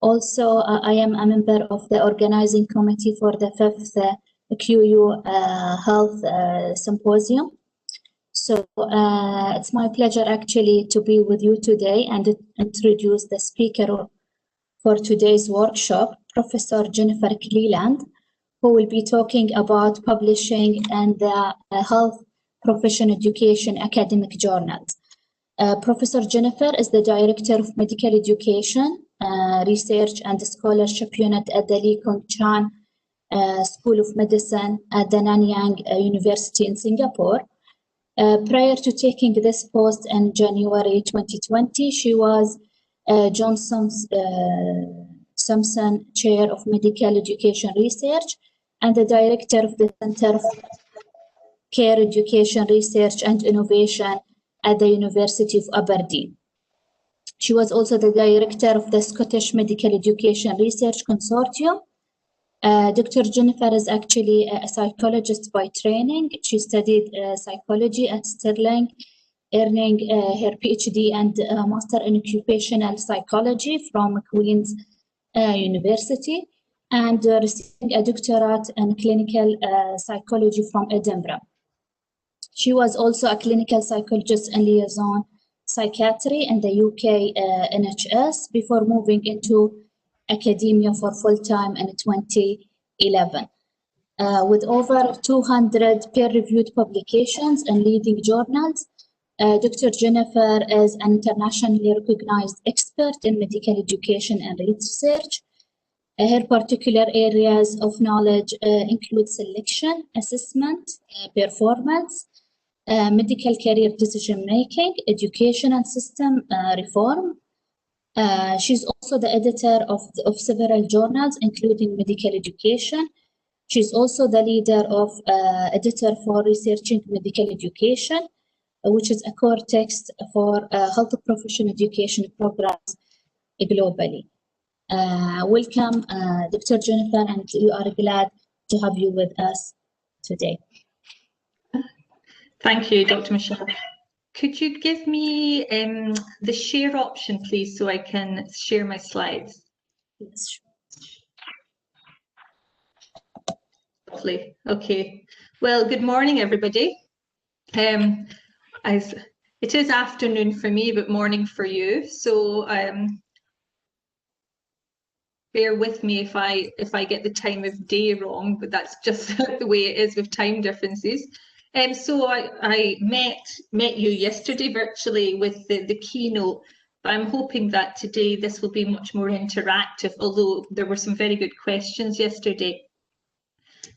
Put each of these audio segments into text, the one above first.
Also, I am a member of the organizing committee for the 5th QU Health Symposium. So it's my pleasure actually to be with you today and introduce the speaker for today's workshop, Professor Jennifer Cleland, who will be talking about publishing and the health profession education academic journals. Professor Jennifer is the Director of Medical Education, Research and Scholarship Unit at the Lee Kong Chan School of Medicine at the Nanyang University in Singapore. Prior to taking this post in January 2020, she was John Simpson Chair of Medical Education Research and the Director of the Center of Care Education Research and Innovation at the University of Aberdeen. She was also the Director of the Scottish Medical Education Research Consortium. Dr. Jennifer is actually a psychologist by training. She studied psychology at Stirling, earning her PhD and Master in Occupational Psychology from Queen's University, and receiving a doctorate in clinical psychology from Edinburgh. She was also a clinical psychologist in liaison psychiatry in the UK NHS before moving into academia for full-time in 2011. With over 200 peer-reviewed publications in leading journals, Dr. Jennifer is an internationally recognized expert in medical education and research. Her particular areas of knowledge include selection, assessment, performance, medical career decision-making, education and system reform. She's also the editor of several journals, including Medical Education. She's also the leader of editor for Researching Medical Education, which is a core text for health profession education programs globally. Welcome, Dr. Jennifer, and we are glad to have you with us today. Thank you, Dr. Michelle. Could you give me the share option, please, so I can share my slides? Yes, sure. Lovely. Okay. Well, good morning, everybody. As it is afternoon for me, but morning for you. So bear with me if I get the time of day wrong, but that's just the way it is with time differences. So I met you yesterday virtually with the keynote, but I'm hoping that today this will be much more interactive, although there were some very good questions yesterday.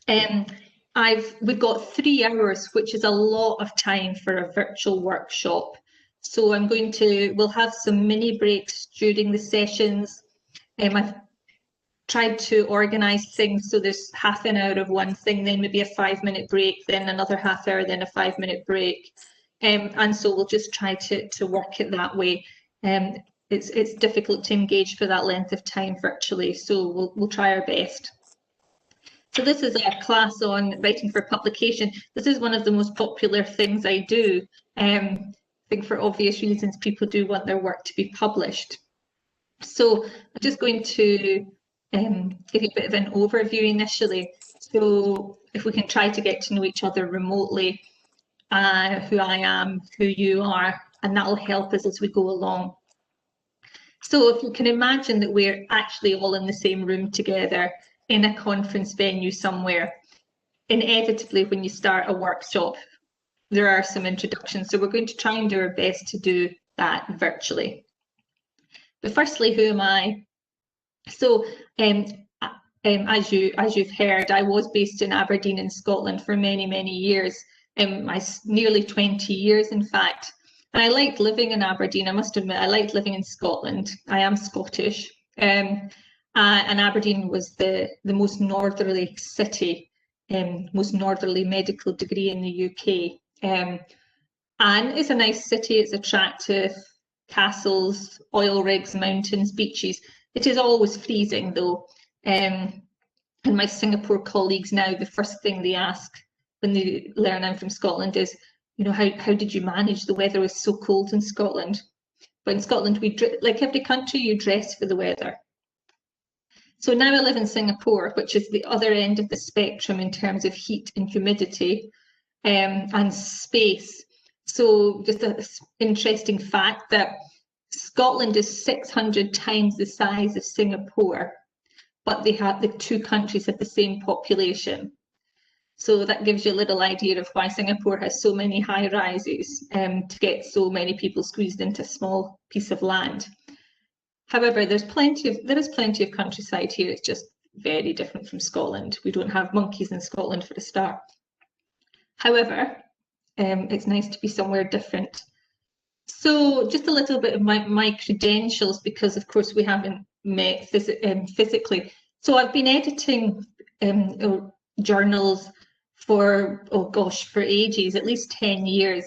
We've got 3 hours, which is a lot of time for a virtual workshop. So we'll have some mini breaks during the sessions. I've tried to organise things so there's half an hour of one thing, then maybe a 5-minute break, then another half hour, then a 5-minute break. And so we'll just try to work it that way. It's difficult to engage for that length of time virtually, so we'll try our best. So this is a class on writing for publication. This is one of the most popular things I do. I think for obvious reasons, people do want their work to be published. So I'm just going to give you a bit of an overview initially. So if we can try to get to know each other remotely, who I am, who you are, and that will help us as we go along. So if you can imagine that we're actually all in the same room together in a conference venue somewhere, inevitably when you start a workshop, there are some introductions. So we're going to try and do our best to do that virtually. But firstly, who am I? So as you've heard, I was based in Aberdeen in Scotland for many, many years, nearly 20 years in fact. And I liked living in Aberdeen. I must admit, I liked living in Scotland. I am Scottish. And Aberdeen was the most northerly city, most northerly medical degree in the UK. And it's a nice city, it's attractive, castles, oil rigs, mountains, beaches. It is always freezing though. And my Singapore colleagues now, the first thing they ask when they learn I'm from Scotland is, you know, how did you manage? The weather was so cold in Scotland. But in Scotland, like every country, you dress for the weather. So now I live in Singapore, which is the other end of the spectrum in terms of heat and humidity and space. So just an interesting fact that Scotland is 600 times the size of Singapore, but the two countries have the same population. So that gives you a little idea of why Singapore has so many high rises to get so many people squeezed into a small piece of land. However, there is plenty of countryside here. It's just very different from Scotland. We don't have monkeys in Scotland for a start. However, it's nice to be somewhere different. So just a little bit of my credentials, because of course we haven't met physically. So I've been editing journals for, oh gosh, for ages, at least 10 years.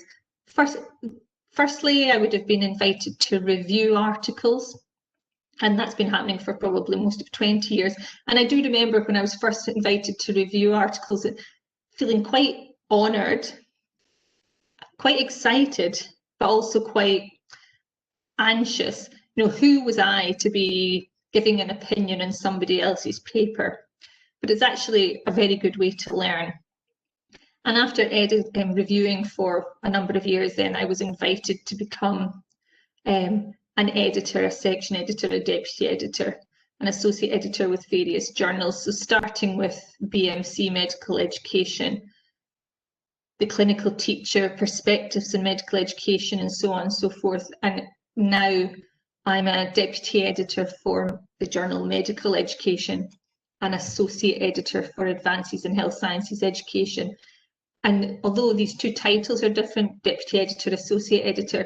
Firstly, I would have been invited to review articles, and that's been happening for probably most of 20 years. And I do remember when I was first invited to review articles, feeling quite honoured, quite excited, but also quite anxious. You know, who was I to be giving an opinion on somebody else's paper? But it's actually a very good way to learn. And after reviewing for a number of years, then I was invited to become an editor, a section editor, a deputy editor, an associate editor with various journals. So starting with BMC Medical Education, the clinical teacher, perspectives in medical education, and so on and so forth. And now I'm a deputy editor for the journal Medical Education, an associate editor for Advances in Health Sciences Education. And although these two titles are different, deputy editor, associate editor,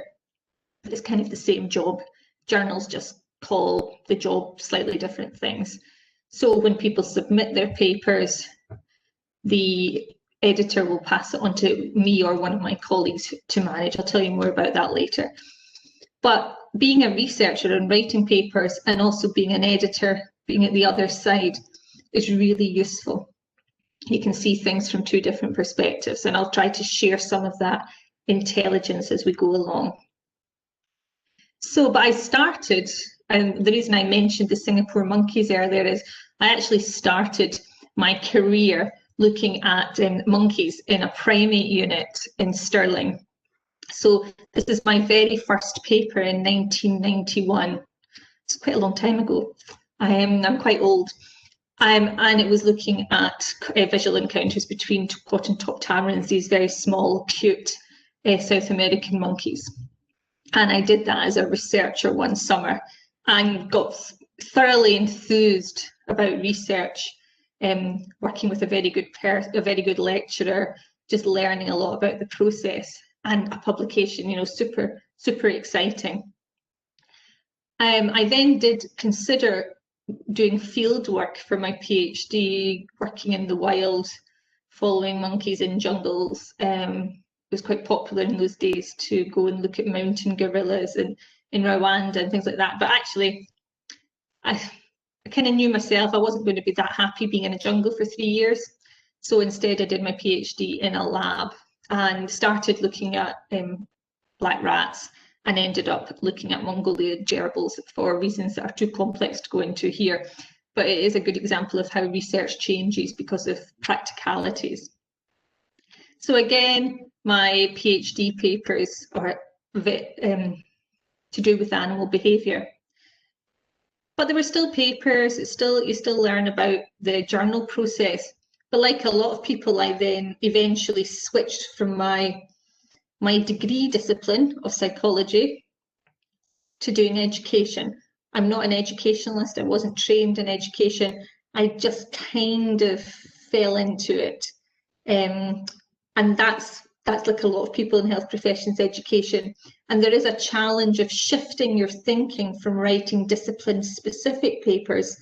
it's kind of the same job. Journals just call the job slightly different things. So when people submit their papers, the editor will pass it on to me or one of my colleagues to manage. I'll tell you more about that later. But being a researcher and writing papers, and also being an editor, being at the other side, is really useful. You can see things from two different perspectives, and I'll try to share some of that intelligence as we go along. So, but I started, and the reason I mentioned the Singapore monkeys earlier is I actually started my career looking at monkeys in a primate unit in Stirling. So this is my very first paper in 1991. It's quite a long time ago. I'm quite old. And it was looking at visual encounters between Hottentot tamarins, these very small, cute South American monkeys. And I did that as a researcher one summer and got thoroughly enthused about research, working with a very good lecturer, just learning a lot about the process, and a publication, you know, super exciting. I then did consider doing field work for my PhD, working in the wild, following monkeys in jungles. It was quite popular in those days to go and look at mountain gorillas in Rwanda and things like that. But actually, I kind of knew myself I wasn't going to be that happy being in a jungle for 3 years. So instead I did my PhD in a lab and started looking at black rats, and ended up looking at Mongolian gerbils for reasons that are too complex to go into here. But it is a good example of how research changes because of practicalities. So again, my PhD papers are to do with animal behaviour. But there were still papers, you still learn about the journal process. But like a lot of people, I then eventually switched from my degree discipline of psychology to doing education. I'm not an educationalist, I wasn't trained in education, I just kind of fell into it. And that's like a lot of people in health professions education. And there is a challenge of shifting your thinking from writing discipline-specific papers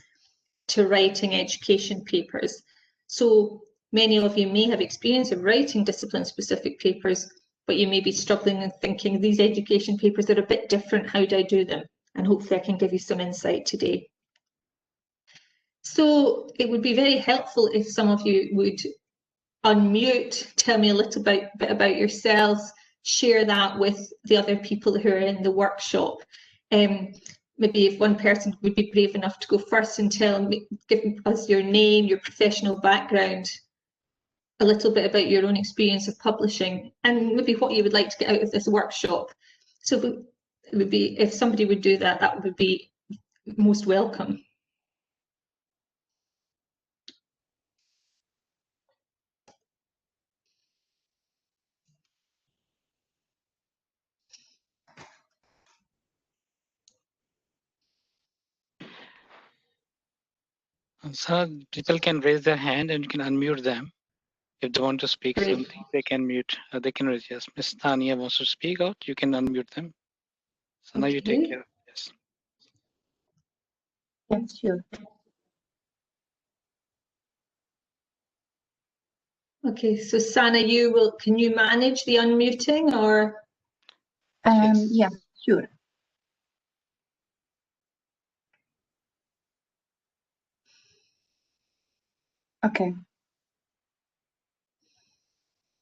to writing education papers. So many of you may have experience of writing discipline-specific papers, but you may be struggling and thinking, these education papers are a bit different, how do I do them? And hopefully I can give you some insight today. So it would be very helpful if some of you would unmute, tell me a little bit about yourselves, share that with the other people who are in the workshop. Maybe if one person would be brave enough to go first and give us your name, your professional background, a little bit about your own experience of publishing, and maybe what you would like to get out of this workshop. So it would be, if somebody would do that, that would be most welcome. So people can raise their hand and you can unmute them. If they want to speak something, they can mute. They can raise. Yes, Miss Tanya wants to speak out. You can unmute them. So now you take care. Yes. Yes, sure. Okay, so Sana, can you manage the unmuting or? Yes. Yeah, sure. Okay.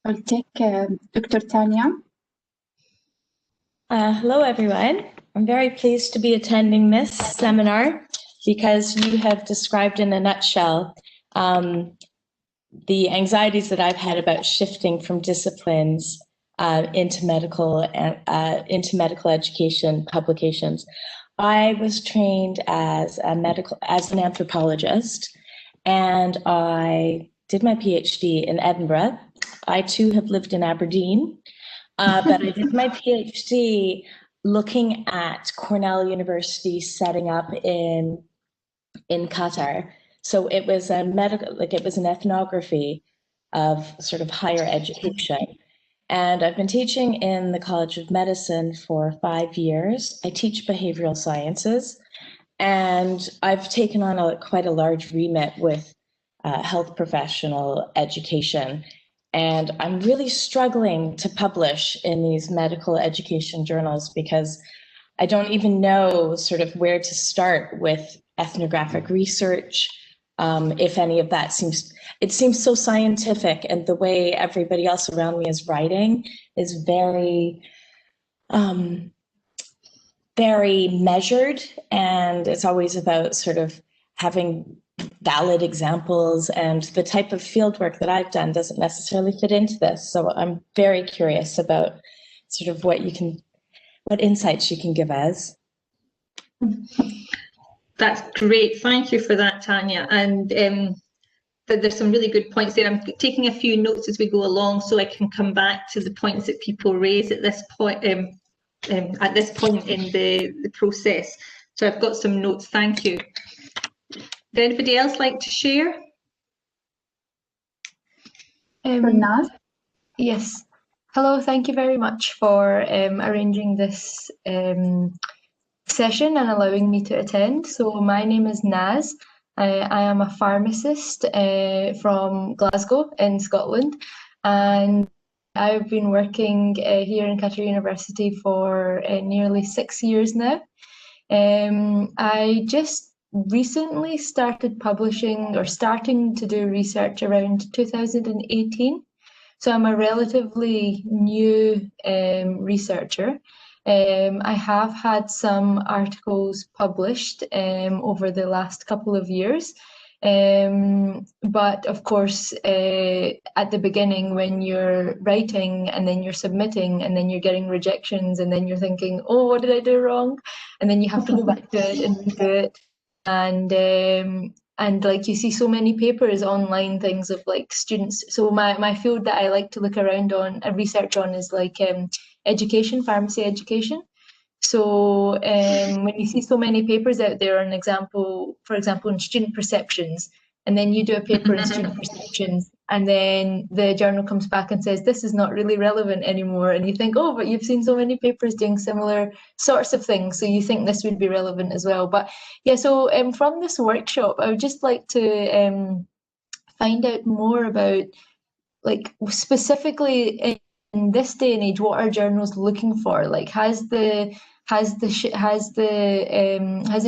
I'll take Dr. Tanya. Hello, everyone. I'm very pleased to be attending this seminar because you have described in a nutshell the anxieties that I've had about shifting from disciplines into medical education publications. I was trained as an anthropologist, and I did my PhD in Edinburgh. I too have lived in Aberdeen, but I did my PhD looking at Cornell University setting up in Qatar. So it was it was an ethnography of sort of higher education. And I've been teaching in the College of Medicine for 5 years. I teach behavioral sciences, and I've taken on quite a large remit with health professional education. And I'm really struggling to publish in these medical education journals because I don't even know sort of where to start with ethnographic research. If any of that seems so scientific, and the way everybody else around me is writing is very, very measured, and it's always about sort of having valid examples, and the type of fieldwork that I've done doesn't necessarily fit into this. So I'm very curious about sort of what insights you can give us. That's great. Thank you for that, Tanya. And there's some really good points there. I'm taking a few notes as we go along so I can come back to the points that people raise at this point in the process. So I've got some notes. Thank you. Would anybody else like to share? Naz? Yes. Hello, thank you very much for arranging this session and allowing me to attend. So my name is Naz. I am a pharmacist from Glasgow in Scotland, and I've been working here in Qatar University for nearly 6 years now. I just recently started publishing or starting to do research around 2018. So I'm a relatively new researcher. I have had some articles published over the last couple of years. But of course, at the beginning, when you're writing and then you're submitting and then you're getting rejections and then you're thinking, oh, what did I do wrong? And then you have to go back to it and redo it. And like you see so many papers online, things of like students. So my field that I like to look around on, research on, is like education, pharmacy education. So when you see so many papers out there, for example, in student perceptions, and then you do a paper in student perceptions, and then the journal comes back and says, this is not really relevant anymore. And you think, oh, but you've seen so many papers doing similar sorts of things, so you think this would be relevant as well. But yeah, so from this workshop, I would just like to find out more about, like, specifically in this day and age, what are journals looking for? Like, has there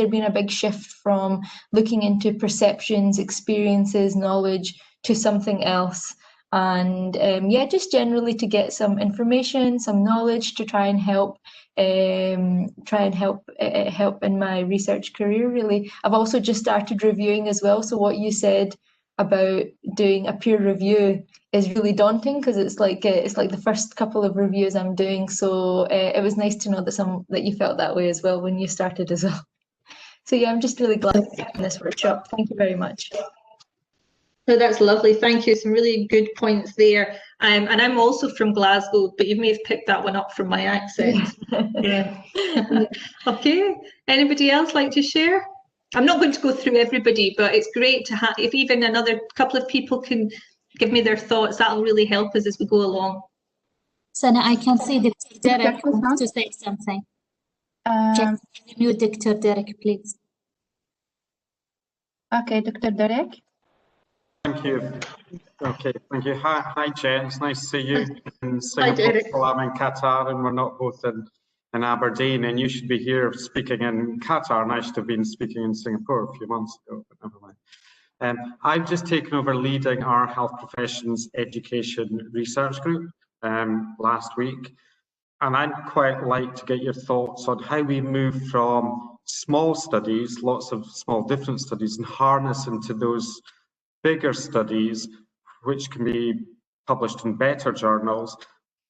been a big shift from looking into perceptions, experiences, knowledge to something else? and yeah, just generally to get some information, some knowledge to try and help help in my research career. Really, I've also just started reviewing as well. So what you said about doing a peer review is really daunting, because it's like the first couple of reviews I'm doing. So it was nice to know that you felt that way as well when you started as well. So yeah, I'm just really glad to be in this workshop. Thank you very much. No, that's lovely. Thank you. Some really good points there. And I'm also from Glasgow, but you may have picked that one up from my accent. Yeah. Okay. Anybody else like to share? I'm not going to go through everybody, but it's great to have, if even another couple of people can give me their thoughts, that'll really help us as we go along. Sana, I can see Dr. Derek wants to say something. Can you mute Dr. Derek, please? Okay, Dr. Derek. Thank you. Okay, thank you. Hi, Jen. It's nice to see you in Singapore. Derek. Well, I'm in Qatar, and we're not both in Aberdeen. And you should be here speaking in Qatar, and I should have been speaking in Singapore a few months ago, but never mind. I've just taken over leading our health professions education research group last week, and I'd quite like to get your thoughts on how we move from small studies, lots of small different studies, and harness into those bigger studies, which can be published in better journals,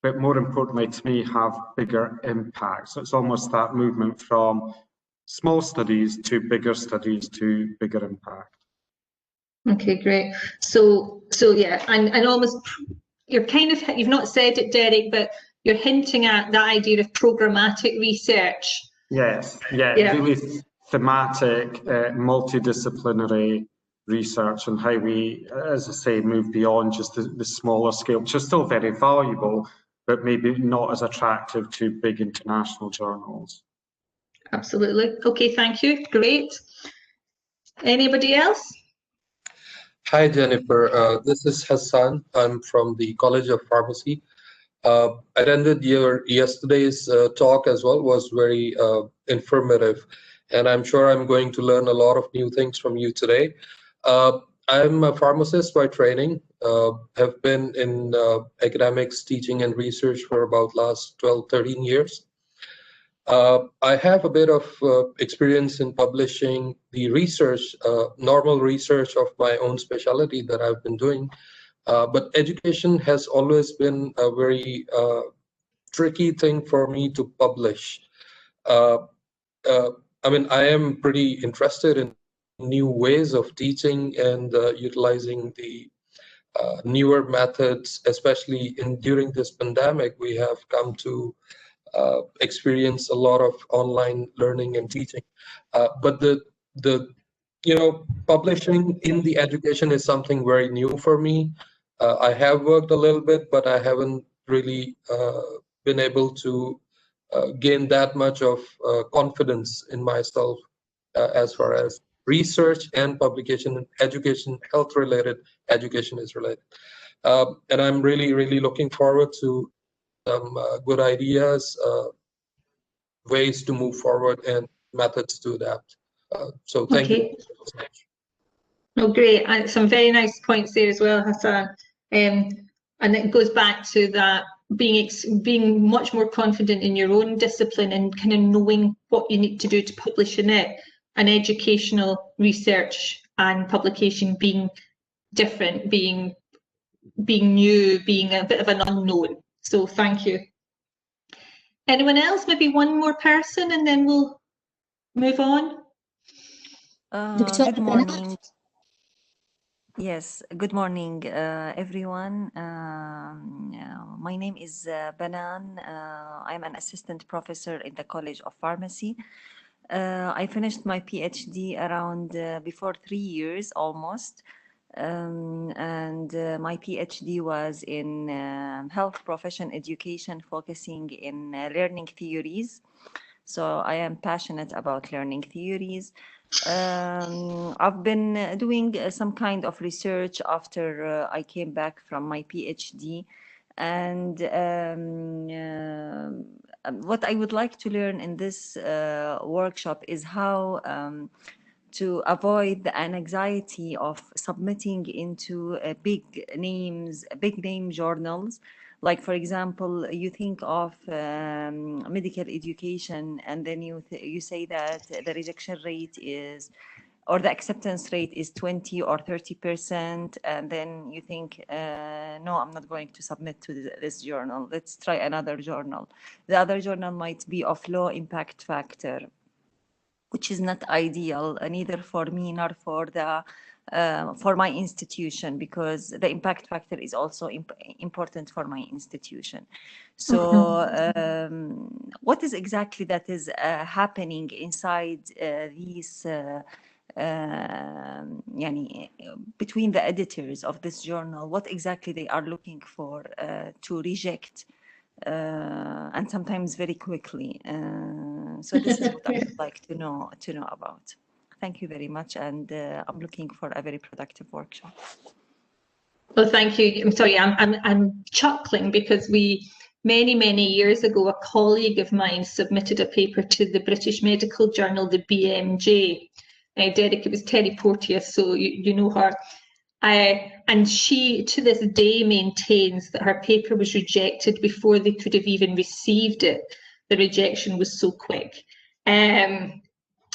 but more importantly to me, have bigger impact. So it's almost that movement from small studies to bigger impact. Okay, great. So yeah, and almost you've not said it, Derek, but you're hinting at the idea of programmatic research. Yes, yeah. Really thematic, multidisciplinary research, and how we, as I say, move beyond just the smaller scale, which is still very valuable, but maybe not as attractive to big international journals. Absolutely. Okay, thank you. Great. Anybody else? Hi, Jennifer. This is Hassan. I'm from the College of Pharmacy. I attended yesterday's talk as well. Was very informative, and I'm sure I'm going to learn a lot of new things from you today. I'm a pharmacist by training. Have been in academics, teaching, and research for about last 12, 13 years. I have a bit of experience in publishing the research, normal research of my own specialty that I've been doing. But education has always been a very tricky thing for me to publish. I mean, I am pretty interested in new ways of teaching and utilizing the newer methods, especially during this pandemic. We have come to experience a lot of online learning and teaching, but the publishing in the education is something very new for me. I have worked a little bit, but I haven't really been able to gain that much of confidence in myself as far as research and publication and education, health related education is related. And I'm really looking forward to some good ideas, ways to move forward, and methods to adapt. So thank you so much. Oh, great. And some very nice points there as well, Hassan. And it goes back to that being much more confident in your own discipline and kind of knowing what you need to do to publish in it, and educational research and publication being different, being new, being a bit of an unknown. So thank you. Anyone else? Maybe one more person and then we'll move on. Good morning. Yes, good morning, everyone. My name is Banan. I'm an assistant professor in the College of Pharmacy. I finished my PhD around before 3 years almost. And my PhD was in health profession education, focusing in learning theories. So I am passionate about learning theories. I've been doing some kind of research after I came back from my PhD, and what I would like to learn in this workshop is how to avoid the anxiety of submitting into big name journals. Like, for example, you think of medical education, and then you say that the rejection rate is, or the acceptance rate is 20 or 30%, and then you think, no, I'm not going to submit to this journal. Let's try another journal. The other journal might be of low impact factor, which is not ideal, neither for me nor for the for my institution, because the impact factor is also important for my institution. So what is exactly that is happening inside these between the editors of this journal? What exactly they are looking for to reject, and sometimes very quickly. So this is what I would like to know about. Thank you very much, and I'm looking for a very productive workshop. Well, thank you. I'm sorry, I'm chuckling because many years ago, a colleague of mine submitted a paper to the British Medical Journal, the BMJ. Derek, it was Terry Porteous, so you know her. And she, to this day, maintains that her paper was rejected before they could have even received it. The rejection was so quick.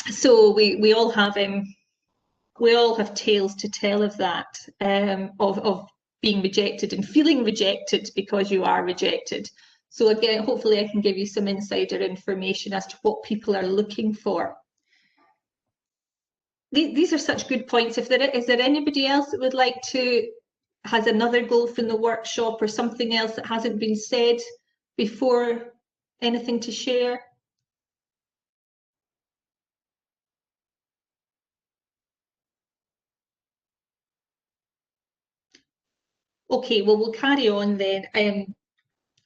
So we all have tales to tell of that, of being rejected and feeling rejected because you are rejected. So again, hopefully I can give you some insider information as to what people are looking for. These are such good points. Is there anybody else that would like to, has another goal from the workshop or something else that hasn't been said before? Anything to share? Okay, well, we'll carry on then, and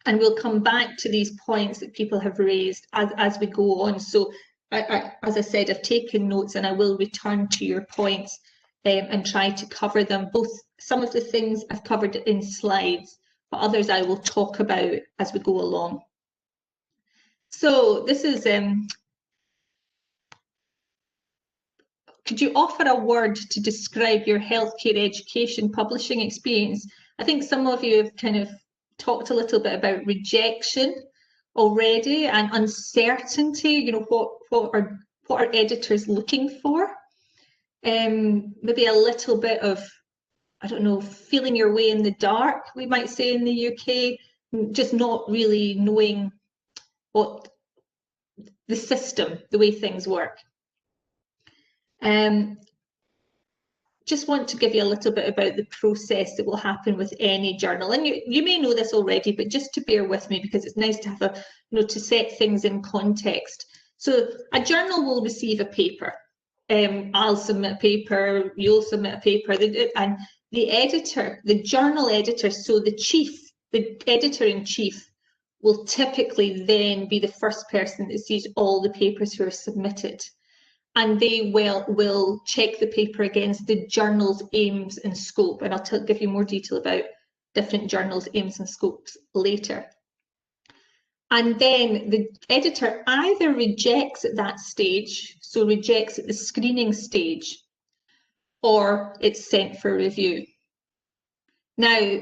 we'll come back to these points that people have raised as we go on. So, as I said, I've taken notes, and I will return to your points and try to cover them. Both some of the things I've covered in slides, but others I will talk about as we go along. So this is, could you offer a word to describe your healthcare education publishing experience? I think some of you have kind of talked a little bit about rejection already and uncertainty. You know, what are editors looking for? Maybe a little bit of, I don't know, feeling your way in the dark, we might say in the UK, just not really knowing what the system, the way things work. Just want to give you a little bit about the process that will happen with any journal, and you may know this already, but just to bear with me, because it's nice to have a, you know, to set things in context. So a journal will receive a paper. I'll submit a paper, you'll submit a paper, and the editor, the journal editor, so the editor-in-chief will typically then be the first person that sees all the papers who are submitted. And they will check the paper against the journal's aims and scope. And I'll give you more detail about different journals' aims and scopes later. And then the editor either rejects at that stage, so rejects at the screening stage, or it's sent for review. Now,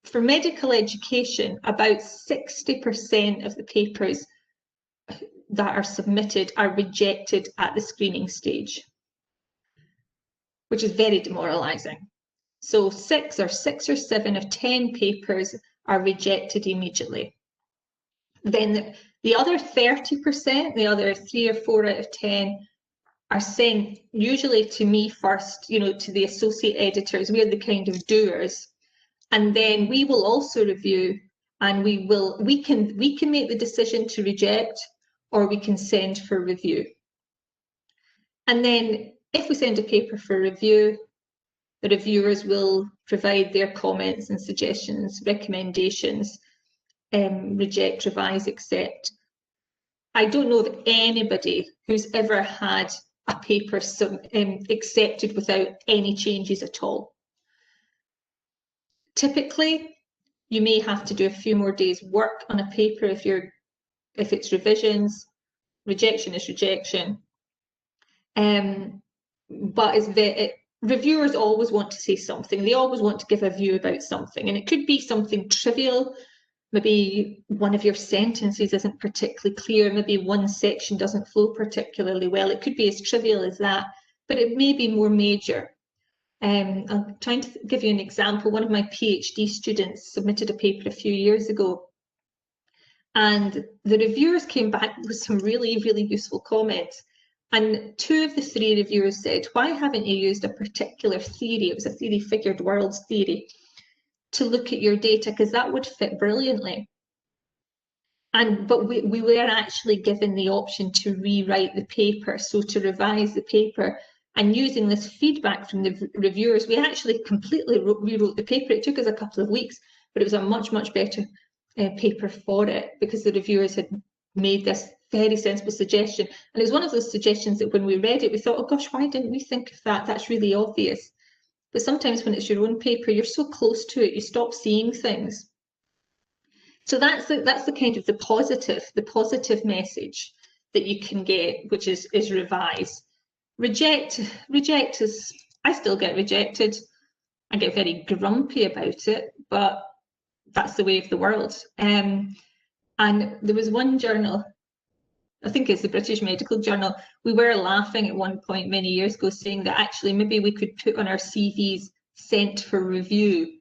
for medical education, about 60% of the papers that are submitted are rejected at the screening stage, which is very demoralizing. So 6 or 7 of 10 papers are rejected immediately. Then the other 30%, the other 3 or 4 out of 10, are sent usually to me first, you know, to the associate editors. We're the kind of doers, and then we will also review, and we can make the decision to reject, or we can send for review. And then if we send a paper for review, the reviewers will provide their comments and suggestions, recommendations, reject, revise, accept. I don't know of anybody who's ever had a paper accepted without any changes at all. Typically, you may have to do a few more days' work on a paper if it's revisions. Rejection is rejection. But reviewers always want to say something. They always want to give a view about something, and it could be something trivial. Maybe one of your sentences isn't particularly clear. Maybe one section doesn't flow particularly well. It could be as trivial as that, but it may be more major. I'm trying to give you an example. One of my PhD students submitted a paper a few years ago, and the reviewers came back with some really, really useful comments. And 2 of the 3 reviewers said, why haven't you used a particular theory? It was a theory, figured worlds theory, to look at your data, because that would fit brilliantly. But we were actually given the option to rewrite the paper, so to revise the paper. And using this feedback from the reviewers, we actually completely rewrote the paper. It took us a couple of weeks, but it was a much, much better paper for it, because the reviewers had made this very sensible suggestion. And it was one of those suggestions that when we read it, we thought, oh gosh, why didn't we think of that? That's really obvious. But sometimes when it's your own paper, you're so close to it, you stop seeing things. So that's the kind of the positive message that you can get, which is revise. Reject is, I still get rejected. I get very grumpy about it, but that's the way of the world. And there was one journal, I think it's the British Medical Journal, we were laughing at one point many years ago, saying that actually maybe we could put on our CVs sent for review,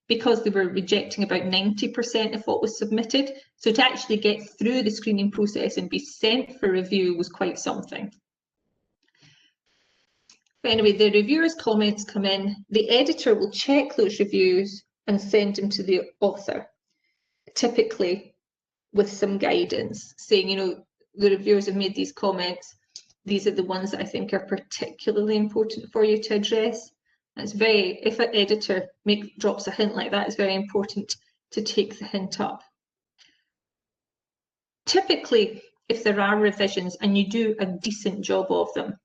because they were rejecting about 90% of what was submitted. So to actually get through the screening process and be sent for review was quite something. But anyway, the reviewers' comments come in, the editor will check those reviews and send them to the author, typically with some guidance, saying, you know, the reviewers have made these comments, these are the ones that I think are particularly important for you to address. And it's very, if an editor drops a hint like that, it's very important to take the hint up. Typically, if there are revisions and you do a decent job of them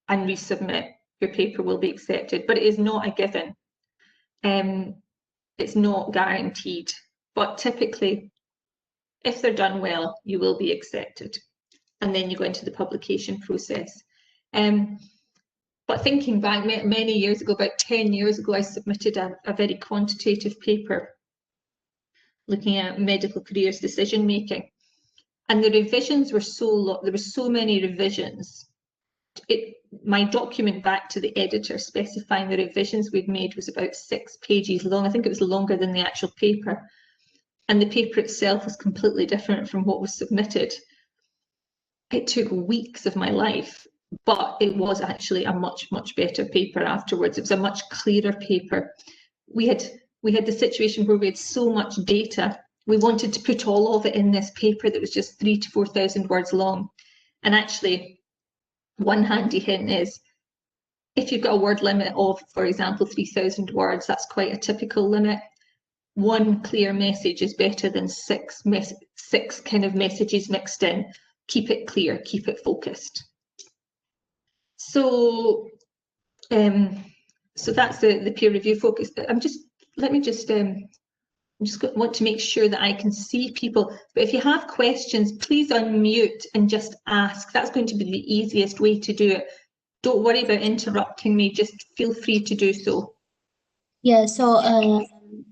and resubmit, your paper will be accepted, but it is not a given. It's not guaranteed, but typically, if they're done well, you will be accepted. And then you go into the publication process. But thinking back many years ago, about 10 years ago, I submitted a very quantitative paper looking at medical careers decision making. And the revisions were so long, there were so many revisions. My document back to the editor specifying the revisions we'd made was about 6 pages long. I think it was longer than the actual paper. And the paper itself was completely different from what was submitted. It took weeks of my life, but it was actually a much, much better paper afterwards. It was a much clearer paper. We had the situation where we had so much data. We wanted to put all of it in this paper that was just 3,000 to 4,000 words long. And actually, one handy hint is, if you've got a word limit of, for example, 3,000 words, that's quite a typical limit. One clear message is better than six kind of messages mixed in. Keep it clear, keep it focused. So, so that's the peer review focus. I just want to make sure that I can see people. But if you have questions, please unmute and just ask. That's going to be the easiest way to do it. Don't worry about interrupting me. Just feel free to do so. Yeah. So,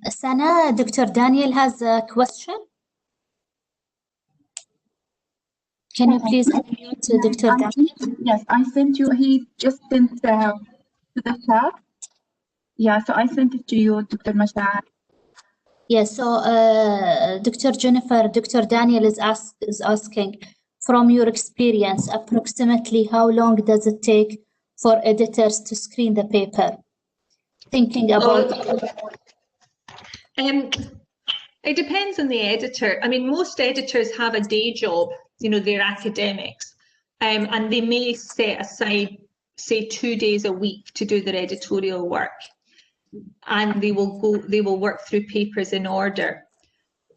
Sana, Dr. Daniel has a question. Can you please unmute Dr. Daniel? Yes, I sent you, he just sent to the chat. Yeah, so I sent it to you, Dr. Mashar. Yes, so Dr. Jennifer, Dr. Daniel is asking, from your experience, approximately how long does it take for editors to screen the paper? Thinking about... It depends on the editor. I mean, most editors have a day job, you know, they're academics, and they may set aside, say, 2 days a week to do their editorial work, and they will work through papers in order.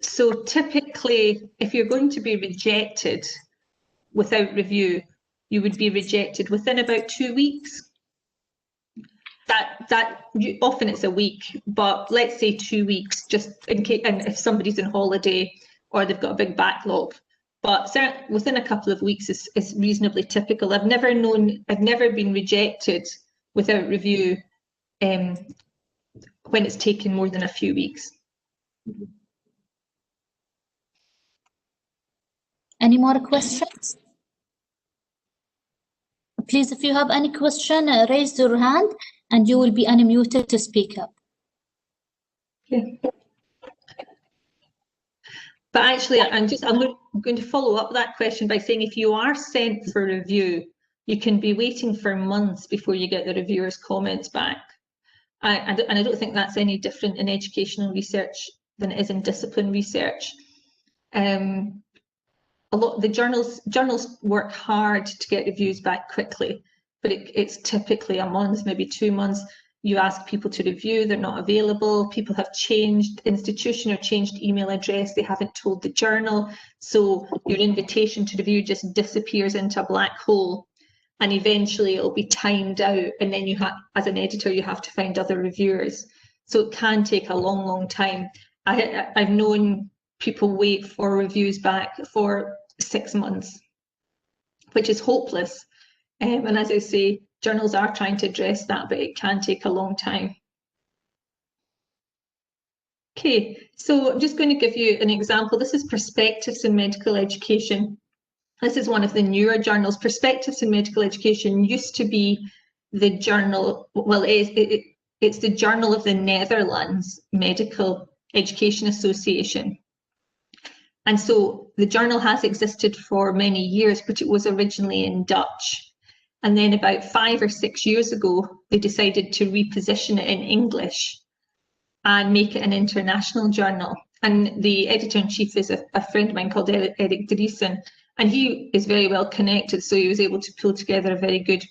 So typically, if you're going to be rejected without review, you would be rejected within about 2 weeks. Often it's a week, but let's say 2 weeks, just in case, and if somebody's on holiday or they've got a big backlog, but within a couple of weeks is reasonably typical. I've never been rejected without review when it's taken more than a few weeks. Any more questions? Please, if you have any question, raise your hand and you will be unmuted to speak up. Okay. But actually, I'm going to follow up that question by saying if you are sent for review, you can be waiting for months before you get the reviewer's comments back. And I don't think that's any different in educational research than it is in discipline research. A lot of the journals work hard to get reviews back quickly, but it's typically a month, maybe 2 months. You ask people to review, they're not available. People have changed institution or changed email address. They haven't told the journal. So your invitation to review just disappears into a black hole. And eventually it'll be timed out. And then you have, as an editor, you have to find other reviewers. So it can take a long, long time. I've known people wait for reviews back for 6 months, which is hopeless. And as I say, journals are trying to address that, but it can take a long time. Okay, so I'm just going to give you an example. This is Perspectives in Medical Education. This is one of the newer journals. Perspectives in Medical Education used to be the journal, well, it's the Journal of the Netherlands Medical Education Association. And so the journal has existed for many years, but it was originally in Dutch. And then about 5 or 6 years ago, they decided to reposition it in English and make it an international journal. And the editor-in-chief is a friend of mine called Erik Driesen, and he is very well connected, so he was able to pull together a very good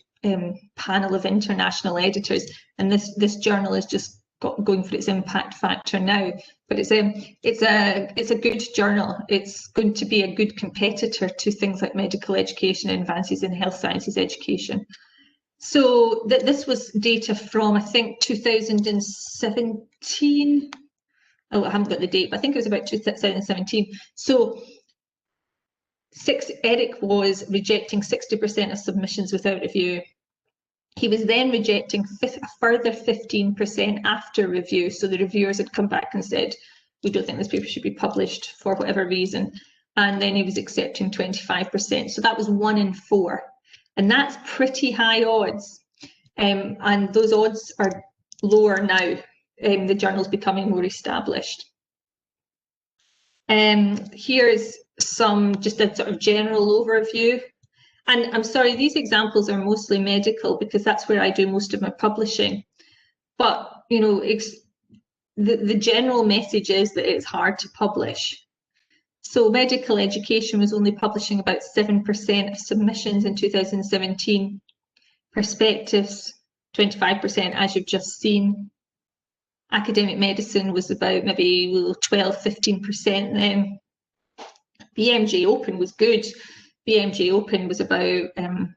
panel of international editors. And this journal is just going for its impact factor now. But it's a good journal. It's going to be a good competitor to things like medical education and advances in health sciences education. So this was data from, I think, 2017. Oh, I haven't got the date, but I think it was about 2017. So Erik was rejecting 60% of submissions without review. He was then rejecting a further 15% after review. So the reviewers had come back and said, we don't think this paper should be published for whatever reason. And then he was accepting 25%. So that was 1 in 4. And that's pretty high odds. And those odds are lower now. The journal's becoming more established. Here's just a sort of general overview. And I'm sorry, these examples are mostly medical because that's where I do most of my publishing. But, you know, the general message is that it's hard to publish. So medical education was only publishing about 7% of submissions in 2017. Perspectives, 25%, as you've just seen. Academic medicine was about maybe 12–15% then. BMJ Open was good. BMJ Open was about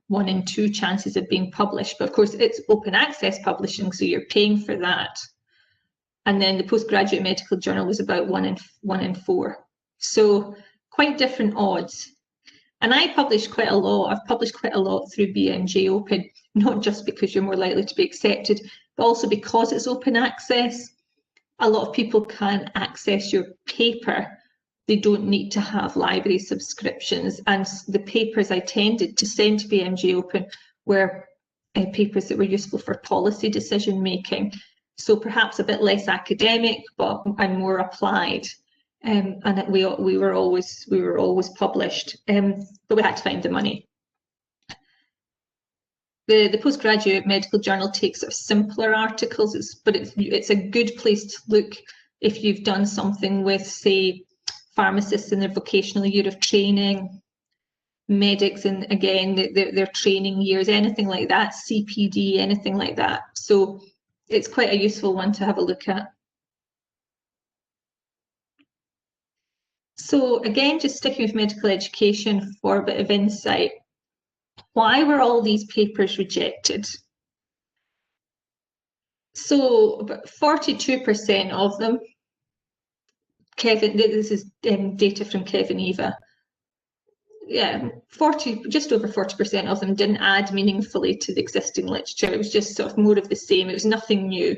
1 in 2 chances of being published, but of course it's open access publishing, so you're paying for that. And then the Postgraduate Medical Journal was about 1 in 4. So quite different odds. And I publish quite a lot. I've published quite a lot through BMJ Open, not just because you're more likely to be accepted, but also because it's open access. A lot of people can access your paper. They don't need to have library subscriptions. And the papers I tended to send to BMJ Open were papers that were useful for policy decision making. So perhaps a bit less academic, but and more applied. And we were always published, but we had to find the money. The Postgraduate Medical Journal takes sort of simpler articles, but it's a good place to look if you've done something with, say, pharmacists in their vocational year of training, medics, and again their training years, anything like that, CPD, anything like that. So it's quite a useful one to have a look at. So again, just sticking with medical education for a bit of insight. Why were all these papers rejected? So about 42% of them, this is data from Kevin Eva, yeah, just over 40% of them didn't add meaningfully to the existing literature. It was just sort of more of the same. It was nothing new.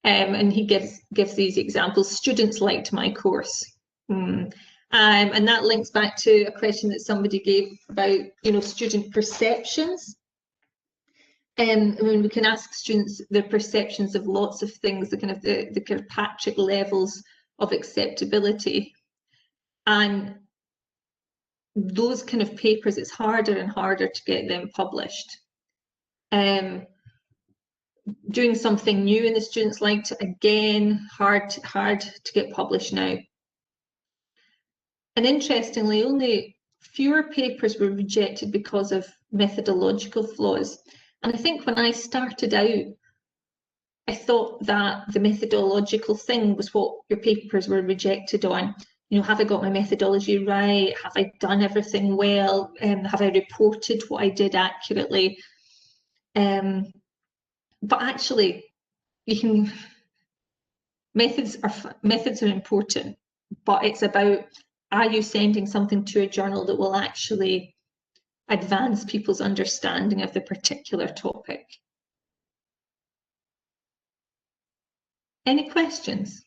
And he gives these examples. Students liked my course. And that links back to a question that somebody gave about, student perceptions. I mean, we can ask students their perceptions of lots of things, the Kirkpatrick levels of acceptability. And those kind of papers, it's harder and harder to get them published. Doing something new and the students liked it, again, hard to get published now. And interestingly, only fewer papers were rejected because of methodological flaws. And I think when I started out, I thought that the methodological thing was what your papers were rejected on. Have I got my methodology right? Have I done everything well? Have I reported what I did accurately? But actually, methods are important, but it's about, are you sending something to a journal that will actually advance people's understanding of the particular topic? Any questions?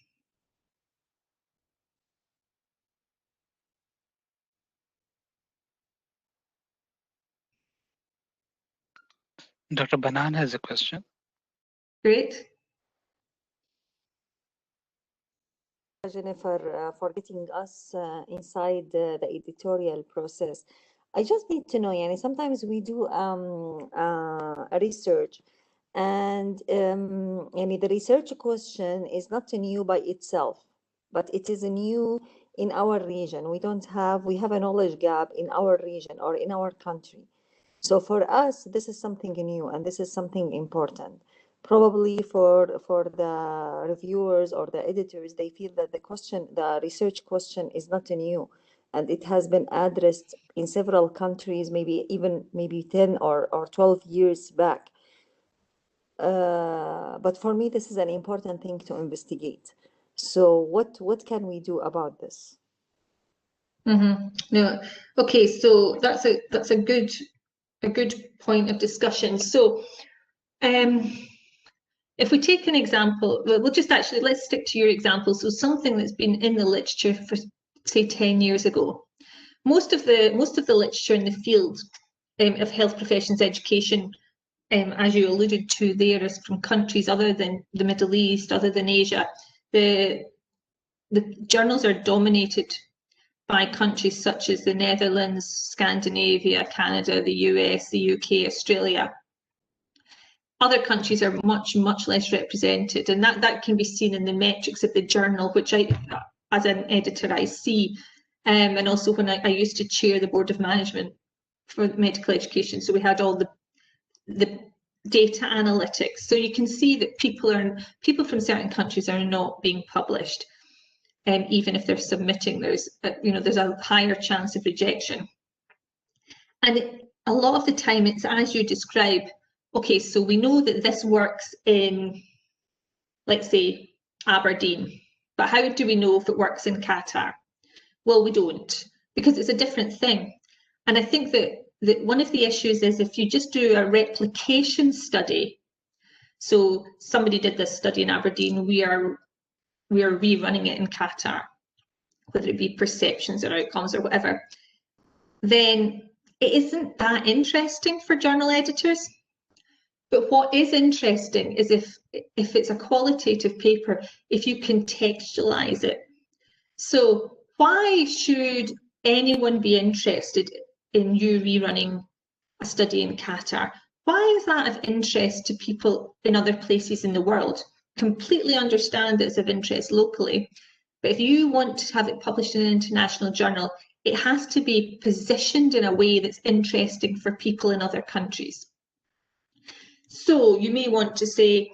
Dr. Banan has a question. Great. Jennifer, for getting us inside the editorial process. I just need to know, sometimes we do a research, and the research question is not new by itself, but it is new in our region. We have a knowledge gap in our region or in our country. So for us, this is something new and this is something important. Probably for the reviewers or the editors, they feel that the research question is not new, and it has been addressed in several countries, maybe 10 or 12 years back. But for me, this is an important thing to investigate. So what can we do about this? No, okay, so that's a good point of discussion. So if we take an example, let's stick to your example. So something that's been in the literature for, say, 10 years ago. Most of the literature in the field of health professions education, as you alluded to there, is from countries other than the Middle East, other than Asia. The journals are dominated by countries such as the Netherlands, Scandinavia, Canada, the US, the UK, Australia. Other countries are much less represented, and that can be seen in the metrics of the journal, which I, as an editor, I see, and also when I used to chair the board of management for medical education. So we had all the data analytics. So you can see that people from certain countries are not being published, even if they're submitting. There's a higher chance of rejection, and a lot of the time it's as you describe. Okay, so we know that this works in, let's say, Aberdeen, but how do we know if it works in Qatar? Well, we don't, because it's a different thing. And I think that one of the issues is if you just do a replication study, so somebody did this study in Aberdeen, we are rerunning it in Qatar, whether it be perceptions or outcomes or whatever, then it isn't that interesting for journal editors. But what is interesting is if it's a qualitative paper, if you contextualize it. So why should anyone be interested in you rerunning a study in Qatar? Why is that of interest to people in other places in the world? Completely understand that it's of interest locally, but if you want to have it published in an international journal, it has to be positioned in a way that's interesting for people in other countries. So you may want to say,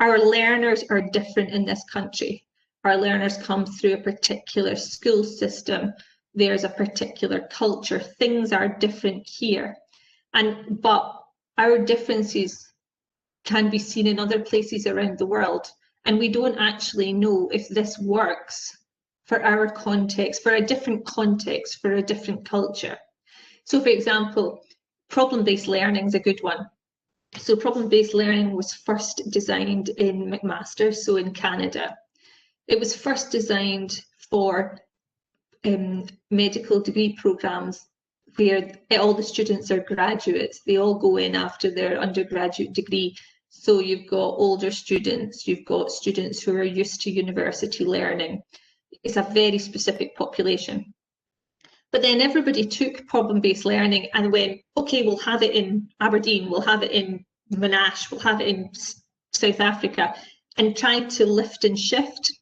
our learners are different in this country. Our learners come through a particular school system. There's a particular culture. Things are different here. But our differences can be seen in other places around the world. And we don't actually know if this works for our context, for a different context, for a different culture. So for example, problem-based learning is a good one. So problem-based learning was first designed in McMaster, so in Canada. It was first designed for medical degree programs where all the students are graduates. They all go in after their undergraduate degree. So you've got older students, you've got students who are used to university learning. It's a very specific population. But then everybody took problem-based learning and went, okay, we'll have it in Aberdeen, we'll have it in Monash, we'll have it in South Africa, and tried to lift and shift.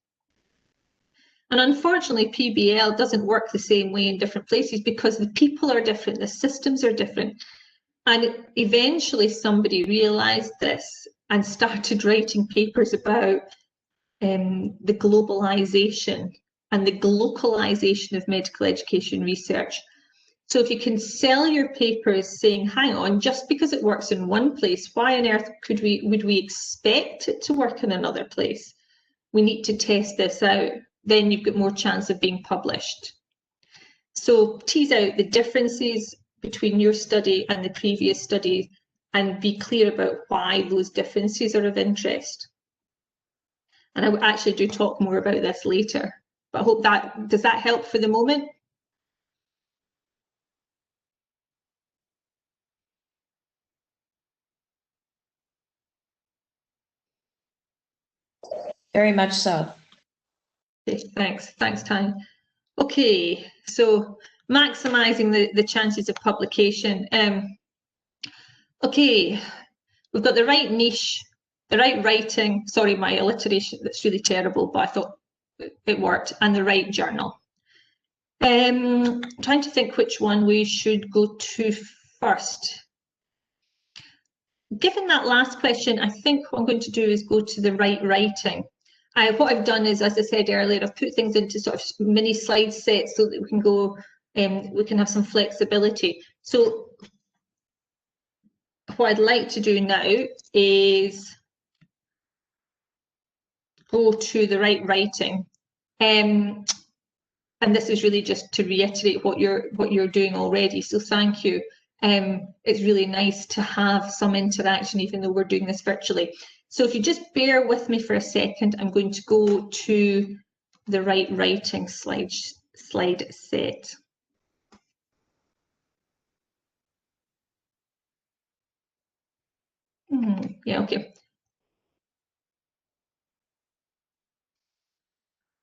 And unfortunately, PBL doesn't work the same way in different places because the people are different, the systems are different. And eventually somebody realised this and started writing papers about the globalisation and the glocalisation of medical education research. So if you can sell your papers saying, hang on, just because it works in one place, why on earth would we expect it to work in another place? We need to test this out. Then you've got more chance of being published. So tease out the differences between your study and the previous study and be clear about why those differences are of interest. And I will actually do talk more about this later. But I hope that, does that help for the moment? Very much so. Okay, thanks, Tanya. Okay, so maximising the chances of publication. Okay, we've got the right niche, the right writing, sorry, my alliteration, that's really terrible, but I thought it worked, and the right journal. Trying to think which one we should go to first. Given that last question, I think what I'm going to do is go to the right writing. What I've done is, as I said earlier, I've put things into sort of mini slide sets so that we can go, we can have some flexibility. So what I'd like to do now is go to the right writing. And this is really just to reiterate what you're doing already. So thank you. It's really nice to have some interaction, even though we're doing this virtually. So if you just bear with me for a second, I'm going to go to the right writing slide set. Yeah, okay.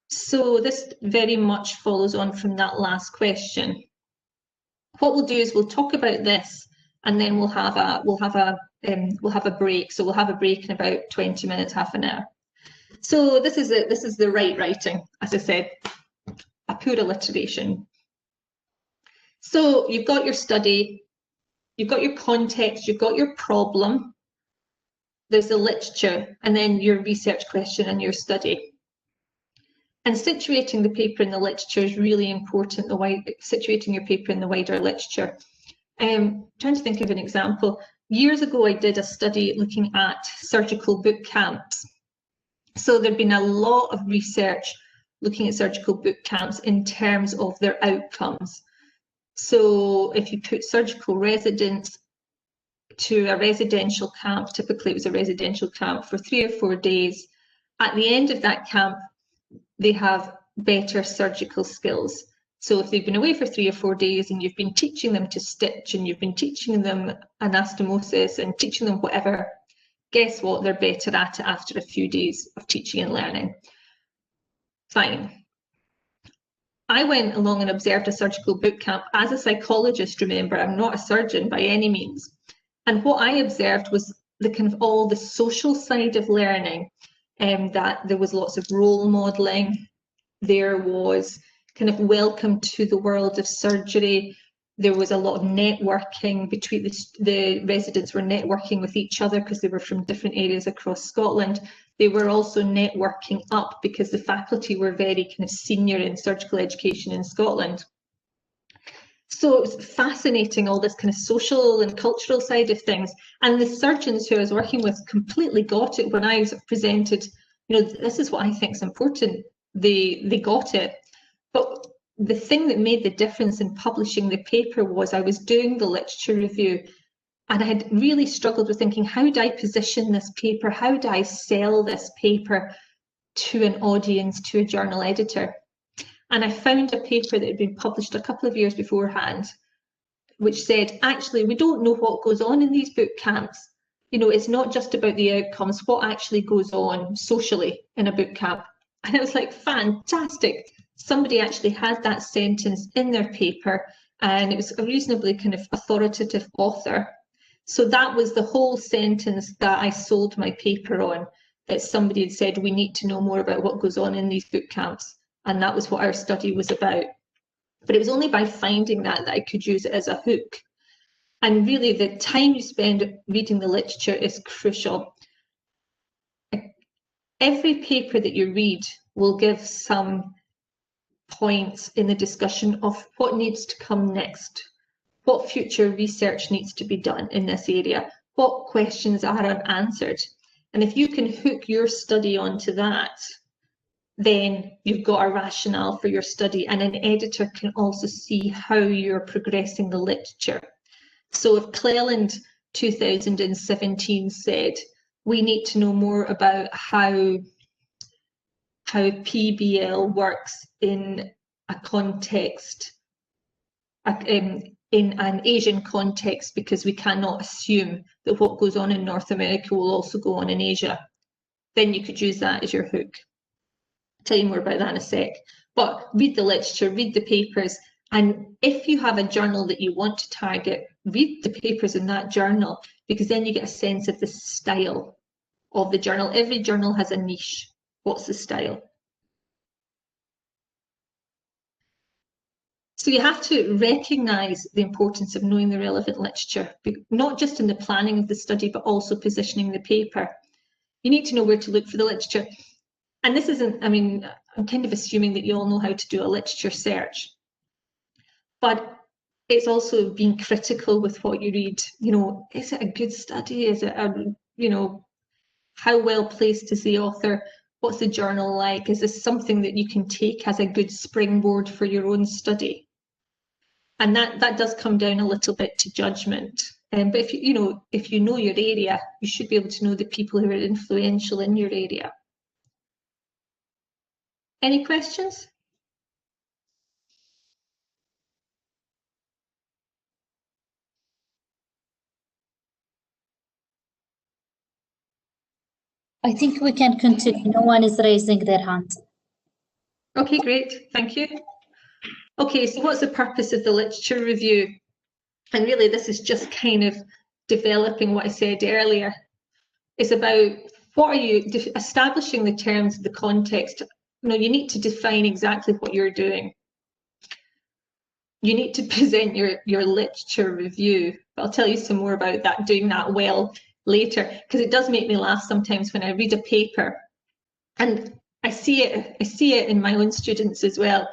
So this very much follows on from that last question. What we'll do is we'll talk about this, and then we'll have a break. So we'll have a break in about 20 minutes, half an hour. So this is it. This is the right writing, as I said, a poor alliteration. So you've got your study, you've got your context, you've got your problem. There's the literature, and then your research question and your study. And situating the paper in the literature is really important, situating your paper in the wider literature. Trying to think of an example. Years ago, I did a study looking at surgical boot camps. So there'd been a lot of research looking at surgical boot camps in terms of their outcomes. So if you put surgical residents to a residential camp, typically it was a residential camp for 3 or 4 days, at the end of that camp, they have better surgical skills. So if they've been away for 3 or 4 days and you've been teaching them to stitch and you've been teaching them anastomosis and teaching them whatever, guess what? They're better at it after a few days of teaching and learning. Fine. I went along and observed a surgical boot camp as a psychologist, remember, I'm not a surgeon by any means. And what I observed was the kind of all the social side of learning, that there was lots of role modelling, there was kind of welcome to the world of surgery, there was a lot of networking between the residents were networking with each other because they were from different areas across Scotland. They were also networking up because the faculty were very kind of senior in surgical education in Scotland. So it was fascinating, all this kind of social and cultural side of things. And the surgeons who I was working with completely got it when I presented, you know, this is what I think is important. They got it. But the thing that made the difference in publishing the paper was I was doing the literature review, and I had really struggled with thinking, how do I position this paper? How do I sell this paper to an audience, to a journal editor? And I found a paper that had been published a couple of years beforehand, which said, actually, we don't know what goes on in these boot camps. You know, it's not just about the outcomes, what actually goes on socially in a boot camp. And I was like, fantastic. Somebody actually had that sentence in their paper, and it was a reasonably kind of authoritative author. So that was the whole sentence that I sold my paper on, that somebody had said, we need to know more about what goes on in these boot camps. And that was what our study was about. But it was only by finding that I could use it as a hook. And really, the time you spend reading the literature is crucial. Every paper that you read will give some points in the discussion of what needs to come next, what future research needs to be done in this area, what questions are unanswered. And if you can hook your study onto that, then you've got a rationale for your study, and an editor can also see how you're progressing the literature. So if Cleland 2017 said, we need to know more about how PBL works in a context, in an Asian context, because we cannot assume that what goes on in North America will also go on in Asia, then you could use that as your hook. I'll tell you more about that in a sec. But read the literature, read the papers, and if you have a journal that you want to target, read the papers in that journal, because then you get a sense of the style of the journal. Every journal has a niche. What's the style? So you have to recognise the importance of knowing the relevant literature, not just in the planning of the study, but also positioning the paper. You need to know where to look for the literature. And this isn't, I mean, I'm kind of assuming that you all know how to do a literature search. But it's also being critical with what you read. You know, is it a good study? Is it a, you know, how well placed is the author? What's the journal like? Is this something that you can take as a good springboard for your own study? And that does come down a little bit to judgment. But if you know your area, you should be able to know the people who are influential in your area. Any questions? I think we can continue. No one is raising their hand. Okay, great. Thank you. Okay, so what's the purpose of the literature review? And really, this is just kind of developing what I said earlier. It's about what are you establishing the terms of the context. You know, you need to define exactly what you're doing. You need to present your literature review. But I'll tell you some more about that, doing that well later, because it does make me laugh sometimes when I read a paper, and I see it in my own students as well.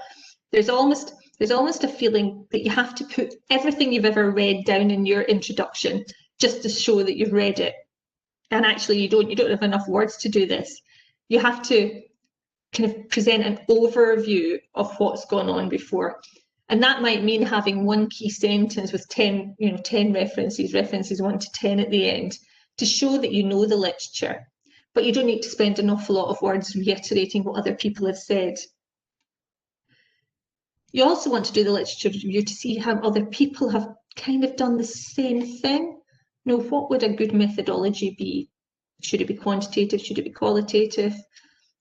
There's almost a feeling that you have to put everything you've ever read down in your introduction just to show that you've read it. And actually you don't have enough words to do this. You have to kind of present an overview of what's gone on before. And that might mean having one key sentence with 10 references 1 to 10 at the end, to show that you know the literature. But you don't need to spend an awful lot of words reiterating what other people have said. You also want to do the literature review to see how other people have kind of done the same thing. You know, what would a good methodology be? Should it be quantitative? Should it be qualitative?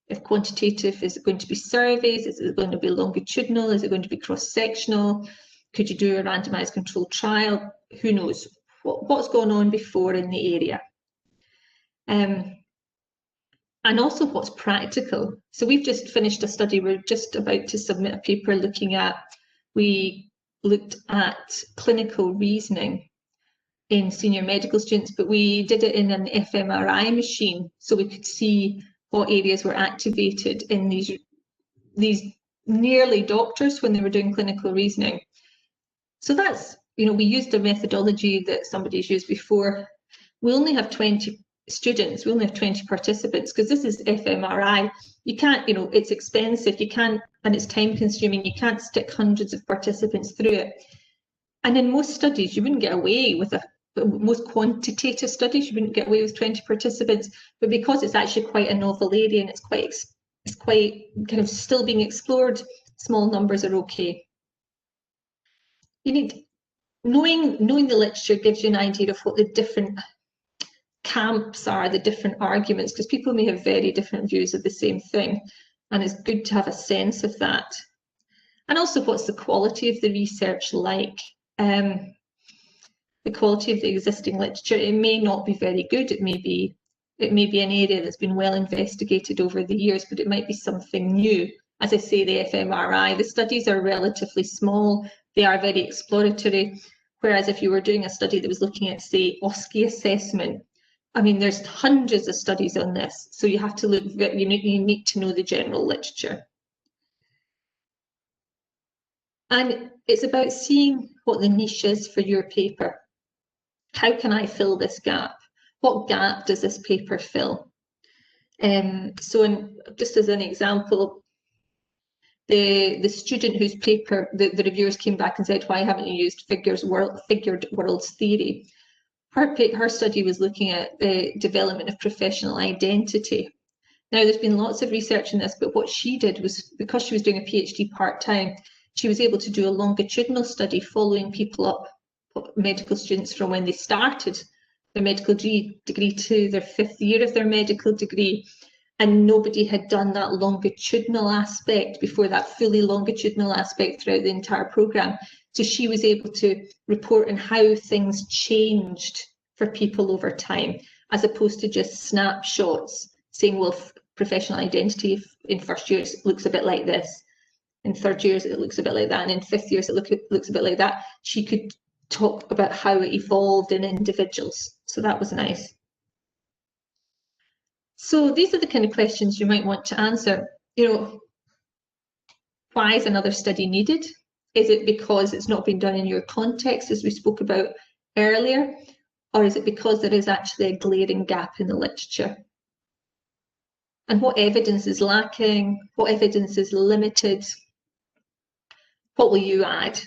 If quantitative, is it going to be surveys? Is it going to be longitudinal? Is it going to be cross-sectional? Could you do a randomized controlled trial? Who knows? What's gone on before in the area? And also what's practical. So we've just finished a study, we're just about to submit a paper we looked at clinical reasoning in senior medical students, but we did it in an fMRI machine, so we could see what areas were activated in these nearly doctors when they were doing clinical reasoning. So that's, you know, we used a methodology that somebody's used before. We only have 20 students, we only have 20 participants, because this is fMRI. You can't, you know, it's expensive, you can't, and it's time consuming, you can't stick hundreds of participants through it. And in most studies, you wouldn't get away with most quantitative studies, you wouldn't get away with 20 participants, but because it's actually quite a novel area and it's quite kind of still being explored, small numbers are okay. You need, knowing the literature gives you an idea of what the different camps are, the different arguments, because people may have very different views of the same thing, and it's good to have a sense of that. And also, what's the quality of the research like? The quality of the existing literature, it may not be very good, it may be an area that's been well investigated over the years, but it might be something new. As I say, the fMRI, the studies are relatively small, they are very exploratory, whereas if you were doing a study that was looking at, say, OSCE assessment, I mean, there's hundreds of studies on this, so you have to look, you need to know the general literature. And it's about seeing what the niche is for your paper. How can I fill this gap? What gap does this paper fill? So just as an example, the student whose paper the reviewers came back and said, why haven't you used figured worlds theory? Her study was looking at the development of professional identity. Now, there's been lots of research in this, but what she did was, because she was doing a PhD part-time, she was able to do a longitudinal study following people up, medical students, from when they started their medical degree to their 5th year of their medical degree. And nobody had done that longitudinal aspect before, that fully longitudinal aspect throughout the entire programme. So she was able to report on how things changed for people over time, as opposed to just snapshots saying, well, professional identity in first years looks a bit like this, in third years it looks a bit like that, and in 5th years it looks a bit like that. She could talk about how it evolved in individuals, so that was nice. So these are the kind of questions you might want to answer. You know, why is another study needed? Is it because it's not been done in your context, as we spoke about earlier, or is it because there is actually a glaring gap in the literature? And what evidence is lacking? What evidence is limited? What will you add?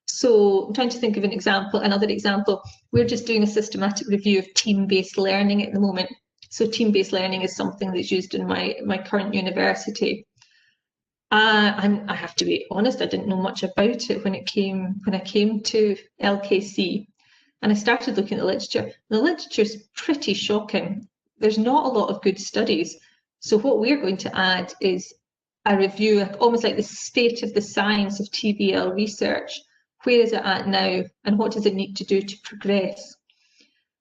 So I'm trying to think of an example, another example. We're just doing a systematic review of team-based learning at the moment. So team-based learning is something that's used in my current university. I have to be honest, I didn't know much about it when I came to LKC, and I started looking at the literature. The literature is pretty shocking. There's not a lot of good studies. So what we're going to add is a review, almost like the state of the science of TBL research. Where is it at now, and what does it need to do to progress?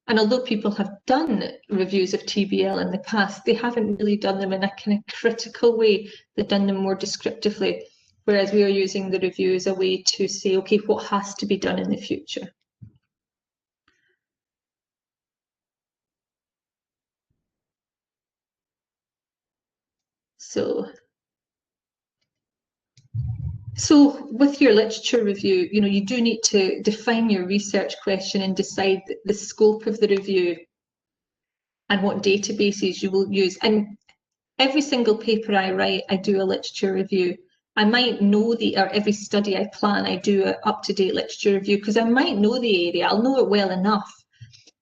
And although people have done reviews of TBL in the past, they haven't really done them in a kind of critical way. They've done them more descriptively, whereas we are using the review as a way to say, okay, what has to be done in the future? So with your literature review, you know, you do need to define your research question and decide the scope of the review and what databases you will use. And every single paper I write, I do a literature review. I might know or every study I plan, I do an up-to-date literature review, because I might know the area, I'll know it well enough,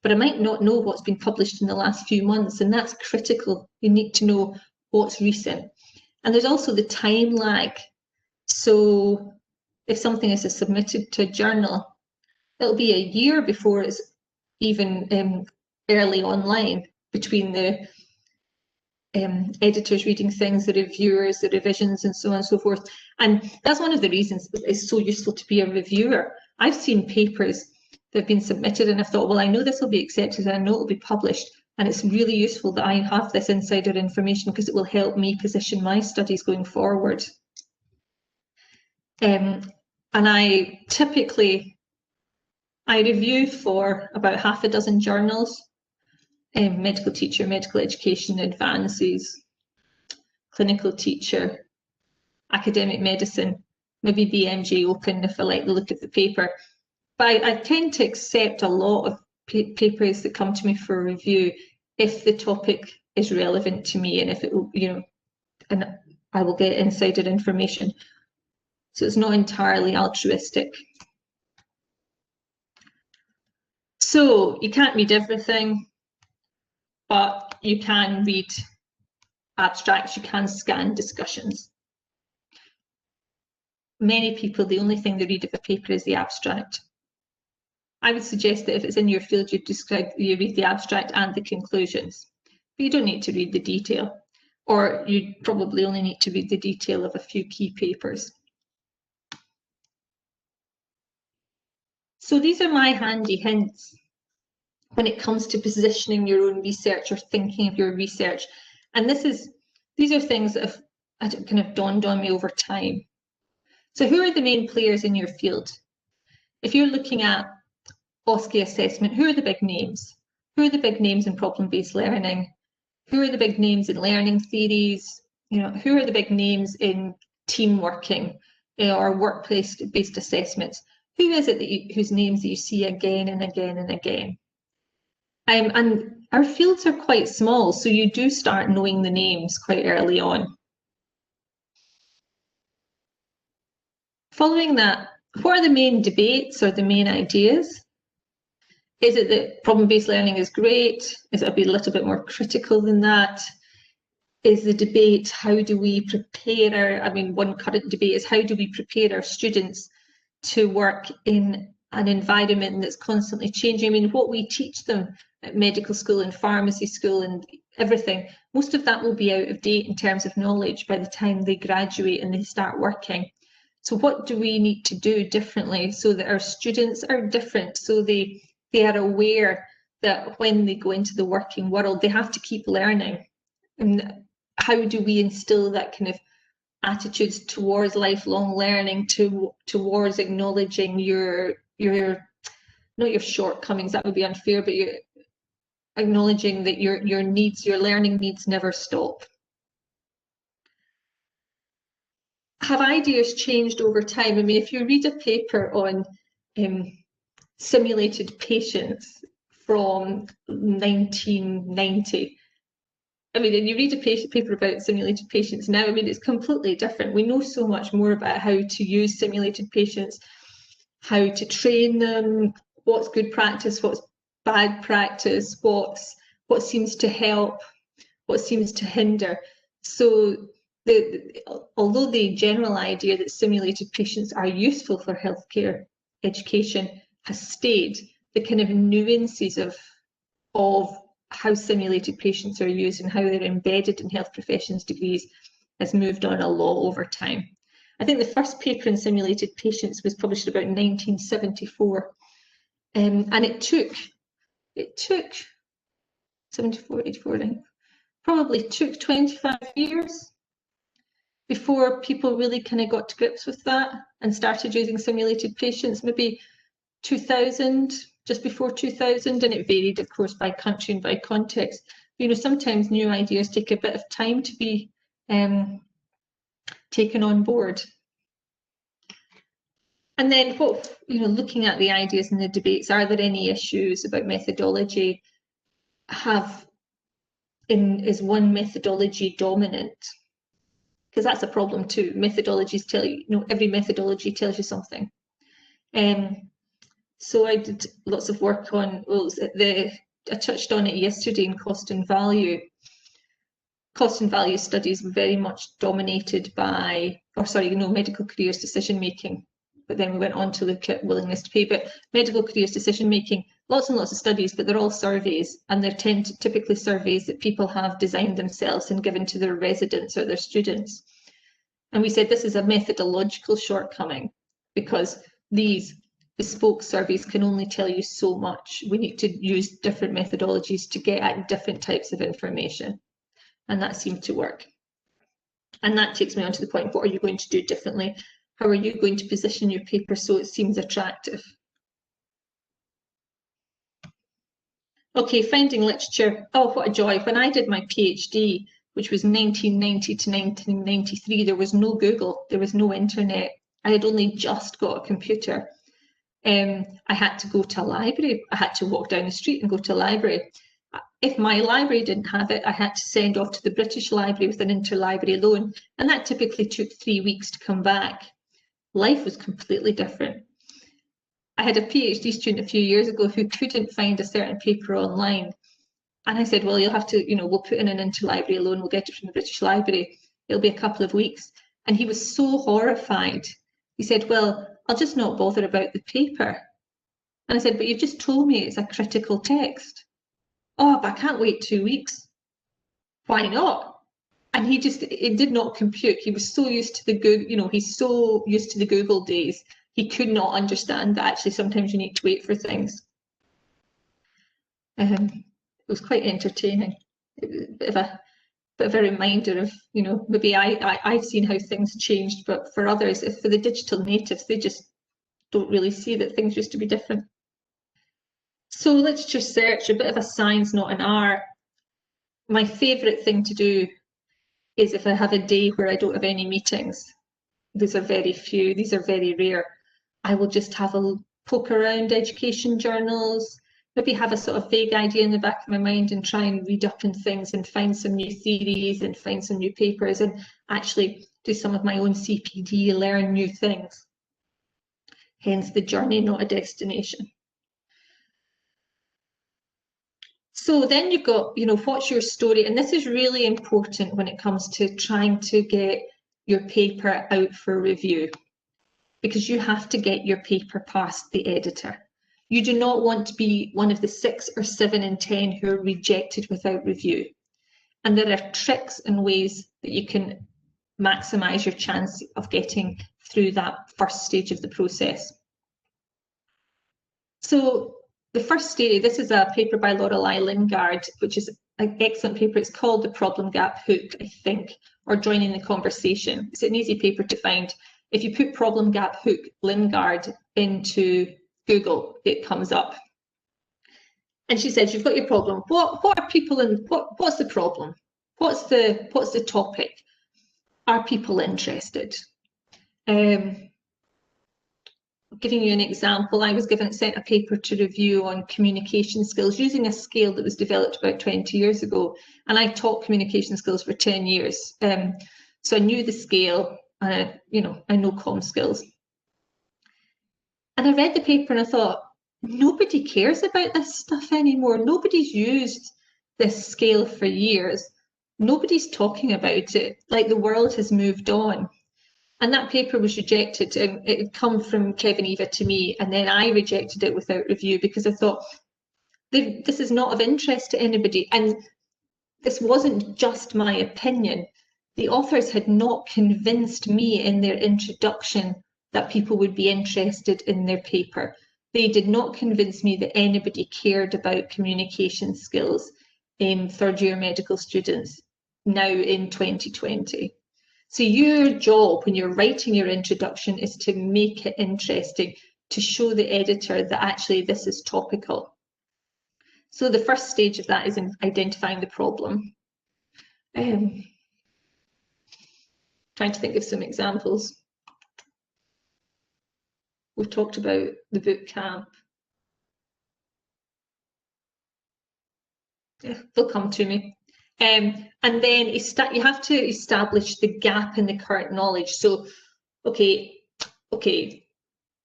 but I might not know what's been published in the last few months, and that's critical. You need to know what's recent. And there's also the time lag. So if something is submitted to a journal, it'll be a year before it's even early online, between the editors reading things, the reviewers, the revisions, and so on and so forth. And that's one of the reasons it's so useful to be a reviewer. I've seen papers that have been submitted and I've thought, well, I know this will be accepted and I know it will be published, and it's really useful that I have this insider information because it will help me position my studies going forward. And I typically, I review for about half a dozen journals: medical teacher, medical education advances, clinical teacher, academic medicine, maybe BMJ Open if I like the look of the paper. But I tend to accept a lot of papers that come to me for review if the topic is relevant to me and if it will, and I will get insider information. So it's not entirely altruistic. So you can't read everything, but you can read abstracts, you can scan discussions. Many people, the only thing they read of a paper is the abstract. I would suggest that if it's in your field, you read the abstract and the conclusions. But you don't need to read the detail, or you probably only need to read the detail of a few key papers. So these are my handy hints when it comes to positioning your own research or thinking of your research. And these are things that have kind of dawned on me over time. So who are the main players in your field? If you're looking at OSCE assessment, who are the big names? Who are the big names in problem-based learning? Who are the big names in learning theories? Who are the big names in team working or workplace-based assessments? Who is it whose names that you see again and again and again? And our fields are quite small, so you do start knowing the names quite early on. Following that, what are the main debates or the main ideas? Is it that problem-based learning is great? Is it a little bit more critical than that? Is the debate, how do we prepare one current debate is how do we prepare our students to work in an environment that's constantly changing? What we teach them at medical school and pharmacy school and everything, most of that will be out of date in terms of knowledge by the time they graduate and they start working. So what do we need to do differently so that our students are different, so they are aware that when they go into the working world, they have to keep learning? And how do we instill that kind of attitudes towards lifelong learning, towards acknowledging not your shortcomings, that would be unfair, but you're acknowledging that your learning needs never stop. Have ideas changed over time? If you read a paper on simulated patients from 1990, and you read a paper about simulated patients now, it's completely different. We know so much more about how to use simulated patients, how to train them, what's good practice, what's bad practice, what seems to help, what seems to hinder. So although the general idea that simulated patients are useful for healthcare education has stayed, the kind of nuances of how simulated patients are used and how they're embedded in health professions degrees has moved on a lot over time. I think the first paper in simulated patients was published about 1974, and it took 74, 84, probably took 25 years before people really kind of got to grips with that and started using simulated patients, maybe 2000, just before 2000, and it varied, of course, by country and by context. Sometimes new ideas take a bit of time to be taken on board. And then looking at the ideas and the debates, are there any issues about methodology? Is one methodology dominant? Because that's a problem too. Methodologies tell you, every methodology tells you something. So I did lots of work on, I touched on it yesterday in cost and value. Cost and value studies were very much dominated by, medical careers decision making. But then we went on to look at willingness to pay. But medical careers decision making, lots and lots of studies, but they're all surveys, and they're typically surveys that people have designed themselves and given to their residents or their students. And we said this is a methodological shortcoming because these bespoke surveys can only tell you so much. We need to use different methodologies to get at different types of information. And that seemed to work. And that takes me on to the point, what are you going to do differently? How are you going to position your paper so it seems attractive? Okay, finding literature. Oh, what a joy. When I did my PhD, which was 1990 to 1993, there was no Google, there was no internet. I had only just got a computer. I had to go to a library. I had to walk down the street and go to a library. If my library didn't have it, I had to send off to the British Library with an interlibrary loan, and that typically took 3 weeks to come back. Life was completely different. I had a PhD student a few years ago who couldn't find a certain paper online. And I said, well, you'll have to, we'll put in an interlibrary loan, we'll get it from the British Library. It'll be a couple of weeks. And he was so horrified. He said, well, I'll just not bother about the paper. And I said, but you've just told me it's a critical text. Oh, but I can't wait 2 weeks. Why not? And it did not compute. He was so used to the Google, he's so used to the Google days. He could not understand that actually sometimes you need to wait for things. It was quite entertaining. It was a bit of a reminder of, maybe I've seen how things changed, but for others, for the digital natives, they just don't really see that things used to be different. So literature search, a bit of a science, not an art. My favourite thing to do is if I have a day where I don't have any meetings. These are very few, these are very rare. I will just have a poke around education journals, maybe have a sort of vague idea in the back of my mind and try and read up on things and find some new theories and find some new papers and actually do some of my own CPD, learn new things. Hence the journey, not a destination. So then you've got, what's your story? And this is really important when it comes to trying to get your paper out for review, because you have to get your paper past the editor. You do not want to be one of the 6 or 7 in 10 who are rejected without review. And there are tricks and ways that you can maximise your chance of getting through that first stage of the process. So the first stage, this is a paper by Lorelei Lingard, which is an excellent paper. It's called The Problem Gap Hook, I think, or Joining the Conversation. It's an easy paper to find. If you put Problem Gap Hook Lingard into Google, it comes up. And she says, you've got your problem. What are people in, what's the problem? What's the topic? Are people interested? Giving you an example, I was sent a paper to review on communication skills using a scale that was developed about 20 years ago. And I taught communication skills for 10 years. So I knew the scale, and I know comm skills. And I read the paper and I thought, nobody cares about this stuff anymore. Nobody's used this scale for years. Nobody's talking about it. Like, the world has moved on. And that paper was rejected. It had come from Kevin Eva to me, and then I rejected it without review because I thought, this is not of interest to anybody. And this wasn't just my opinion. The authors had not convinced me in their introduction that people would be interested in their paper. They did not convince me that anybody cared about communication skills in third-year medical students now in 2020. So your job when you're writing your introduction is to make it interesting, to show the editor that actually this is topical. So the first stage of that is in identifying the problem. Trying to think of some examples. We've talked about the boot camp. Yeah, they'll come to me. And then you have to establish the gap in the current knowledge. So, okay,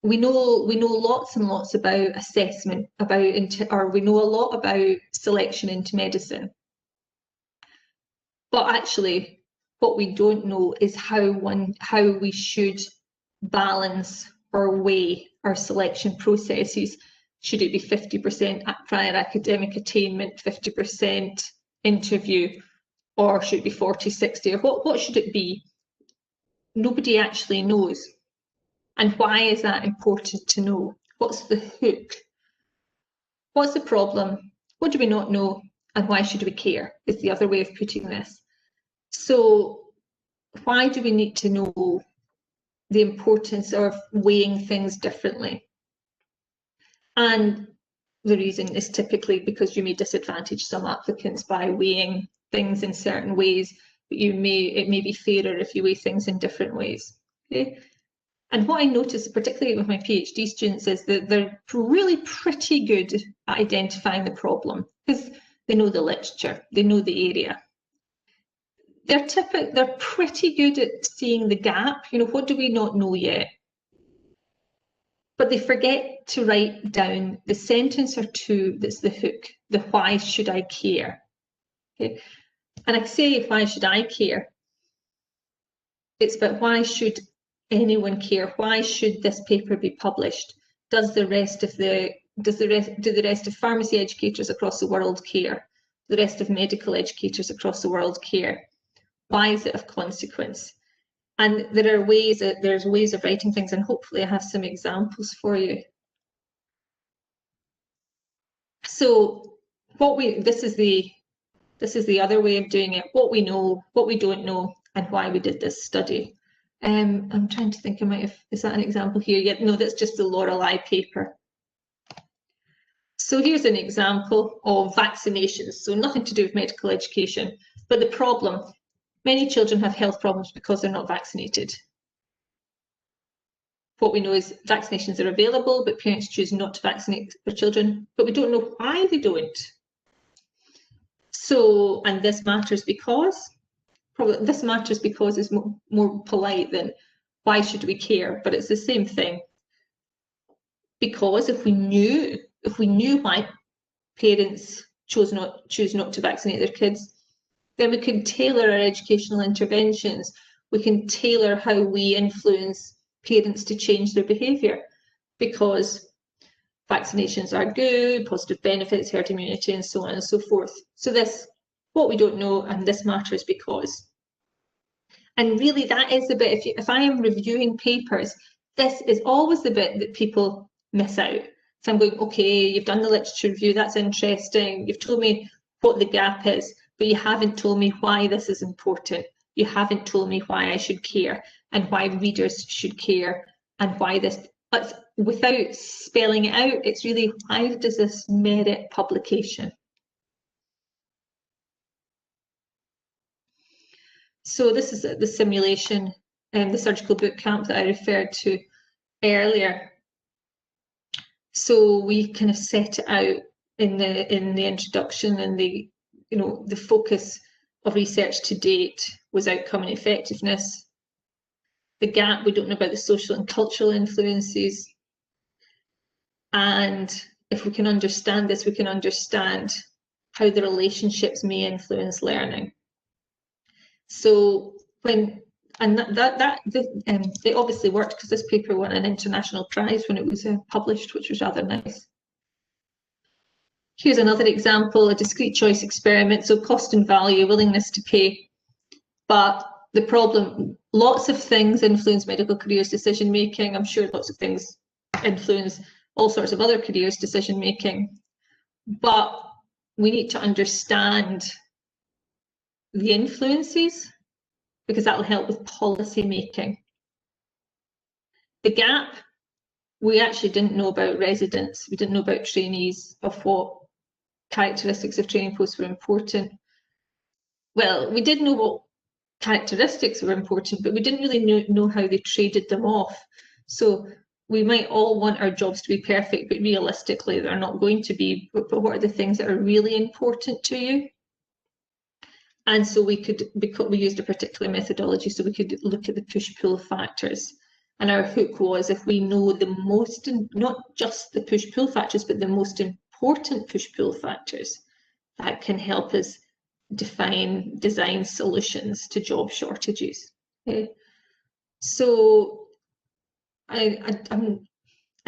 we know lots and lots about assessment, or we know a lot about selection into medicine. But actually, what we don't know is how we should balance or weigh our selection processes. Should it be 50% prior academic attainment, 50% interview, or should it be 40-60, or what should it be? Nobody actually knows. And why is that important to know? What's the hook? What's the problem? What do we not know? And why should we care, is the other way of putting this. So why do we need to know the importance of weighing things differently? And the reason is typically because you may disadvantage some applicants by weighing things in certain ways, but it may be fairer if you weigh things in different ways. Okay? And what I notice, particularly with my PhD students, is that they're really pretty good at identifying the problem because they know the literature, they know the area. They're pretty good at seeing the gap. You know, what do we not know yet? But they forget to write down the sentence or two that's the hook, the why should I care? Okay. And I say, why should I care? It's about why should anyone care? Why should this paper be published? Do the rest of pharmacy educators across the world care? The rest of medical educators across the world care? Why is it of consequence? And there's ways of writing things, and hopefully I have some examples for you. So this is the other way of doing it. What we know, what we don't know, and why we did this study. I'm trying to think, is that an example here? Yeah, no, that's just the Lorelei paper. So here's an example of vaccinations. So nothing to do with medical education, but the problem, many children have health problems because they're not vaccinated. What we know is vaccinations are available, but parents choose not to vaccinate their children, but we don't know why they don't. So, and this matters because is more polite than why should we care, but it's the same thing. Because if we knew why parents choose not to vaccinate their kids, then we can tailor our educational interventions. We can tailor how we influence parents to change their behaviour, because vaccinations are good, positive benefits, herd immunity, and so on and so forth. So this, what we don't know, and this matters because. And really that is the bit, if I am reviewing papers, this is always the bit that people miss out. So I'm going, okay, you've done the literature review, that's interesting, you've told me what the gap is, but you haven't told me why this is important. You haven't told me why I should care, and why readers should care, and why this, without spelling it out, it's really, why does this merit publication? So this is the simulation and the surgical boot camp that I referred to earlier. So we kind of set it out in the introduction, and the focus of research to date was outcome and effectiveness. The gap, we don't know about the social and cultural influences. And if we can understand this, we can understand how the relationships may influence learning. So it obviously worked because this paper won an international prize when it was published, which was rather nice. Here's another example, a discrete choice experiment. So cost and value, willingness to pay. But the problem, lots of things influence medical careers decision making. I'm sure lots of things influence all sorts of other careers decision making. But we need to understand the influences, because that will help with policy making. The gap, we actually didn't know about residents, we didn't know about trainees, of what characteristics of training posts were important. Well, we did know what characteristics were important, but we didn't really know how they traded them off. So we might all want our jobs to be perfect, but realistically they're not going to be. But what are the things that are really important to you? And so we used a particular methodology, so we could look at the push-pull factors. And our hook was, if we know the most, not just the push-pull factors, but the most important push-pull factors, that can help us design solutions to job shortages. Okay? So I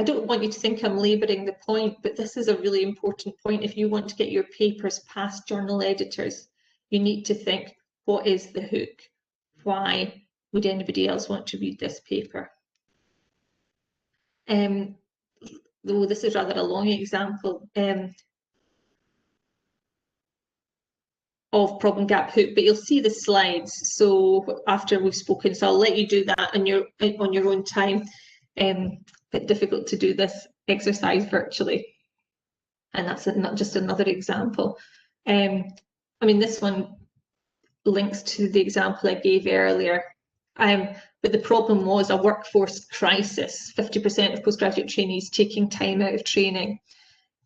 don't want you to think I'm labouring the point, but this is a really important point. If you want to get your papers past journal editors, you need to think, what is the hook? Why would anybody else want to read this paper? Though this is rather a long example of problem gap hook, but you'll see the slides. So after we've spoken, so I'll let you do that on your own time. Bit difficult to do this exercise virtually, and that's not just another example. I mean, this one links to the example I gave earlier, but but the problem was a workforce crisis, 50% of postgraduate trainees taking time out of training.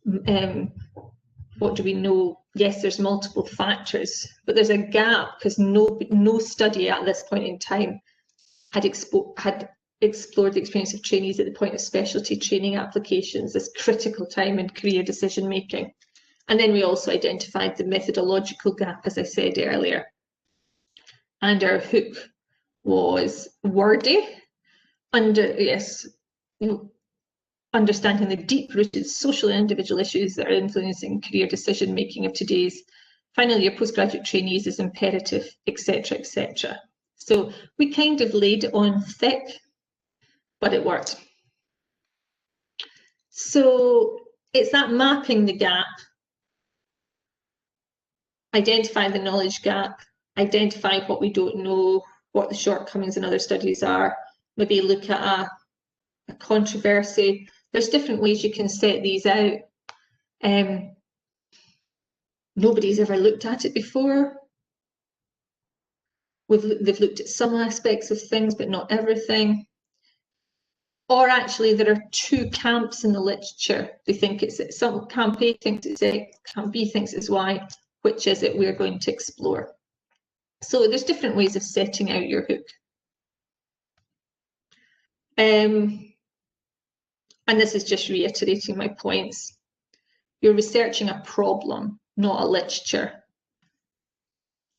What do we know? Yes, there's multiple factors, but there's a gap because no study at this point in time had explored the experience of trainees at the point of specialty training applications, this critical time in career decision making. And then we also identified the methodological gap, as I said earlier. And our hook was wordy, understanding the deep-rooted social and individual issues that are influencing career decision-making of today's final year postgraduate trainees is imperative, etc., etc. So we kind of laid it on thick, but it worked. So it's that mapping the gap, identify the knowledge gap, identify what we don't know, what the shortcomings in other studies are, maybe look at a controversy. There's different ways you can set these out. Nobody's ever looked at it before. They've looked at some aspects of things, but not everything. Or actually, there are two camps in the literature. They think it's some camp A thinks it's X, camp B thinks it's Y. Which is it we're going to explore? So there's different ways of setting out your hook. And this is just reiterating my points. You're researching a problem, not a literature.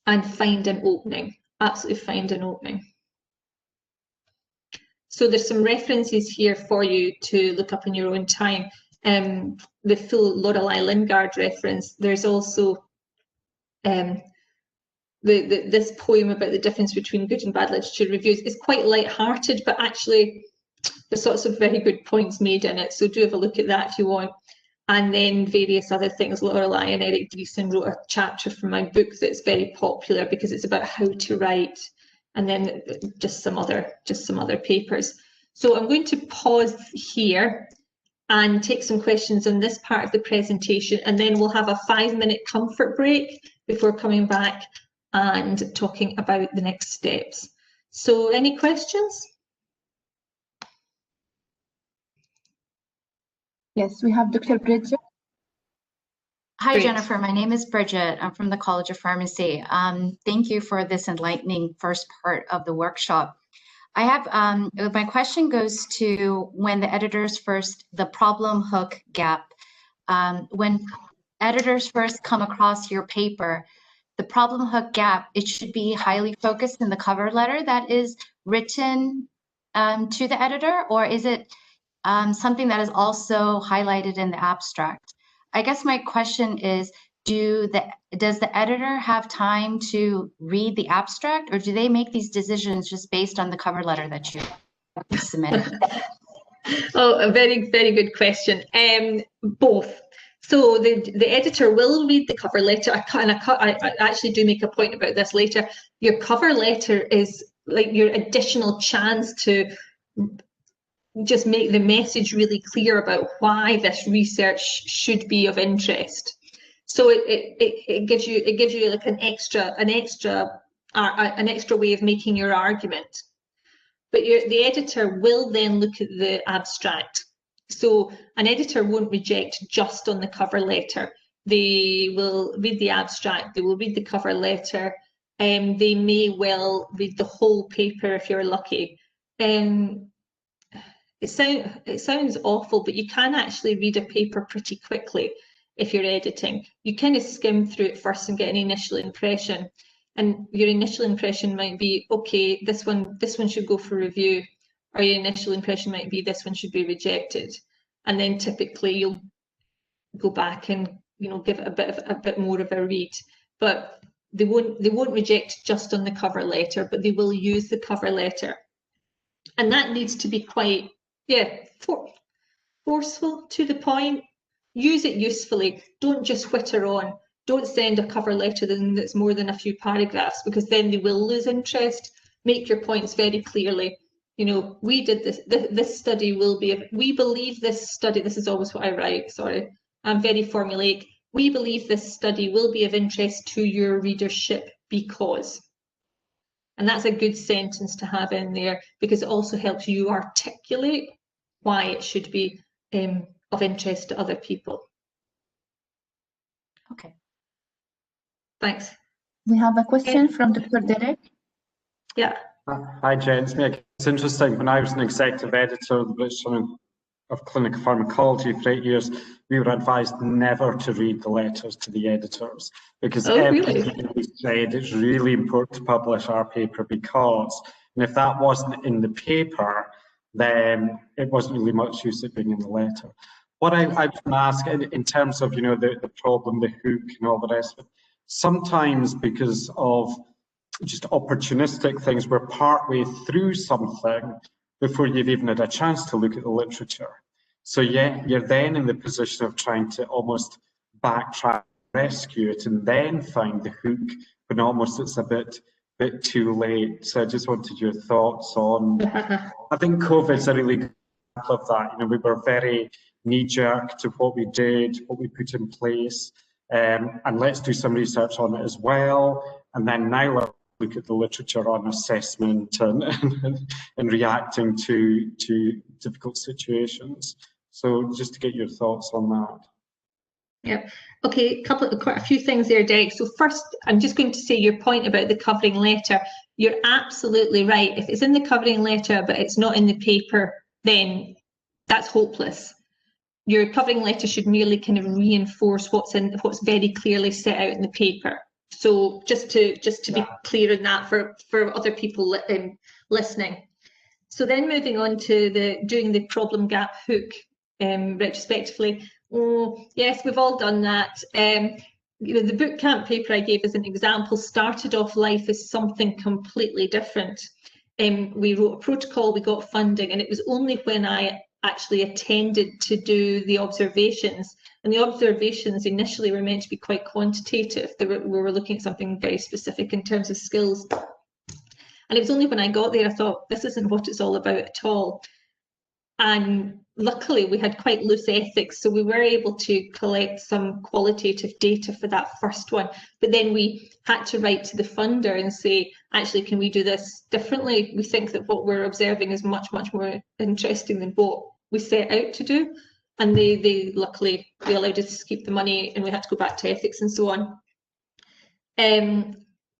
And find an opening, absolutely find an opening. So there's some references here for you to look up in your own time. The full Lorelei Lingard reference. There's also this poem about the difference between good and bad literature reviews is quite light-hearted, but actually there's lots of very good points made in it. So do have a look at that if you want. And then various other things. Lorelei and Eric Dreesen wrote a chapter from my book that's very popular because it's about how to write, and then just some other papers. So I'm going to pause here and take some questions on this part of the presentation, and then we'll have a 5-minute comfort break before coming back and talking about the next steps. So any questions? Yes, we have Dr. Bridget. Hi, Great. Jennifer. My name is Bridget. I'm from the College of Pharmacy. Thank you for this enlightening first part of the workshop. I have, my question goes to when the problem hook gap. When editors first come across your paper, the problem hook gap, it should be highly focused in the cover letter that is written to the editor, or is it something that is also highlighted in the abstract? I guess my question is, does the editor have time to read the abstract, or do they make these decisions just based on the cover letter that you submitted? Oh, a very, very good question. Both. So the editor will read the cover letter. I actually do make a point about this later. Your cover letter is like your additional chance to just make the message really clear about why this research should be of interest. So it gives you like an extra way of making your argument. But the editor will then look at the abstract. So an editor won't reject just on the cover letter. They will read the abstract, they will read the cover letter, they may well read the whole paper if you're lucky. It sounds awful, but you can actually read a paper pretty quickly if you're editing. You kind of skim through it first and get an initial impression. And your initial impression might be, okay, this one should go for review, or your initial impression might be this one should be rejected. And then typically you'll go back and give it a bit more of a read. But they won't reject just on the cover letter, but they will use the cover letter. And that needs to be quite forceful, to the point. Use it usefully. Don't just whitter on. Don't send a cover letter that's more than a few paragraphs, because then they will lose interest. Make your points very clearly. We did this. This study will be. We believe this study. This is always what I write. Sorry, I'm very formulaic. We believe this study will be of interest to your readership because. And that's a good sentence to have in there, because it also helps you articulate why it should be of interest to other people. Okay. Thanks. We have a question from Dr. Derek. Yeah. Hi, gents. It's interesting. When I was an executive editor of the British Journal of Clinical Pharmacology for 8 years, we were advised never to read the letters to the editors, because everything we said, it's really important to publish our paper, because, and if that wasn't in the paper, then it wasn't really much use it being in the letter. What I was going to ask in terms of, you know, the problem, the hook and all the rest of it, sometimes because of just opportunistic things, we're partway through something before you've even had a chance to look at the literature. So yeah, you're then in the position of trying to almost backtrack, rescue it, and then find the hook, but almost it's a bit too late. So I just wanted your thoughts on, I think COVID's a really good example of that. You know, we were very knee-jerk to what we did, what we put in place, and let's do some research on it as well. And then now let's look at the literature on assessment and reacting to difficult situations. So just to get your thoughts on that. Yeah. Okay, quite a few things there, Derek. So first, I'm just going to say your point about the covering letter. You're absolutely right. If it's in the covering letter, but it's not in the paper, then that's hopeless. Your covering letter should merely kind of reinforce what's very clearly set out in the paper. So just to be clear on that for other people listening. So then moving on to doing the problem gap hook retrospectively. Oh, yes, we've all done that. You know, the boot camp paper I gave as an example started off life as something completely different. We wrote a protocol, we got funding, and it was only when I actually attended to do the observations, and the observations initially were meant to be quite quantitative. We were looking at something very specific in terms of skills. And it was only when I got there I thought, this isn't what it's all about at all. And luckily we had quite loose ethics, so we were able to collect some qualitative data for that first one. But then we had to write to the funder and say, actually, can we do this differently? We think that what we're observing is much, much more interesting than what we set out to do. And they luckily, they allowed us to keep the money, and we had to go back to ethics and so on.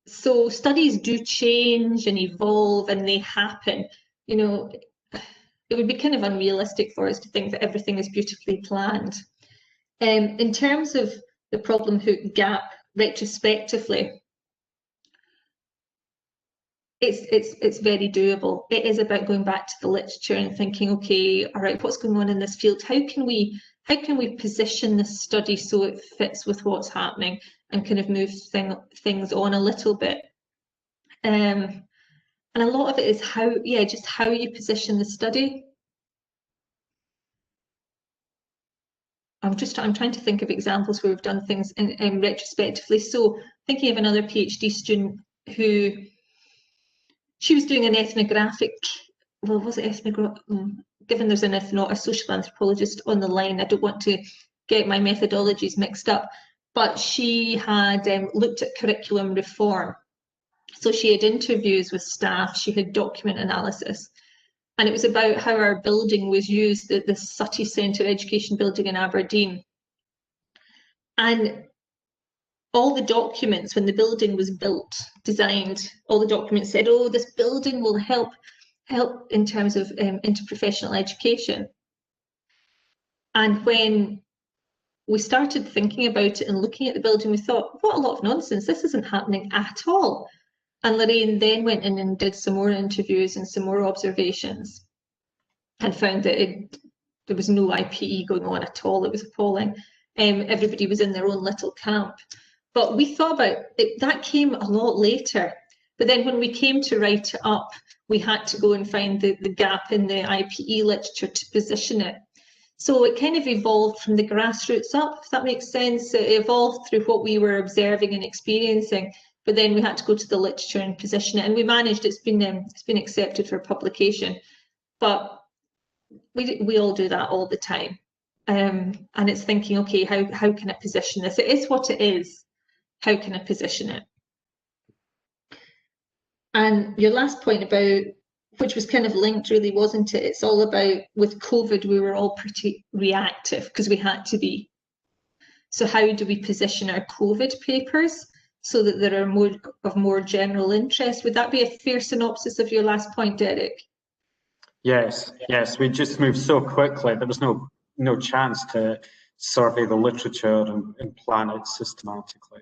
So studies do change and evolve, and they happen. You know, it would be kind of unrealistic for us to think that everything is beautifully planned. In terms of the problem hook gap retrospectively, it's very doable. It is about going back to the literature and thinking, okay, all right, what's going on in this field? How can we position this study so it fits with what's happening and kind of move things on a little bit? And a lot of it is just how you position the study. I'm trying to think of examples where we've done things in retrospectively. So thinking of another PhD student who, she was doing an ethnographic, well, was it ethnographic? Given there's a social anthropologist on the line, I don't want to get my methodologies mixed up, but she had looked at curriculum reform. So she had interviews with staff, she had document analysis, and it was about how our building was used at the Sutty Centre Education Building in Aberdeen. And all the documents, when the building was built, designed, all the documents said, oh, this building will help in terms of interprofessional education. And when we started thinking about it and looking at the building, we thought, what a lot of nonsense, this isn't happening at all. And Lorraine then went in and did some more interviews and some more observations and found that there was no IPE going on at all. It was appalling. Everybody was in their own little camp. But we thought about it, that came a lot later. But then when we came to write it up, we had to go and find the gap in the IPE literature to position it. So it kind of evolved from the grassroots up, if that makes sense. It evolved through what we were observing and experiencing, but then we had to go to the literature and position it. And we managed, it's been accepted for publication. But we all do that all the time. And it's thinking, okay, how can I position this? It is what it is. How can I position it? And your last point about, which was kind of linked really, wasn't it? It's all about, with COVID, we were all pretty reactive because we had to be. So how do we position our COVID papers so that there are more general interest? Would that be a fair synopsis of your last point, Derek? Yes, yes, we just moved so quickly. There was no chance to survey the literature and plan it systematically.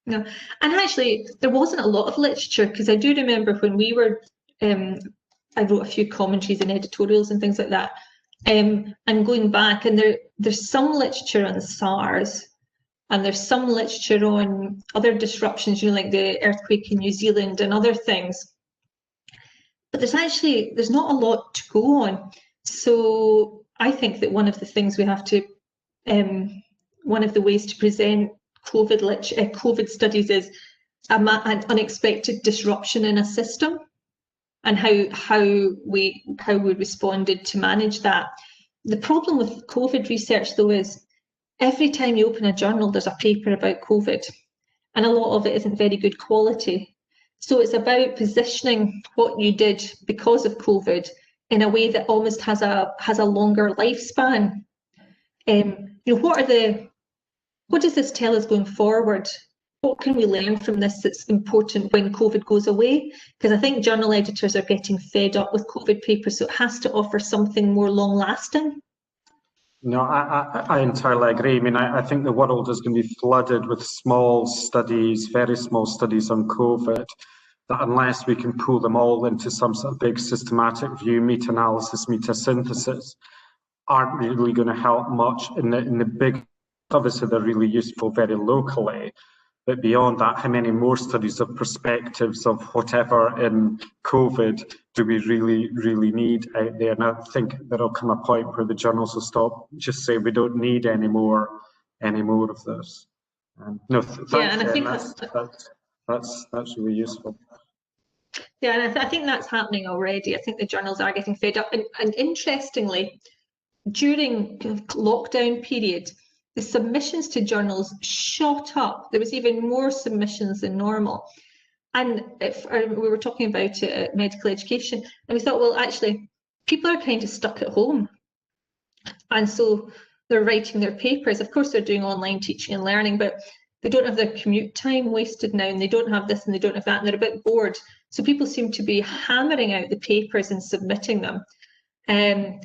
No, and actually there wasn't a lot of literature, because I do remember when we were, I wrote a few commentaries and editorials and things like that, and going back, and there's some literature on SARS, and there's some literature on other disruptions, you know, like the earthquake in New Zealand and other things. But there's not a lot to go on. So I think that one of the things we have to, one of the ways to present COVID studies is an unexpected disruption in a system, and how we responded to manage that. The problem with COVID research, though, is every time you open a journal, there's a paper about COVID, and a lot of it isn't very good quality. So it's about positioning what you did because of COVID in a way that almost has a longer lifespan. You know, what does this tell us going forward? What can we learn from this that's important when COVID goes away? Because I think journal editors are getting fed up with COVID papers, so it has to offer something more long-lasting. No, I entirely agree. I mean, I think the world is going to be flooded with small studies, very small studies on COVID, that unless we can pull them all into some sort of big systematic view, meta-analysis, meta-synthesis, aren't really going to help much in the big. Obviously, they're really useful very locally, but beyond that, how many more studies of perspectives of whatever in COVID do we really need out there? And I think there'll come a point where the journals will stop, just say we don't need any more of this. No, thanks, yeah, and I think that's really useful. Yeah, and I think that's happening already. I think the journals are getting fed up, and interestingly, during lockdown period, the submissions to journals shot up. There was even more submissions than normal. And we were talking about it at medical education, and we thought, well, actually, people are kind of stuck at home. And so they're writing their papers. Of course, they're doing online teaching and learning, but they don't have their commute time wasted now, and they don't have this and they don't have that, and they're a bit bored. So people seem to be hammering out the papers and submitting them. And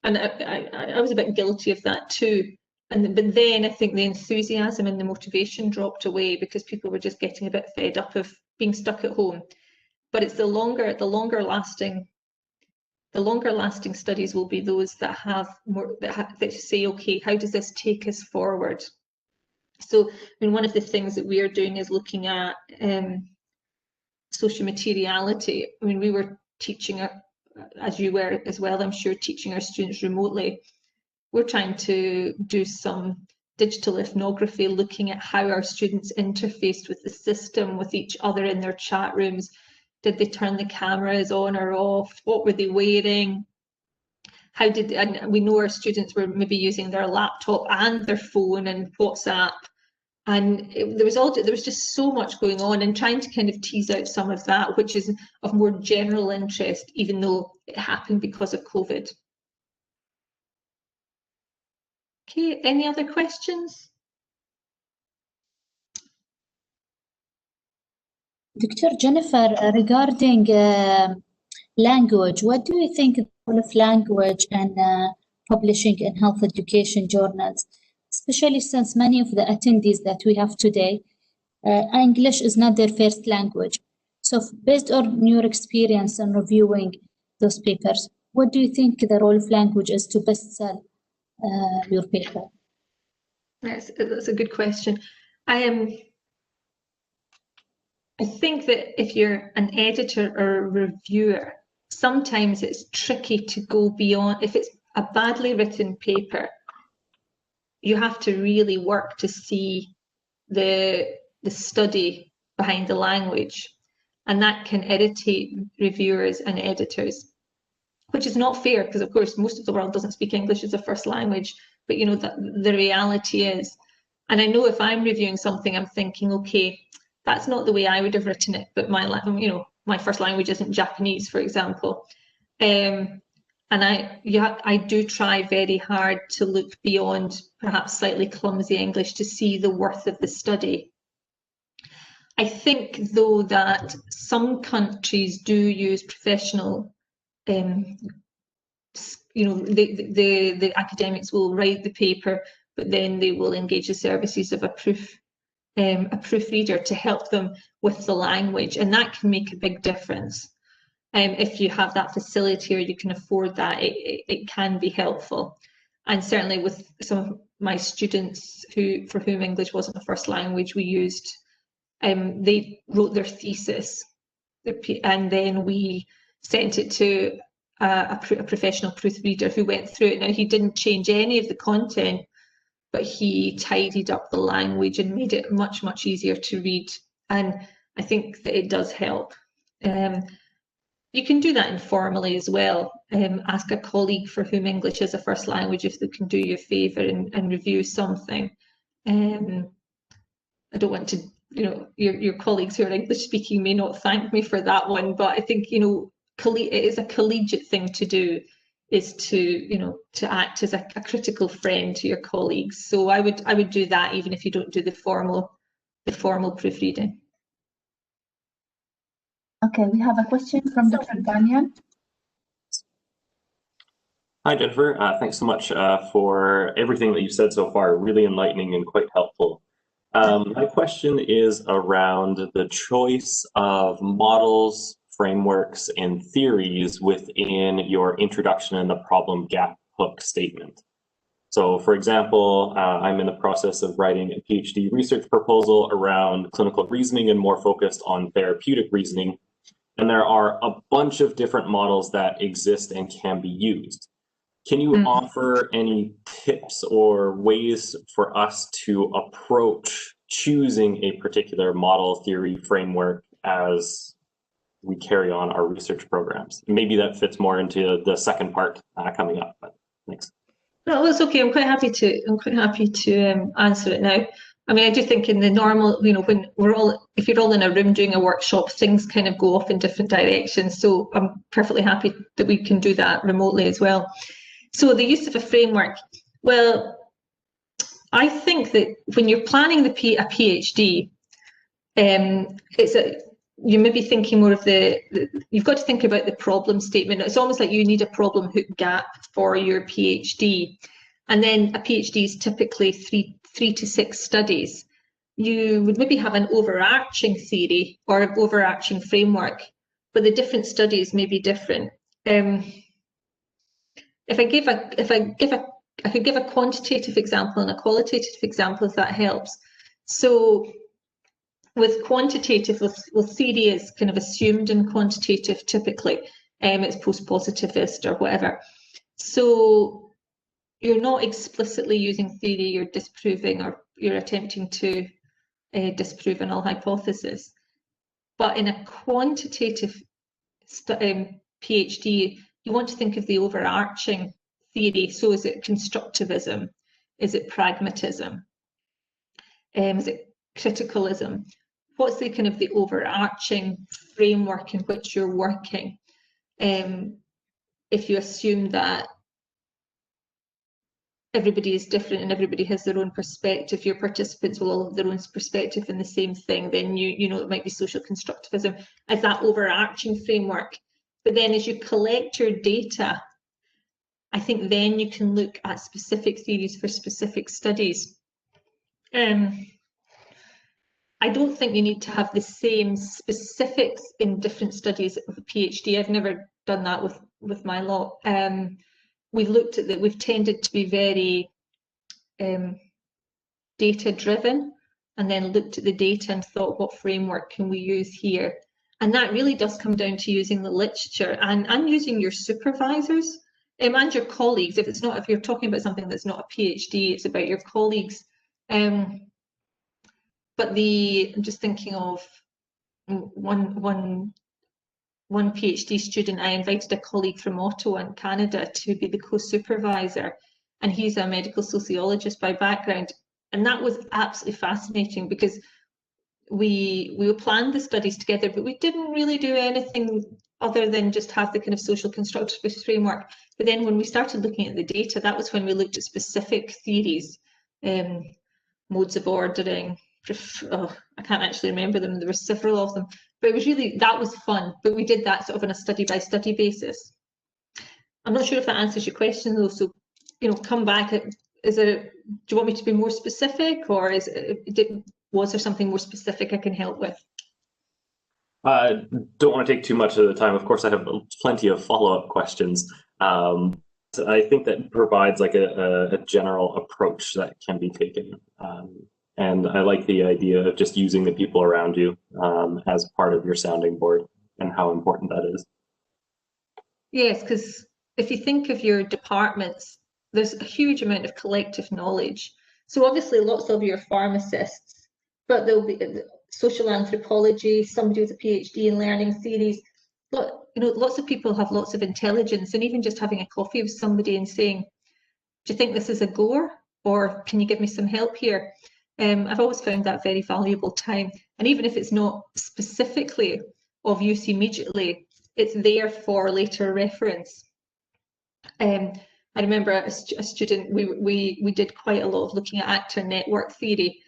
I was a bit guilty of that too. But then I think the enthusiasm and the motivation dropped away because people were just getting a bit fed up of being stuck at home. But it's the longer lasting studies will be those that have more, that say, okay, how does this take us forward? So, I mean, one of the things that we are doing is looking at social materiality. I mean, we were teaching, as you were as well, I'm sure, teaching our students remotely. We're trying to do some digital ethnography, looking at how our students interfaced with the system, with each other in their chat rooms. Did they turn the cameras on or off? What were they wearing? And we know our students were maybe using their laptop and their phone and WhatsApp. And there was just so much going on, and trying to kind of tease out some of that, which is of more general interest, even though it happened because of COVID. Okay, any other questions? Dr. Jennifer, regarding language, what do you think of the role of language and publishing in health education journals, especially since many of the attendees that we have today, English is not their first language. So based on your experience in reviewing those papers, what do you think the role of language is to best sell your paper? That's a good question. I think that if you're an editor or a reviewer, sometimes it's tricky to go beyond. If it's a badly written paper, you have to really work to see the study behind the language, and that can irritate reviewers and editors, which is not fair, because of course most of the world doesn't speak English as a first language, but you know that the reality is. And I know if I'm reviewing something, I'm thinking, okay, That's not the way I would have written it, but my first language isn't Japanese, for example. And I do try very hard to look beyond perhaps slightly clumsy English to see the worth of the study. I think, though, that some countries do use professional, the academics will write the paper, but then they will engage the services of a proofreader to help them with the language, and that can make a big difference. If you have that facility or you can afford that, it can be helpful. And certainly with some of my students for whom English wasn't a first language, we used, they wrote their thesis and then we sent it to a professional proofreader who went through it. Now, he didn't change any of the content, but he tidied up the language and made it much, much easier to read. And I think that it does help. You can do that informally as well. Ask a colleague for whom English is a first language if they can do you a favour and review something. I don't want to, your colleagues who are English speaking may not thank me for that one, but I think, it is a collegiate thing to do, is to act as a critical friend to your colleagues. So I would do that even if you don't do the formal proofreading. Okay, we have a question from Dr. Banyan. Hi, Jennifer. Thanks so much for everything that you've said so far. Really enlightening and quite helpful. My question is around the choice of models, frameworks, and theories within your introduction and the problem gap hook statement. So, for example, I'm in the process of writing a PhD research proposal around clinical reasoning and more focused on therapeutic reasoning. And there are a bunch of different models that exist and can be used. Can you offer any tips or ways for us to approach choosing a particular model, theory, framework as we carry on our research programs? Maybe that fits more into the second part coming up, but thanks. No, that's okay. I'm quite happy to answer it now. I mean, I do think in the normal, when if you're all in a room doing a workshop, things kind of go off in different directions. So I'm perfectly happy that we can do that remotely as well. So the use of a framework, well, I think that when you're planning a PhD, you may be thinking more of you've got to think about the problem statement. It's almost like you need a problem hook gap for your PhD. And then a PhD is typically three to 6 studies. You would maybe have an overarching theory or an overarching framework, but the different studies may be different. I could give a quantitative example and a qualitative example if that helps. So with quantitative, well, theory is kind of assumed in quantitative typically. It's post-positivist or whatever. So you're not explicitly using theory, you're disproving or you're attempting to disprove a null hypothesis. But in a quantitative PhD, you want to think of the overarching theory. So is it constructivism? Is it pragmatism? Is it criticalism? What's the kind of the overarching framework in which you're working? If you assume that everybody is different and everybody has their own perspective, your participants will all have their own perspective in the same thing, then it might be social constructivism as that overarching framework. But then as you collect your data, I think then you can look at specific theories for specific studies. I don't think you need to have the same specifics in different studies of a PhD. I've never done that with my lot. We've looked at that. We've tended to be very data driven, and then looked at the data and thought, what framework can we use here? And that really does come down to using the literature and using your supervisors and your colleagues. If you're talking about something that's not a PhD, it's about your colleagues. But I'm just thinking of one PhD student. I invited a colleague from Ottawa in Canada to be the co-supervisor, and he's a medical sociologist by background. And that was absolutely fascinating because we planned the studies together, but we didn't really do anything other than just have the kind of social constructivist framework. But then when we started looking at the data, that was when we looked at specific theories, modes of ordering. I can't actually remember them. There were several of them, but it was really, that was fun. But we did that sort of on a study by study basis. I'm not sure if that answers your question though. So, you know, come back. Is it? Do you want me to be more specific, or was there something more specific I can help with? Don't want to take too much of the time. Of course, I have plenty of follow-up questions. I think that provides like a general approach that can be taken. And I like the idea of just using the people around you as part of your sounding board and how important that is. Yes, because if you think of your departments, there's a huge amount of collective knowledge. So obviously lots of your pharmacists, but there'll be social anthropology, somebody with a PhD in learning theories. But, you know, lots of people have lots of intelligence, and even just having a coffee with somebody and saying, do you think this is a goer, or can you give me some help here? I've always found that very valuable time. And even if it's not specifically of use immediately, it's there for later reference. I remember a student, we did quite a lot of looking at actor network theory,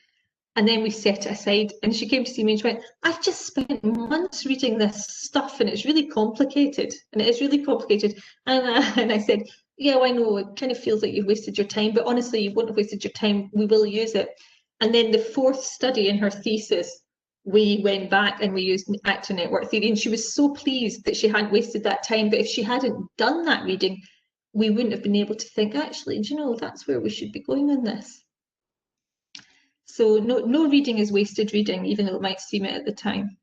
and then we set it aside, and she came to see me and she went, I've just spent months reading this stuff and it's really complicated, and it is really complicated. And I said, yeah, I know, it kind of feels like you've wasted your time, but honestly, you won't have wasted your time, we will use it. And then the fourth study in her thesis, we went back and we used actor network theory, and she was so pleased that she hadn't wasted that time. But if she hadn't done that reading, we wouldn't have been able to think, actually, do you know, that's where we should be going on this. So no reading is wasted reading, even though it might seem it at the time.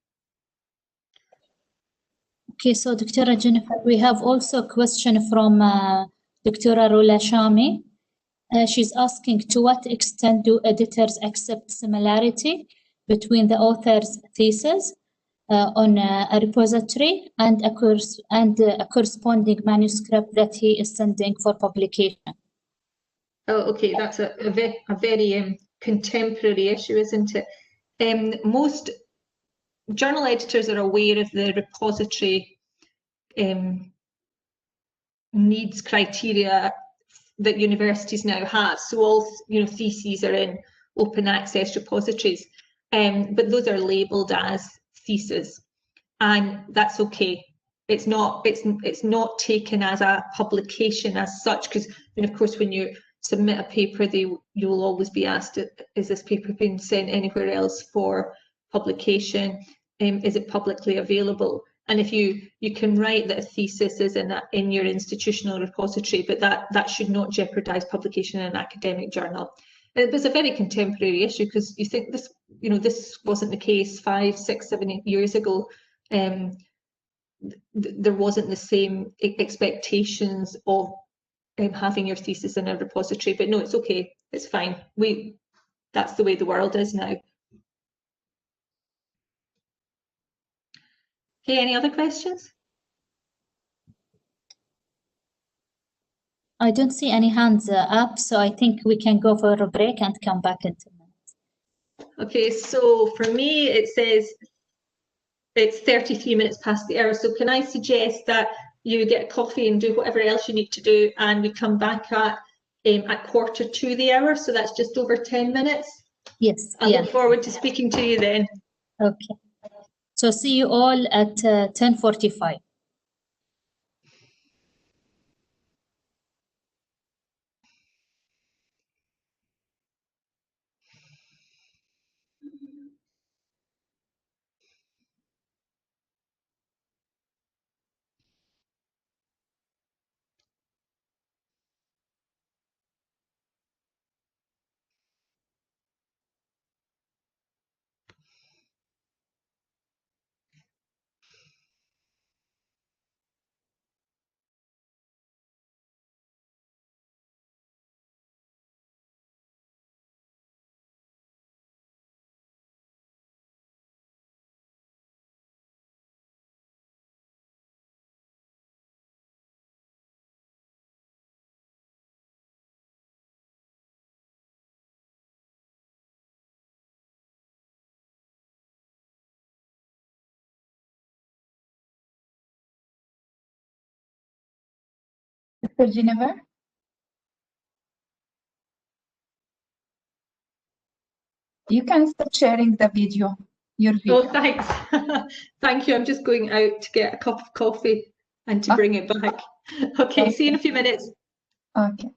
Okay, so Dr. Jennifer, we have also a question from Dr. Rula Shami. She's asking, to what extent do editors accept similarity between the author's thesis on a repository and a corresponding manuscript that he is sending for publication? Oh, okay, that's a very contemporary issue, isn't it? Most journal editors are aware of the repository needs criteria that universities now have. So all, you know, theses are in open access repositories, but those are labelled as theses, and that's okay. It's not taken as a publication as such, because, and of course, when you submit a paper, you'll always be asked, is this paper being sent anywhere else for publication? Is it publicly available? And if you can write that a thesis is in your institutional repository, but that should not jeopardise publication in an academic journal. It was a very contemporary issue, because you think this, you know, this wasn't the case 5, 6, 7, 8 years ago. There wasn't the same expectations of having your thesis in a repository, but no, it's okay, it's fine. That's the way the world is now. Okay, any other questions? I don't see any hands up, so I think we can go for a break and come back in 2 minutes. Okay, so for me, it says it's 33 minutes past the hour. So can I suggest that you get a coffee and do whatever else you need to do, and we come back at 1/4 to the hour? So that's just over 10 minutes. Yes. I look forward to speaking to you then. Okay. So see you all at 10:45. Dr. Jennifer? You can start sharing the video, your video. Oh, thanks. Thank you. I'm just going out to get a cup of coffee and to bring it back. Okay, see you in a few minutes. Okay.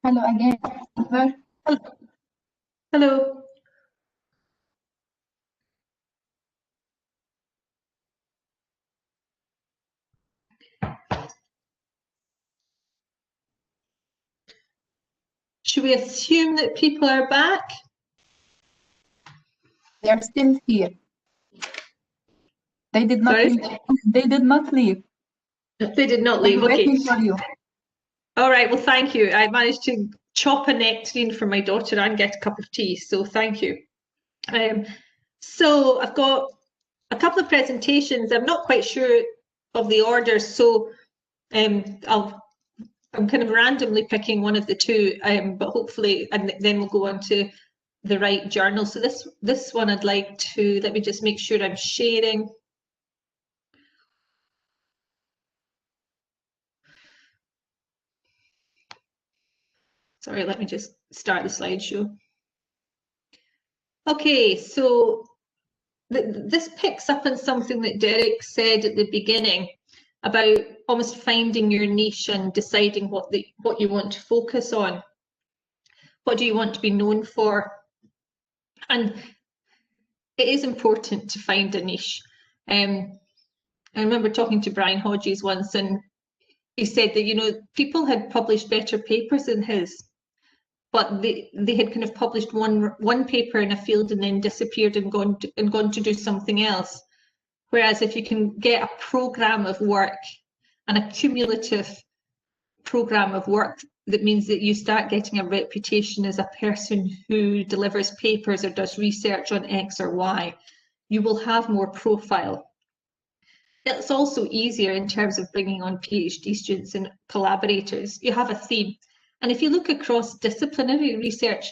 Hello again. Hello. Should we assume that people are back? They are still here. They did not Sorry? leave. They did not leave. They did not They're leave. Okay. waiting for you. All right. Well, thank you. I managed to chop a nectarine for my daughter and get a cup of tea. So thank you. So I've got a couple of presentations. I'm not quite sure of the order, so I'm kind of randomly picking one of the two, but hopefully, and then we'll go on to the right journal. So this one I'd like to, let me just make sure I'm sharing. Sorry, let me just start the slideshow. Okay, so this picks up on something that Derek said at the beginning about almost finding your niche and deciding what you want to focus on. What do you want to be known for? And it is important to find a niche. I remember talking to Brian Hodges once, and he said that, you know, people had published better papers than his, but they had kind of published one paper in a field and then disappeared and gone to do something else. Whereas if you can get a program of work, an accumulative program of work, that means that you start getting a reputation as a person who delivers papers or does research on X or Y, you will have more profile. It's also easier in terms of bringing on PhD students and collaborators. You have a theme. And if you look across disciplinary research,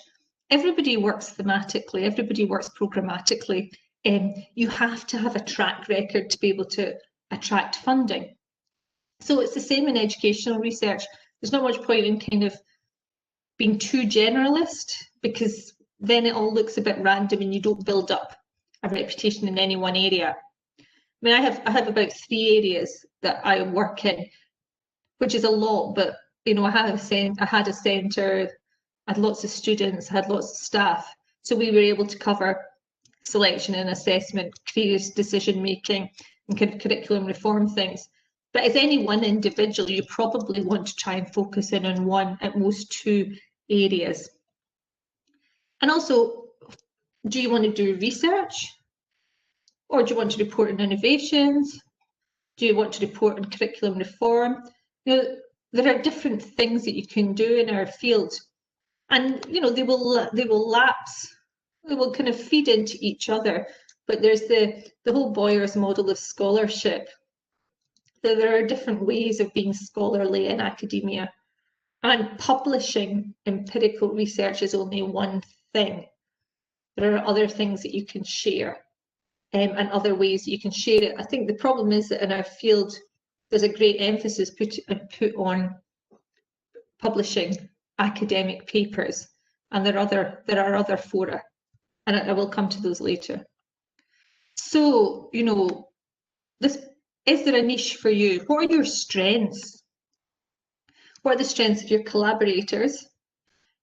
everybody works thematically, everybody works programmatically. You have to have a track record to be able to attract funding. So it's the same in educational research. There's not much point in kind of being too generalist, because then it all looks a bit random and you don't build up a reputation in any one area. I mean, I have about 3 areas that I work in, which is a lot, but you know, I had a centre, I had lots of students, I had lots of staff. So we were able to cover selection and assessment, careers decision making, and kind of curriculum reform things. But as any one individual, you probably want to try and focus in on one, at most 2 areas. And also, do you want to do research? Or do you want to report on innovations? Do you want to report on curriculum reform? You know, there are different things that you can do in our field, and you know, they will lapse, they will kind of feed into each other. But there's the whole Boyer's model of scholarship. So there are different ways of being scholarly in academia, and publishing empirical research is only one thing. There are other things that you can share, and other ways that you can share it. I think the problem is that in our field, there's a great emphasis put on publishing academic papers, and there are other fora, and I will come to those later. So, you know, is there a niche for you? What are your strengths? What are the strengths of your collaborators?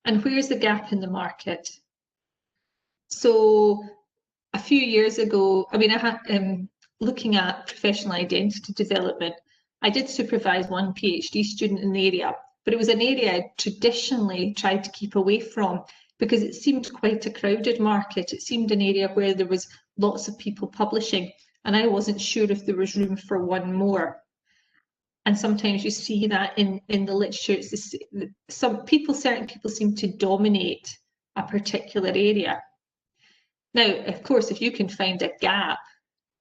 And where's the gap in the market? So a few years ago, I mean, I had looking at professional identity development, I did supervise one PhD student in the area, but it was an area I traditionally tried to keep away from because it seemed quite a crowded market. It seemed an area where there was lots of people publishing, and I wasn't sure if there was room for one more. And sometimes you see that in the literature. It's certain people seem to dominate a particular area. Now, of course, if you can find a gap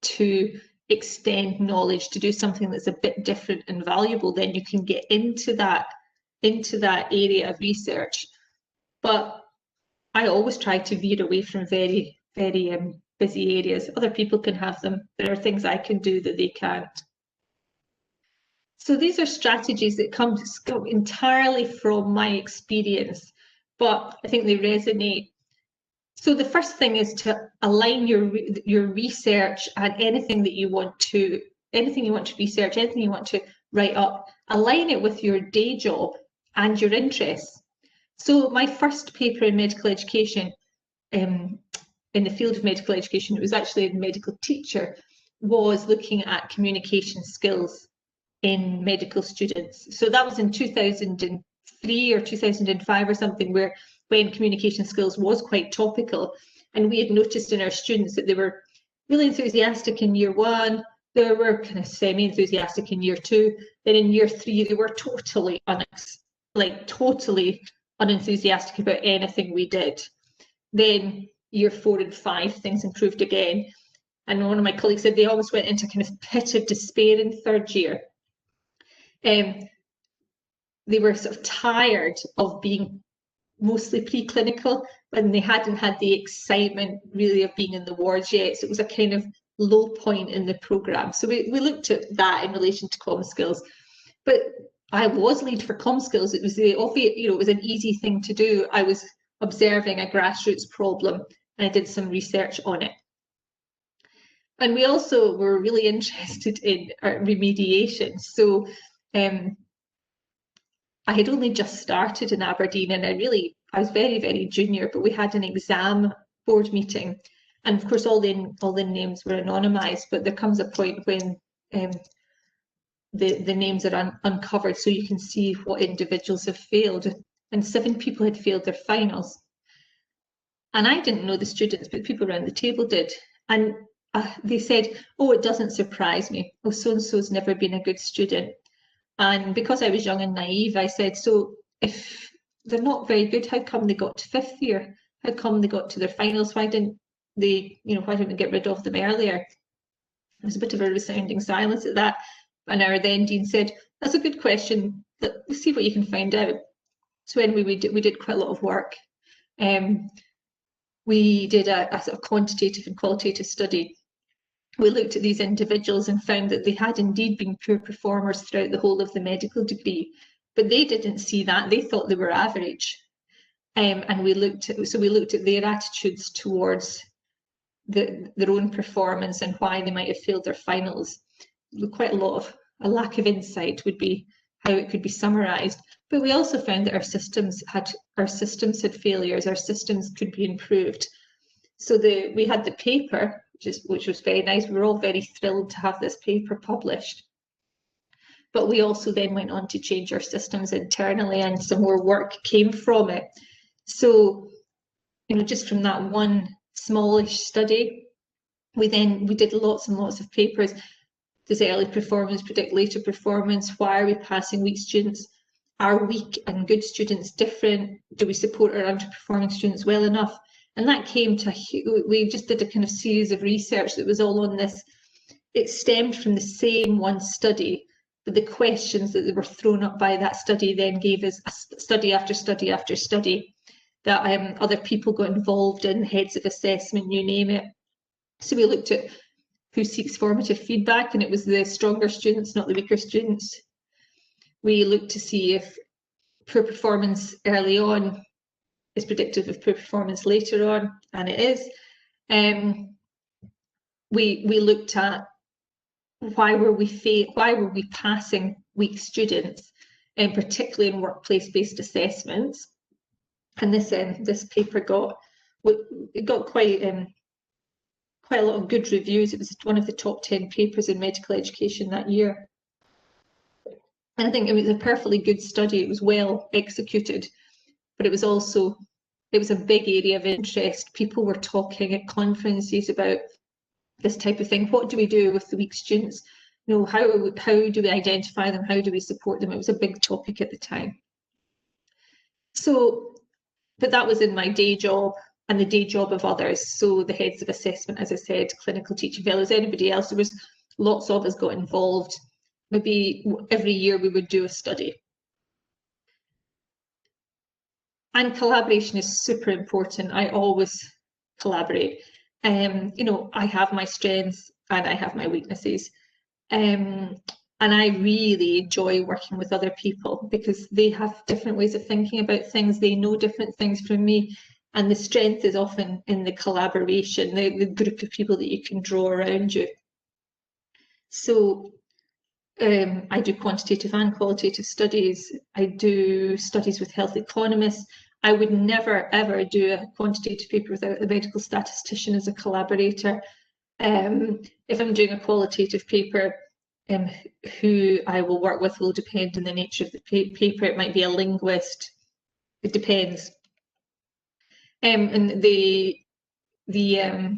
to extend knowledge, to do something that's a bit different and valuable, then you can get into that area of research. But I always try to veer away from very, very busy areas. Other people can have them. There are things I can do that they can't. So these are strategies that come entirely from my experience, but I think they resonate. So the first thing is to align your research and anything you want to research, anything you want to write up, align it with your day job and your interests. So my first paper in medical education, in the field of medical education, it was actually a medical teacher, was looking at communication skills in medical students. So that was in 2003 or 2005 or something, when communication skills was quite topical. And we had noticed in our students that they were really enthusiastic in year 1, they were kind of semi-enthusiastic in year 2, then in year 3 they were totally unenthusiastic about anything we did. Then year 4 and 5 things improved again. And one of my colleagues said they almost went into kind of pit of despair in 3rd year. They were sort of tired of being mostly preclinical, and they hadn't had the excitement really of being in the wards yet. So it was a kind of low point in the programme. So we looked at that in relation to comm skills. But I was lead for comm skills. It was the obvious, it was an easy thing to do. I was observing a grassroots problem and I did some research on it. And we also were really interested in remediation. So I had only just started in Aberdeen, and I was very, very junior, but we had an exam board meeting. And of course, all the names were anonymised, but there comes a point when the names are uncovered, so you can see what individuals have failed. And 7 people had failed their finals. And I didn't know the students, but people around the table did. And they said, oh, it doesn't surprise me. Oh, so-and-so's never been a good student. And because I was young and naive, I said, so if they're not very good, how come they got to 5th year? How come they got to their finals? Why didn't they get rid of them earlier? There was a bit of a resounding silence at that. And our then dean said, that's a good question. Let's see what you can find out. So anyway, we did quite a lot of work. We did a sort of quantitative and qualitative study. We looked at these individuals and found that they had indeed been poor performers throughout the whole of the medical degree, but they didn't see that. They thought they were average. And we looked at their attitudes towards their own performance and why they might have failed their finals. Quite a lack of insight would be how it could be summarised. But we also found that our systems had failures. Our systems could be improved. So we had the paper, which was very nice. We were all very thrilled to have this paper published. But we also then went on to change our systems internally, and some more work came from it. So, just from that one smallish study, we did lots and lots of papers. Does early performance predict later performance? Why are we passing weak students? Are weak and good students different? Do we support our underperforming students well enough? And that came to, we just did a kind of series of research that was all on this. It stemmed from the same one study, but the questions that were thrown up by that study then gave us study after study after study that other people got involved in, heads of assessment, you name it. So we looked at who seeks formative feedback, and it was the stronger students, not the weaker students. We looked to see if poor performance early on is predictive of poor performance later on, and it is. We looked at why were we passing weak students, and particularly in workplace-based assessments. And this paper got quite a lot of good reviews. It was one of the top 10 papers in medical education that year. And I think it was a perfectly good study. It was well executed, but it was a big area of interest. People were talking at conferences about this type of thing. What do we do with the weak students? How do we identify them? How do we support them? It was a big topic at the time. So, but that was in my day job and the day job of others. So the heads of assessment, as I said, clinical teaching fellows, anybody else, there was lots of us got involved. Maybe every year we would do a study. And collaboration is super important. I always collaborate. I have my strengths and I have my weaknesses. And I really enjoy working with other people because they have different ways of thinking about things. They know different things from me. And the strength is often in the collaboration, the group of people that you can draw around you. So I do quantitative and qualitative studies. I do studies with health economists. I would never, ever do a quantitative paper without a medical statistician as a collaborator. If I'm doing a qualitative paper, who I will work with will depend on the nature of the paper. It might be a linguist. It depends. And the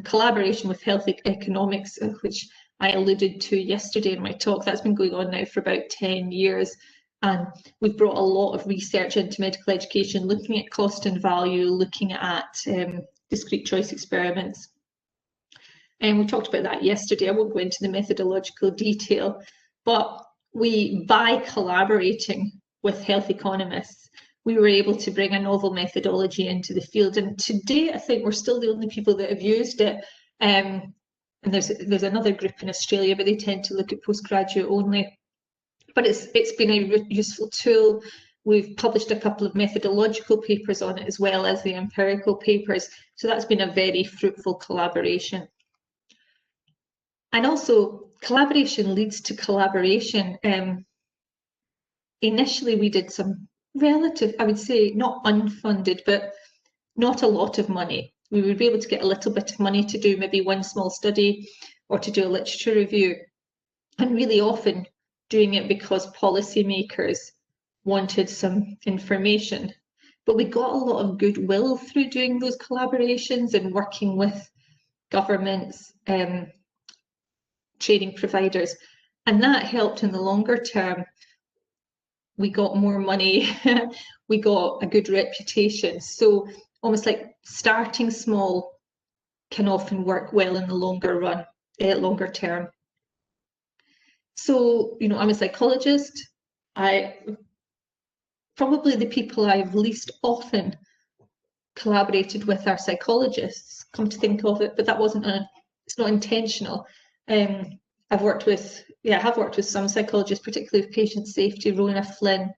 collaboration with health economics, which I alluded to yesterday in my talk, that's been going on now for about 10 years. And we've brought a lot of research into medical education, looking at cost and value, looking at discrete choice experiments. And we talked about that yesterday. I won't go into the methodological detail, but by collaborating with health economists, we were able to bring a novel methodology into the field. And today, I think we're still the only people that have used it. And there's another group in Australia, but they tend to look at postgraduate only. But it's been a useful tool. We've published a couple of methodological papers on it, as well as the empirical papers. So that's been a very fruitful collaboration. And also, collaboration leads to collaboration. Initially, we did some relative, I would say, not unfunded, but not a lot of money. We would be able to get a little bit of money to do maybe one small study or to do a literature review. And really often doing it because policymakers wanted some information. But we got a lot of goodwill through doing those collaborations and working with governments, training providers, and that helped in the longer term. We got more money, we got a good reputation. So almost like starting small can often work well in the longer run, longer term. So, you know, I'm a psychologist. Probably the people I've least often collaborated with are psychologists, come to think of it, but that wasn't it's not intentional. I have worked with some psychologists, particularly with patient safety, Rona Flynn,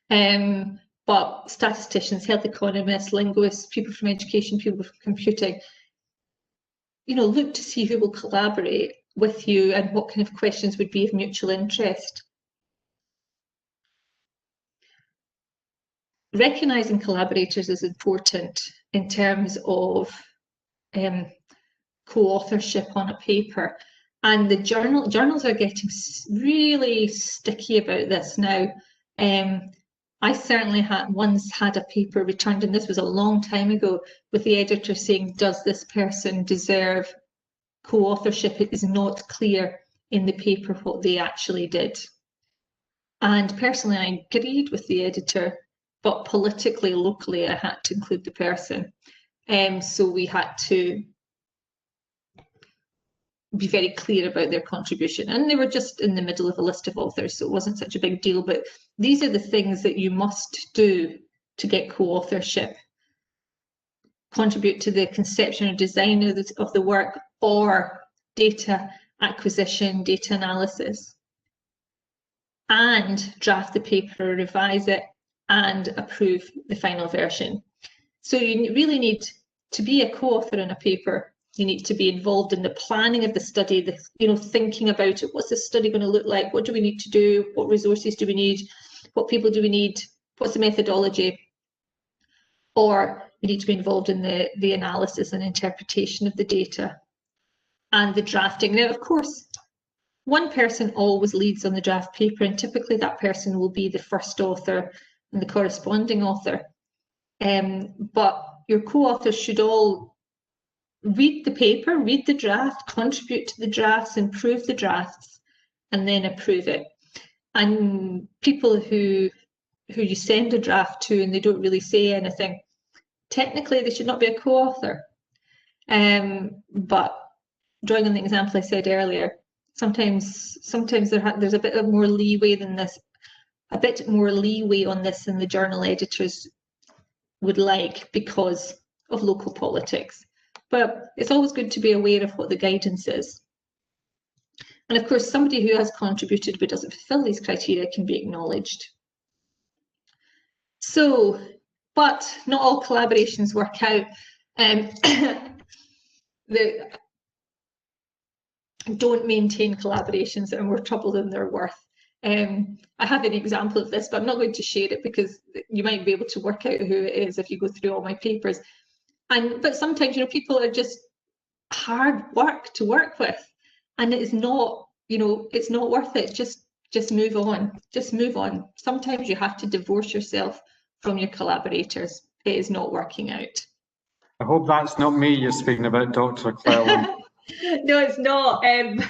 but statisticians, health economists, linguists, people from education, people from computing, you know, look to see who will collaborate with you and what kind of questions would be of mutual interest. Recognising collaborators is important in terms of co-authorship on a paper. And the journals are getting really sticky about this now. I certainly once had a paper returned, and this was a long time ago, with the editor saying, does this person deserve co-authorship? It is not clear in the paper what they actually did. And personally, I agreed with the editor, but politically, locally, I had to include the person. So we had to be very clear about their contribution, and they were just in the middle of a list of authors, so it wasn't such a big deal. But these are the things that you must do to get co-authorship: contribute to the conception or design of the work, or data acquisition, data analysis, and draft the paper, revise it, and approve the final version. So you really need to be a co-author in a paper. You need to be involved in the planning of the study, thinking about it. What's the study going to look like? What do we need to do? What resources do we need? What people do we need? What's the methodology? Or you need to be involved in the analysis and interpretation of the data and the drafting. Now, of course, one person always leads on the draft paper, and typically that person will be the first author and the corresponding author. But your co-authors should all read the paper, read the draft, contribute to the drafts, improve the drafts, and then approve it. And people who you send a draft to and they don't really say anything, technically they should not be a co-author. But drawing on the example I said earlier, sometimes there's a bit more leeway than this, a bit more leeway on this than the journal editors would like because of local politics. But it's always good to be aware of what the guidance is. And of course, somebody who has contributed but doesn't fulfill these criteria can be acknowledged. So, but not all collaborations work out. Don't maintain collaborations that are more trouble than they're worth. I have an example of this, but I'm not going to share it because you might be able to work out who it is if you go through all my papers. But sometimes, you know, people are just hard work to work with, and it is not, you know, it's not worth it. Just move on. Just move on. Sometimes you have to divorce yourself from your collaborators. It is not working out. I hope that's not me you're speaking about, Dr. Cleland. No, it's not. And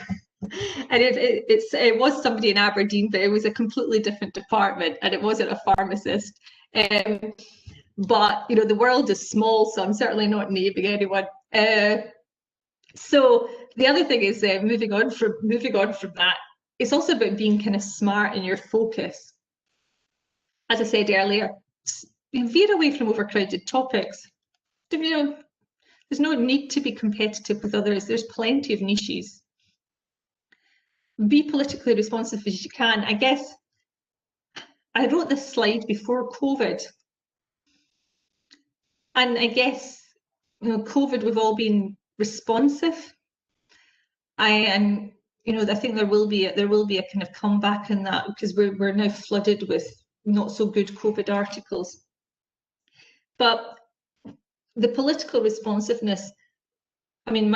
it was somebody in Aberdeen, but it was a completely different department, and it wasn't a pharmacist. But you know, the world is small, so I'm certainly not naming anyone. So the other thing is moving on from that. It's also about being kind of smart in your focus. As I said earlier, veer away from overcrowded topics. You know, there's no need to be competitive with others. There's plenty of niches. Be politically responsive as you can. I guess I wrote this slide before COVID. And I guess, you know, COVID, we've all been responsive. You know, I think there will be a kind of comeback in that, because we're now flooded with not so good COVID articles. But the political responsiveness, I mean,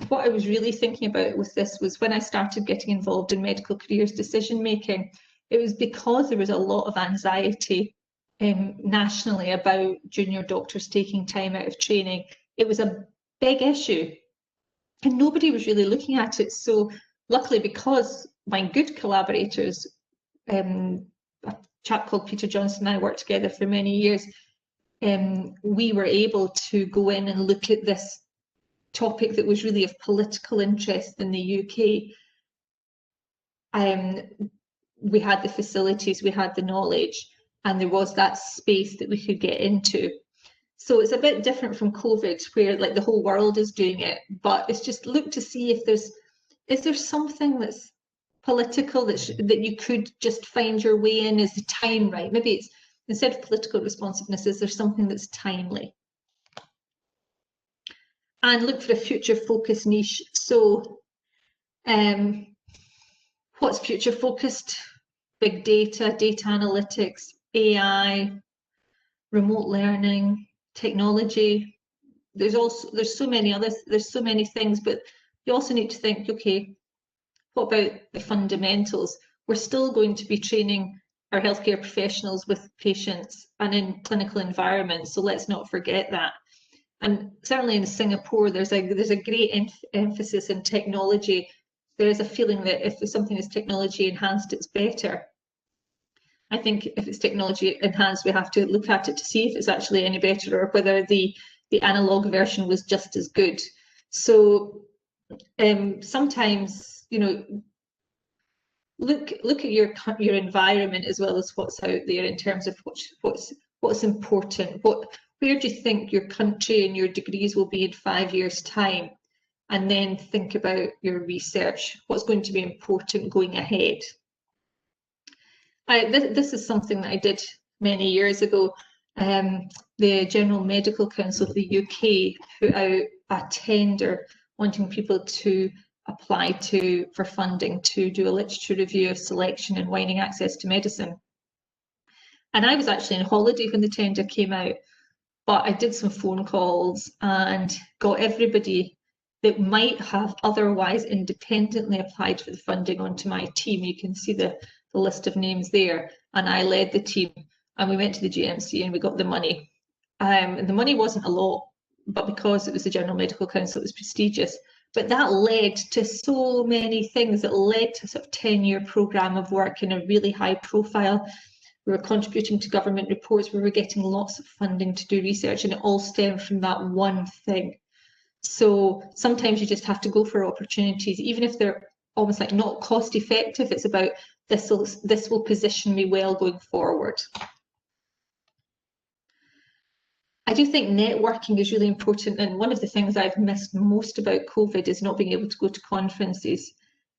what I was really thinking about with this was when I started getting involved in medical careers decision making, it was because there was a lot of anxiety nationally about junior doctors taking time out of training. It was a big issue and nobody was really looking at it. So luckily, because my good collaborators, a chap called Peter Johnson and I worked together for many years, we were able to go in and look at this topic that was really of political interest in the UK. We had the facilities, we had the knowledge, and there was that space that we could get into. So it's a bit different from COVID, where like the whole world is doing it, but it's just look to see if is there something that's political that you could just find your way in. Is the time right? Maybe it's, instead of political responsiveness, is there something that's timely? And look for a future focused niche. So what's future focused? Big data, data analytics, AI, remote learning, technology. There's so many things, but you also need to think, okay, what about the fundamentals? We're still going to be training our healthcare professionals with patients and in clinical environments, so let's not forget that. And certainly in Singapore, there's a great emphasis in technology. There is a feeling that if something is technology enhanced, it's better. I think if it's technology enhanced, we have to look at it to see if it's actually any better, or whether the analog version was just as good. So sometimes, you know, look at your environment as well as what's out there in terms of what's important. Where do you think your country and your degrees will be in 5 years' time? And then think about your research. What's going to be important going ahead? This is something that I did many years ago. The General Medical Council of the UK put out a tender wanting people to apply for funding to do a literature review of selection and widening access to medicine. And I was actually on holiday when the tender came out, but I did some phone calls and got everybody that might have otherwise independently applied for the funding onto my team. You can see the list of names there, and I led the team, and we went to the GMC and we got the money. And the money wasn't a lot, but because it was the General Medical Council, it was prestigious. But that led to so many things. It led to a sort of 10-year programme of work in a really high profile. We were contributing to government reports. We were getting lots of funding to do research, and it all stemmed from that one thing. So sometimes you just have to go for opportunities, even if they're almost like not cost effective. It's about this will position me well going forward. I do think networking is really important, and one of the things I've missed most about COVID is not being able to go to conferences.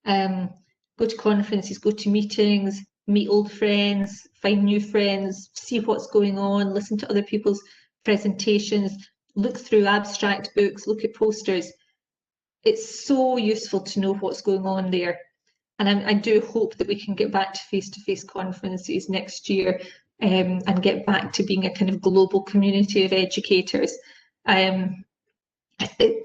Go to meetings, meet old friends, find new friends, see what's going on, listen to other people's presentations, look through abstract books, look at posters. It's so useful to know what's going on there. And I do hope that we can get back to face-to-face conferences next year, and get back to being a kind of global community of educators. It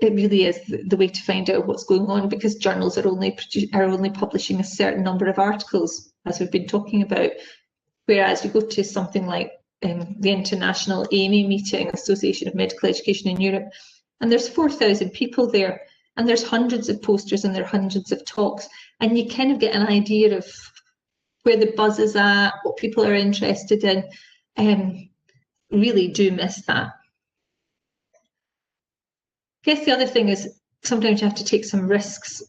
really is the way to find out what's going on, because journals are only publishing a certain number of articles, as we've been talking about. Whereas you go to something like the International AME meeting, Association of Medical Education in Europe, and there's 4,000 people there, and there's hundreds of posters and there are hundreds of talks, and you kind of get an idea of where the buzz is at, what people are interested in. Really do miss that. I guess the other thing is sometimes you have to take some risks,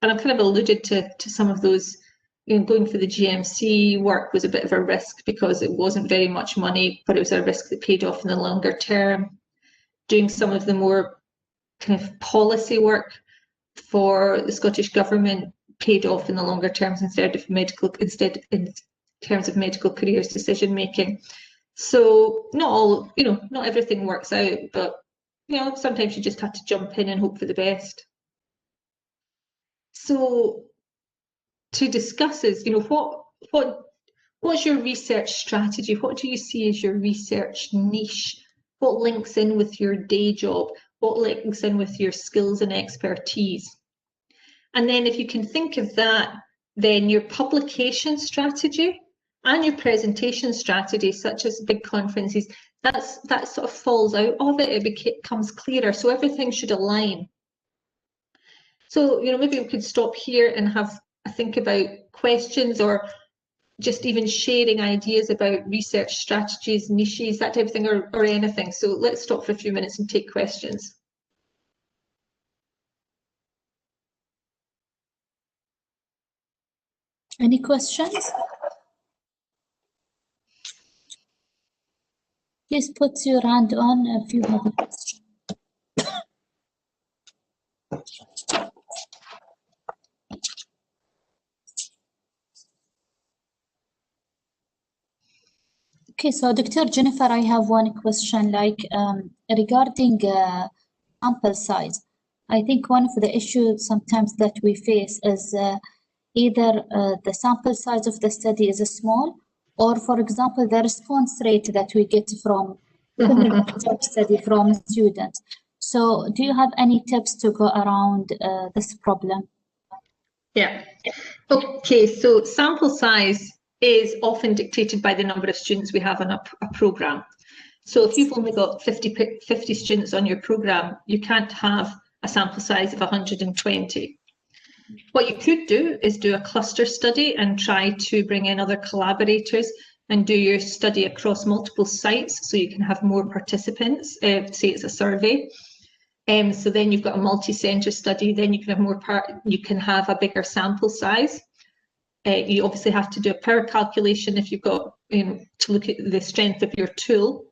and I've kind of alluded to some of those. You know, going for the GMC work was a bit of a risk because it wasn't very much money, but it was a risk that paid off in the longer term. Doing some of the more kind of policy work for the Scottish Government paid off in the longer terms in terms of medical careers decision making. So not everything works out, but sometimes you just have to jump in and hope for the best. So to discuss is, what's your research strategy? What do you see as your research niche? What links in with your day job? What links in with your skills and expertise? And then if you can think of that, then your publication strategy and your presentation strategy, such as big conferences, that sort of falls out of it. It becomes clearer. So everything should align. So, maybe we could stop here and have a think about questions, or just even sharing ideas about research strategies, niches, that type of thing, or anything. So let's stop for a few minutes and take questions. Any questions? Please put your hand on if you have a question. Okay, so Dr. Jennifer, I have one question, regarding sample size. I think one of the issues sometimes that we face is either the sample size of the study is small, or, for example, the response rate that we get from study from students. So do you have any tips to go around this problem? Yeah. Okay, so sample size is often dictated by the number of students we have on a program. So if you've only got 50 students on your program, you can't have a sample size of 120. What you could do is do a cluster study and try to bring in other collaborators and do your study across multiple sites, so you can have more participants, say it's a survey. So then you've got a multi-center study, then you can have a bigger sample size. You obviously have to do a power calculation if you've got to look at the strength of your tool.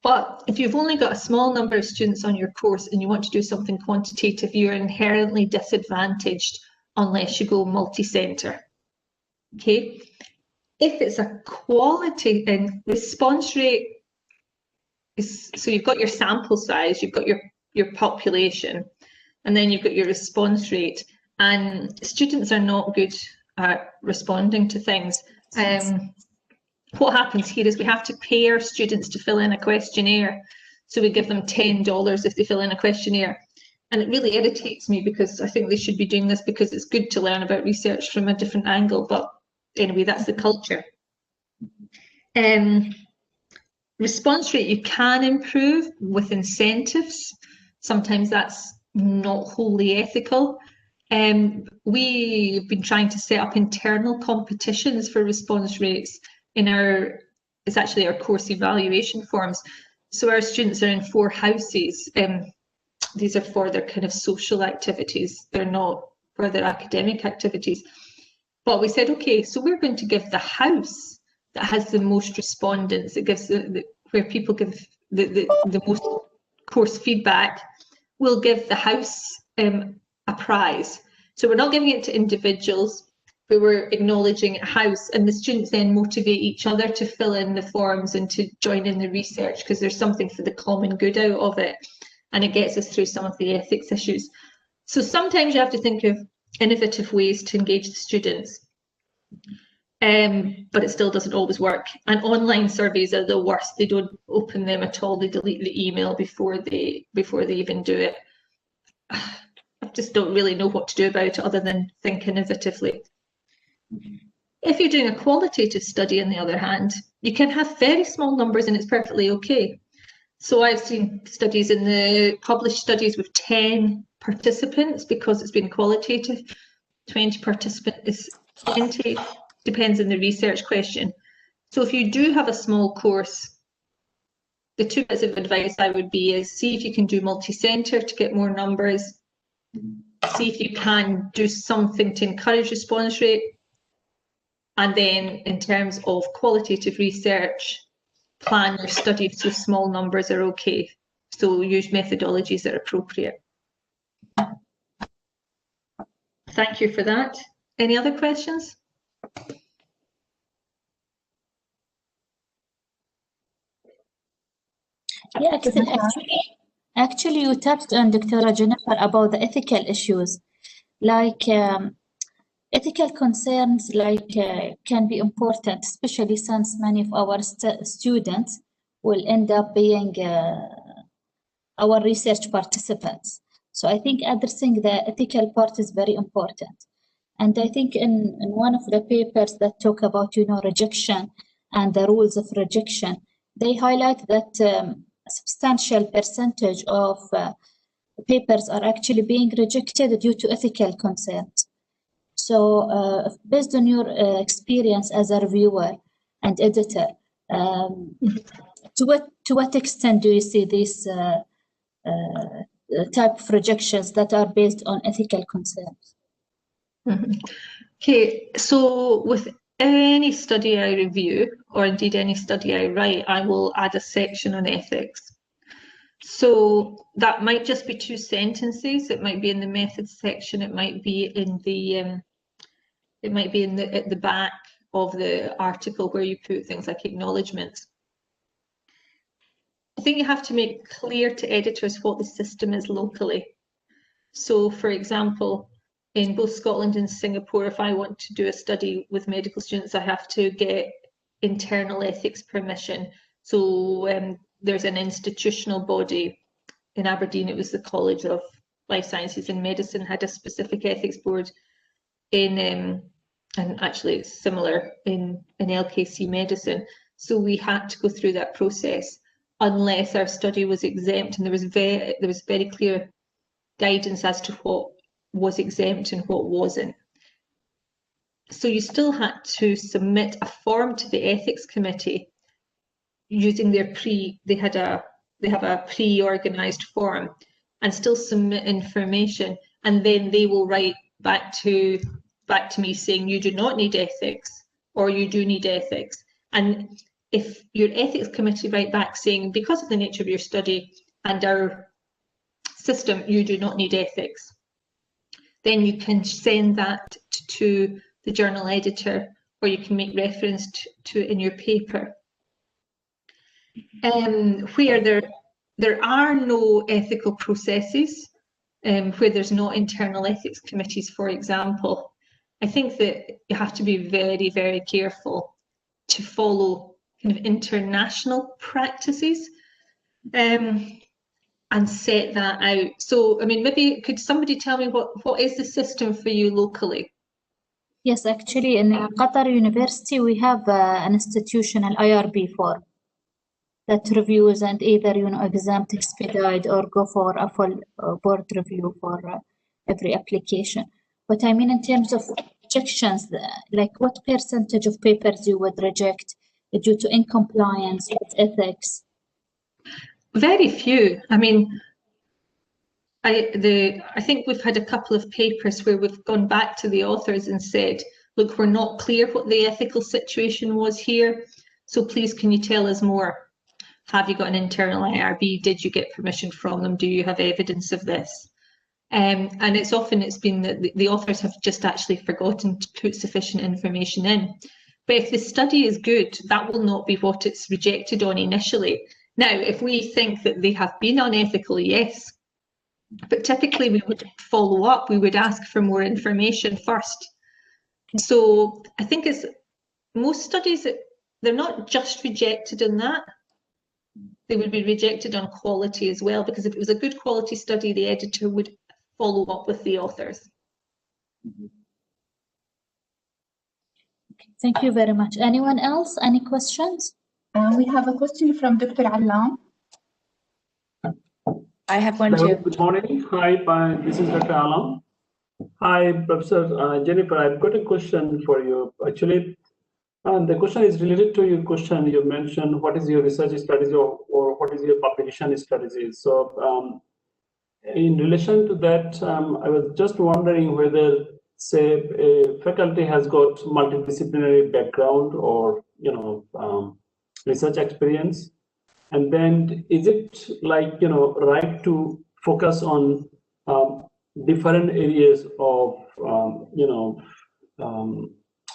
But if you've only got a small number of students on your course and you want to do something quantitative, you're inherently disadvantaged unless you go multi-center. Okay. If it's a quality and response rate, so you've got your sample size, you've got your population, and then you've got your response rate, and students are not good at responding to things. What happens here is we have to pay our students to fill in a questionnaire. So we give them $10 if they fill in a questionnaire. And it really irritates me, because I think they should be doing this because it's good to learn about research from a different angle. But anyway, that's the culture. Response rate you can improve with incentives. Sometimes that's not wholly ethical. We've been trying to set up internal competitions for response rates in it's actually our course evaluation forms. So our students are in 4 houses. These are for their kind of social activities. They're not for their academic activities. But we said, okay, so we're going to give the house that has the most respondents, it gives where people give the most course feedback, we'll give the house a prize. So we're not giving it to individuals, but we're acknowledging a house, and the students then motivate each other to fill in the forms and to join in the research, because there's something for the common good out of it, and it gets us through some of the ethics issues. So sometimes you have to think of innovative ways to engage the students. But it still doesn't always work. And online surveys are the worst. They don't open them at all. They delete the email before they even do it. I just don't really know what to do about it other than think innovatively. If you're doing a qualitative study, on the other hand, you can have very small numbers and it's perfectly okay. So I've seen studies in the published studies with 10 participants because it's been qualitative. 20 participants is plenty, depends on the research question. So if you do have a small course, the 2 bits of advice I would be is see if you can do multi-centre to get more numbers, see if you can do something to encourage response rate, and then in terms of qualitative research, plan your study so small numbers are okay. So use methodologies that are appropriate. Thank you for that. Any other questions? Yeah, actually you touched on, Dr. Jennifer, about the ethical issues. Like ethical concerns can be important, especially since many of our students will end up being our research participants. So I think addressing the ethical part is very important. And I think in one of the papers that talk about, rejection and the rules of rejection, they highlight that a substantial percentage of papers are actually being rejected due to ethical concerns. So based on your experience as a reviewer and editor, to what extent do you see these type of rejections that are based on ethical concerns? Okay, so with any study I review, or indeed any study I write, I will add a section on ethics. So that might just be 2 sentences. It might be in the methods section. It might be in the at the back of the article where you put things like acknowledgements. I think you have to make clear to editors what the system is locally. So, for example, in both Scotland and Singapore, if I want to do a study with medical students, I have to get internal ethics permission. So there's an institutional body. In Aberdeen, it was the College of Life Sciences and Medicine had a specific ethics board. And actually it's similar in LKC medicine. So we had to go through that process unless our study was exempt, and there was very clear guidance as to what was exempt and what wasn't. So you still had to submit a form to the ethics committee using their they have a pre-organized form, and still submit information, and then they will write back to me saying you do not need ethics or you do need ethics. And if your ethics committee write back saying because of the nature of your study and our system you do not need ethics, then you can send that to the journal editor, or you can make reference to it in your paper. Where there are no ethical processes, where there's no internal ethics committees, for example, I think that you have to be very, very careful to follow kind of international practices and set that out. So, I mean, maybe could somebody tell me what is the system for you locally? Yes, actually, in Qatar University, we have an institutional IRB form that reviews and either, exempt, expedite, or go for a full board review for every application. But I mean, in terms of rejections, like what percentage of papers you would reject due to incompliance with ethics? Very few. I mean, I think we've had a couple of papers where we've gone back to the authors and said, look, we're not clear what the ethical situation was here, so please can you tell us more? Have you got an internal IRB? Did you get permission from them? Do you have evidence of this? And it's been that the authors have just actually forgotten to put sufficient information in. But if the study is good, that will not be what it's rejected on initially. Now, if we think that they have been unethical, yes, But typically we would follow up, we would ask for more information first. So I think it's most studies, they're not just rejected on that, they would be rejected on quality as well, because if it was a good quality study, the editor would follow up with the authors. Thank you very much. Anyone else? Any questions? We have a question from Dr. Alam. I have one Hello, too. good morning. Hi, this is Dr. Alam. Hi, Professor Jennifer. I've got a question for you. Actually, the question is related to your question. You mentioned what is your research strategy or what is your publication strategy. So, in relation to that, I was just wondering whether, say, a faculty has got multidisciplinary background or research experience, and then is it like right to focus on different areas of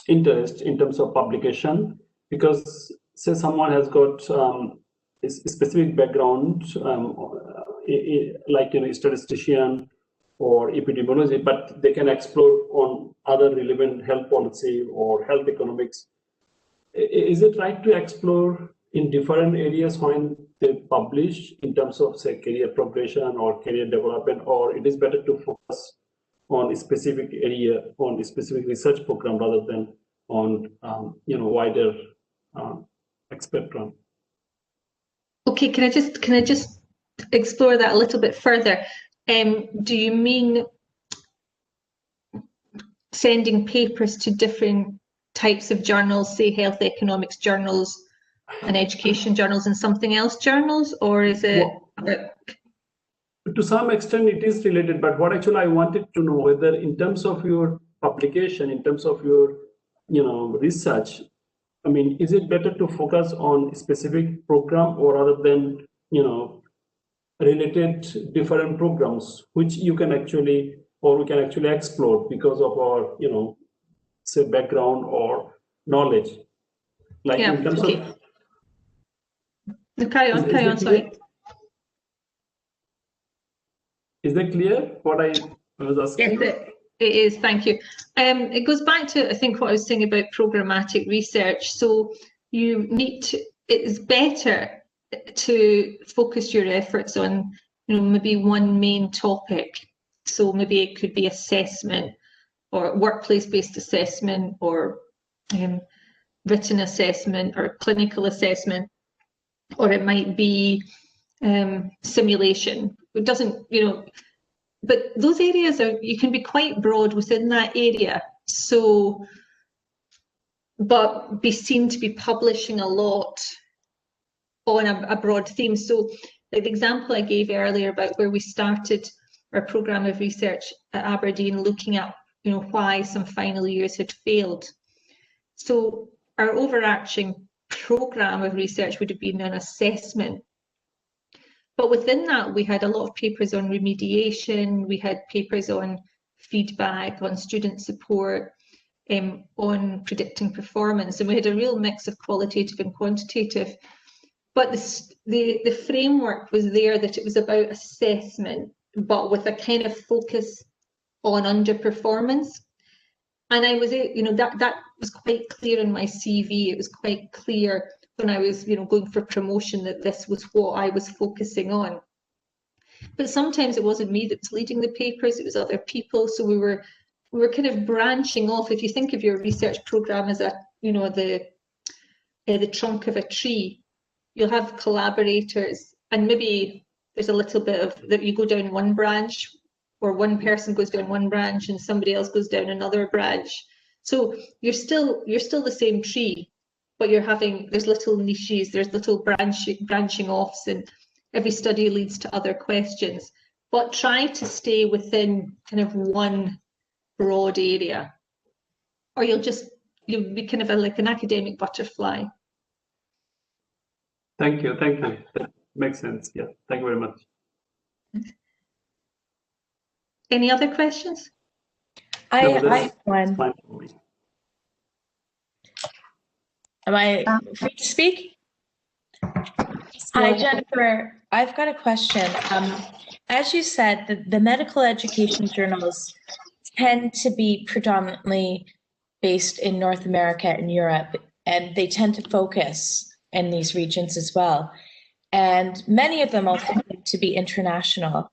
interest in terms of publication? Because say someone has got a specific background, like statistician or epidemiology, but they can explore on other relevant health policy or health economics. Is it right to explore in different areas when they publish in terms of, say, career progression or career development, or it is better to focus on a specific area, on a specific research program rather than on wider spectrum? Okay, can I just explore that a little bit further? Do you mean sending papers to different types of journals, say health economics journals and education journals and something else journals, or is it? Well, to some extent it is related, but what actually I wanted to know whether in terms of your publication, in terms of your research, I mean, is it better to focus on a specific program or rather than related different programs which you can actually, or we can actually explore because of our say background or knowledge, like in terms of. Carry on, sorry. Is that clear what I was asking? Yes, it is, thank you. It goes back to, I think, what I was saying about programmatic research. So you need to, it is better to focus your efforts on, maybe one main topic. So maybe it could be assessment or workplace-based assessment or written assessment or clinical assessment, or it might be simulation. It doesn't, but those areas you can be quite broad within that area. So, but be seen to be publishing a lot on a broad theme. So like the example I gave earlier about where we started our programme of research at Aberdeen, looking at, why some final years had failed. So our overarching programme of research would have been an assessment. But within that, we had a lot of papers on remediation, we had papers on feedback, on student support, on predicting performance, and we had a real mix of qualitative and quantitative. But the framework was there that it was about assessment, but with a kind of focus on underperformance. And I was, that was quite clear in my CV. It was quite clear when I was, going for promotion that this was what I was focusing on. But sometimes it wasn't me that was leading the papers, it was other people. So we were kind of branching off. If you think of your research program as the trunk of a tree, you'll have collaborators, and maybe there's a little bit of that you go down one branch, or one person goes down one branch and somebody else goes down another branch. So you're still the same tree, but there's little niches, there's little branching offs, and every study leads to other questions. But try to stay within kind of one broad area, or you'll be kind of like an academic butterfly. Thank you. That makes sense. Yeah, thank you very much. Any other questions? I have one. Fine for me. Am I free to speak? Hi, Jennifer. I've got a question. as you said, the medical education journals tend to be predominantly based in North America and Europe, and they tend to focus in these regions as well. And many of them also tend to be international.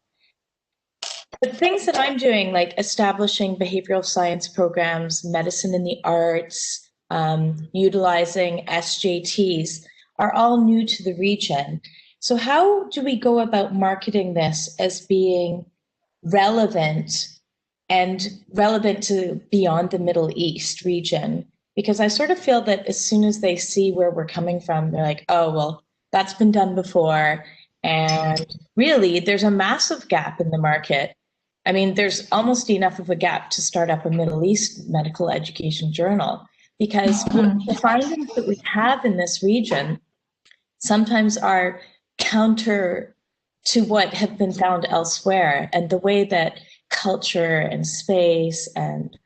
But things that I'm doing, like establishing behavioral science programs, medicine in the arts, utilizing SJTs, are all new to the region. So how do we go about marketing this as being relevant and relevant to beyond the Middle East region? Because I sort of feel that as soon as they see where we're coming from, they're like, oh, well, that's been done before. And really, there's a massive gap in the market. I mean, there's almost enough of a gap to start up a Middle East medical education journal, because the findings that we have in this region sometimes are counter to what have been found elsewhere. And the way that culture and space and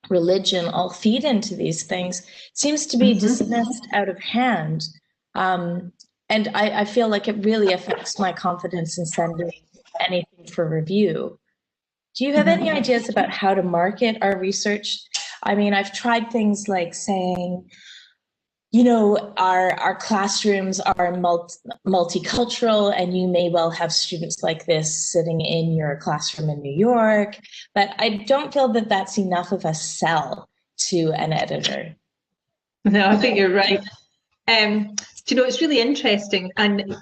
religion all feed into these things seems to be dismissed out of hand. And I feel like it really affects my confidence in sending anything for review. Do you have any ideas about how to market our research? I mean, I've tried things like saying, you know, our classrooms are multicultural, and you may well have students like this sitting in your classroom in New York, but I don't feel that that's enough of a sell to an editor. No, I think you're right. Do you know, it's really interesting, and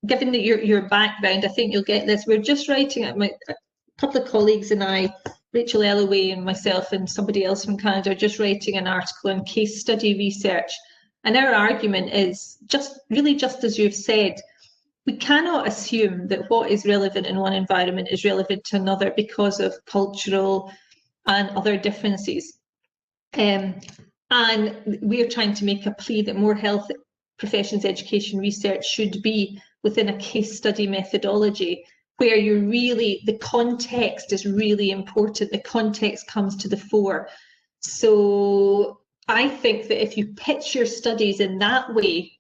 given that your background, I think you'll get this. We're just writing at a couple of colleagues and I, Rachel Ellaway and myself and somebody else from Canada, are just writing an article on case study research. And our argument is just as you've said, we cannot assume that what is relevant in one environment is relevant to another because of cultural and other differences. And we're trying to make a plea that more health professions education research should be within a case study methodology, where you're really, the context is really important. The context comes to the fore. So I think that if you pitch your studies in that way,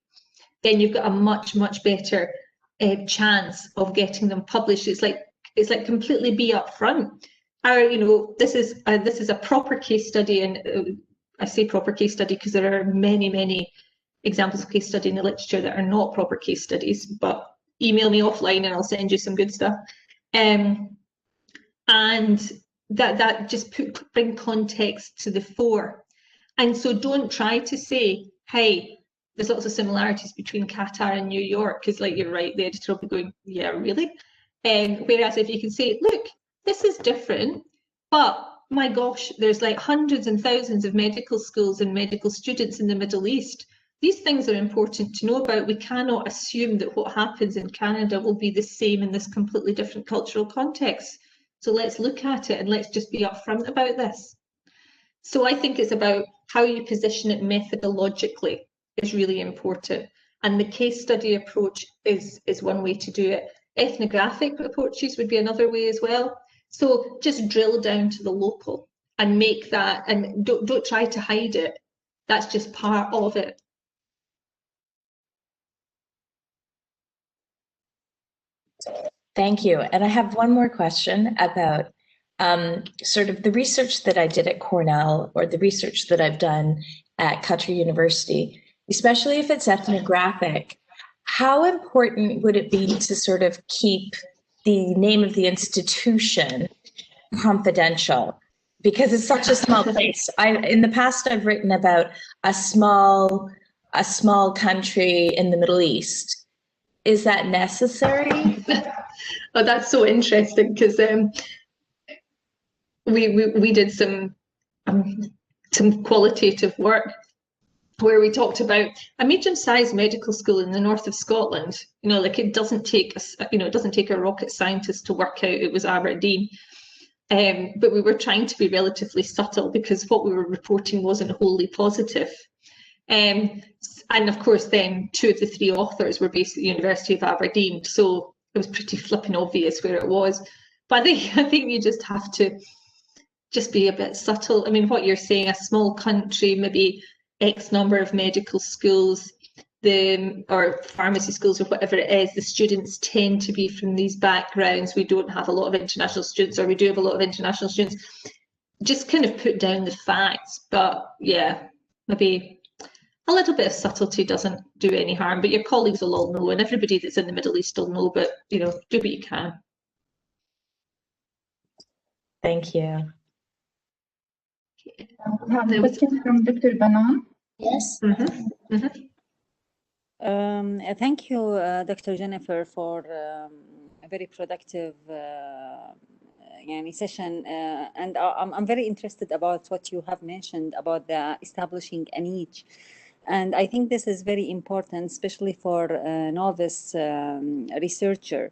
then you've got a much, much better chance of getting them published. It's like completely be upfront. This is a proper case study, and I say proper case study because there are many, many examples of case study in the literature that are not proper case studies, but email me offline and I'll send you some good stuff. And that just bring context to the fore. And so don't try to say, hey, there's lots of similarities between Qatar and New York, because like you're right, the editor will be going, yeah, really? Whereas if you can say, look, this is different, but my gosh, there's like hundreds and thousands of medical schools and medical students in the Middle East. These things are important to know about. We cannot assume that what happens in Canada will be the same in this completely different cultural context. So let's look at it and let's just be upfront about this. So I think it's about how you position it methodologically is really important. And the case study approach is one way to do it. Ethnographic approaches would be another way as well. So just drill down to the local and make that, and don't try to hide it. That's just part of it. Thank you. And I have one more question about sort of the research that I did at Cornell, or the research that I've done at Qatar University, especially if it's ethnographic. How important would it be to sort of keep the name of the institution confidential? Because it's such a small place. In the past, I've written about a small country in the Middle East. Is that necessary? Oh, that's so interesting, because we did some qualitative work where we talked about a medium-sized medical school in the north of Scotland. You know, like it doesn't take a rocket scientist to work out it was Aberdeen. But we were trying to be relatively subtle because what we were reporting wasn't wholly positive. And of course, then 2 of the 3 authors were based at the University of Aberdeen, so it was pretty flipping obvious where it was. But I think you just have to just be a bit subtle. I mean, what you're saying, a small country, maybe X number of medical schools, or pharmacy schools or whatever it is, the students tend to be from these backgrounds. We don't have a lot of international students, or we do have a lot of international students. Just kind of put down the facts, but yeah, maybe a little bit of subtlety doesn't do any harm, but your colleagues will all know, and everybody that's in the Middle East will know, but you know, do what you can. Thank you. We have a question from Dr. Banan. Yes. Thank you, Dr. Jennifer, for a very productive session. And I'm very interested about what you have mentioned about the establishing a niche. And I think this is very important, especially for a novice researcher.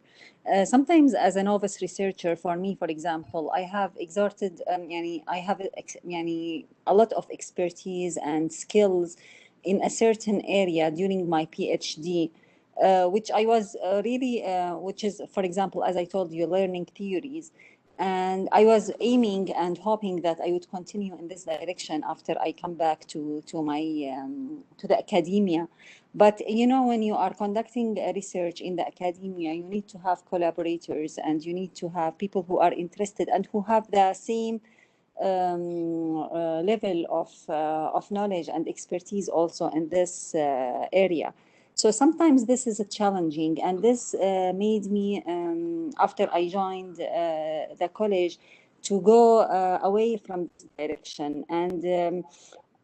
Sometimes as a novice researcher, for me, for example, I have exerted, I have a lot of expertise and skills in a certain area during my PhD, which I was really, which is, for example, as I told you, learning theories. And I was aiming and hoping that I would continue in this direction after I come back to my to the academia. But you know, when you are conducting research in the academia, you need to have collaborators, and you need to have people who are interested and who have the same level of knowledge and expertise also in this area. So sometimes this is challenging, and this made me, after I joined the college, to go away from this direction. And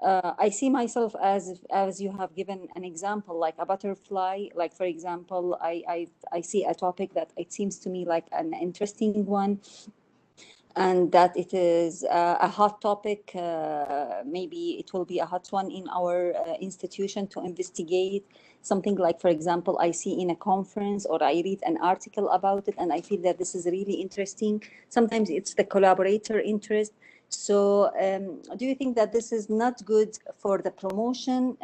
I see myself as you have given an example, like a butterfly. Like, for example, I see a topic that it seems to me like an interesting one, and that it is a hot topic. Maybe it will be a hot one in our institution to investigate. Something like, for example, I see in a conference or I read an article about it and I feel that this is really interesting. Sometimes it's the collaborator interest. So do you think that this is not good for the promotion,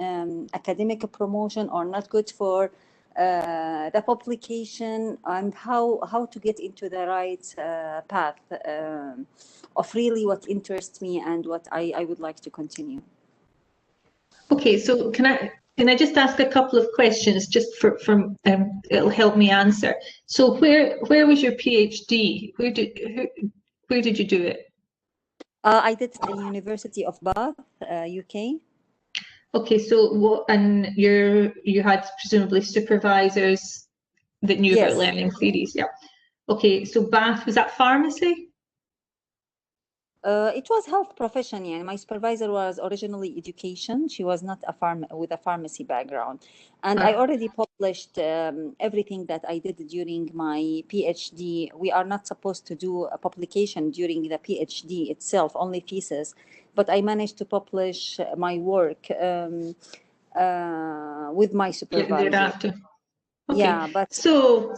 academic promotion, or not good for the publication, and how to get into the right path of really what interests me and what I would like to continue? Okay, so can I just ask a couple of questions just from it'll help me answer. So where was your PhD? Where did you do it? I did at the University of Bath, UK. Okay, so what? And you had presumably supervisors that knew about learning theories, yeah. Okay, so Bath, was that pharmacy? It was health profession, yeah. My supervisor was originally education. She was not with a pharmacy background. And I already published everything that I did during my PhD. We are not supposed to do a publication during the PhD itself, only thesis. But I managed to publish my work with my supervisor. Thereafter. Okay. Yeah, but so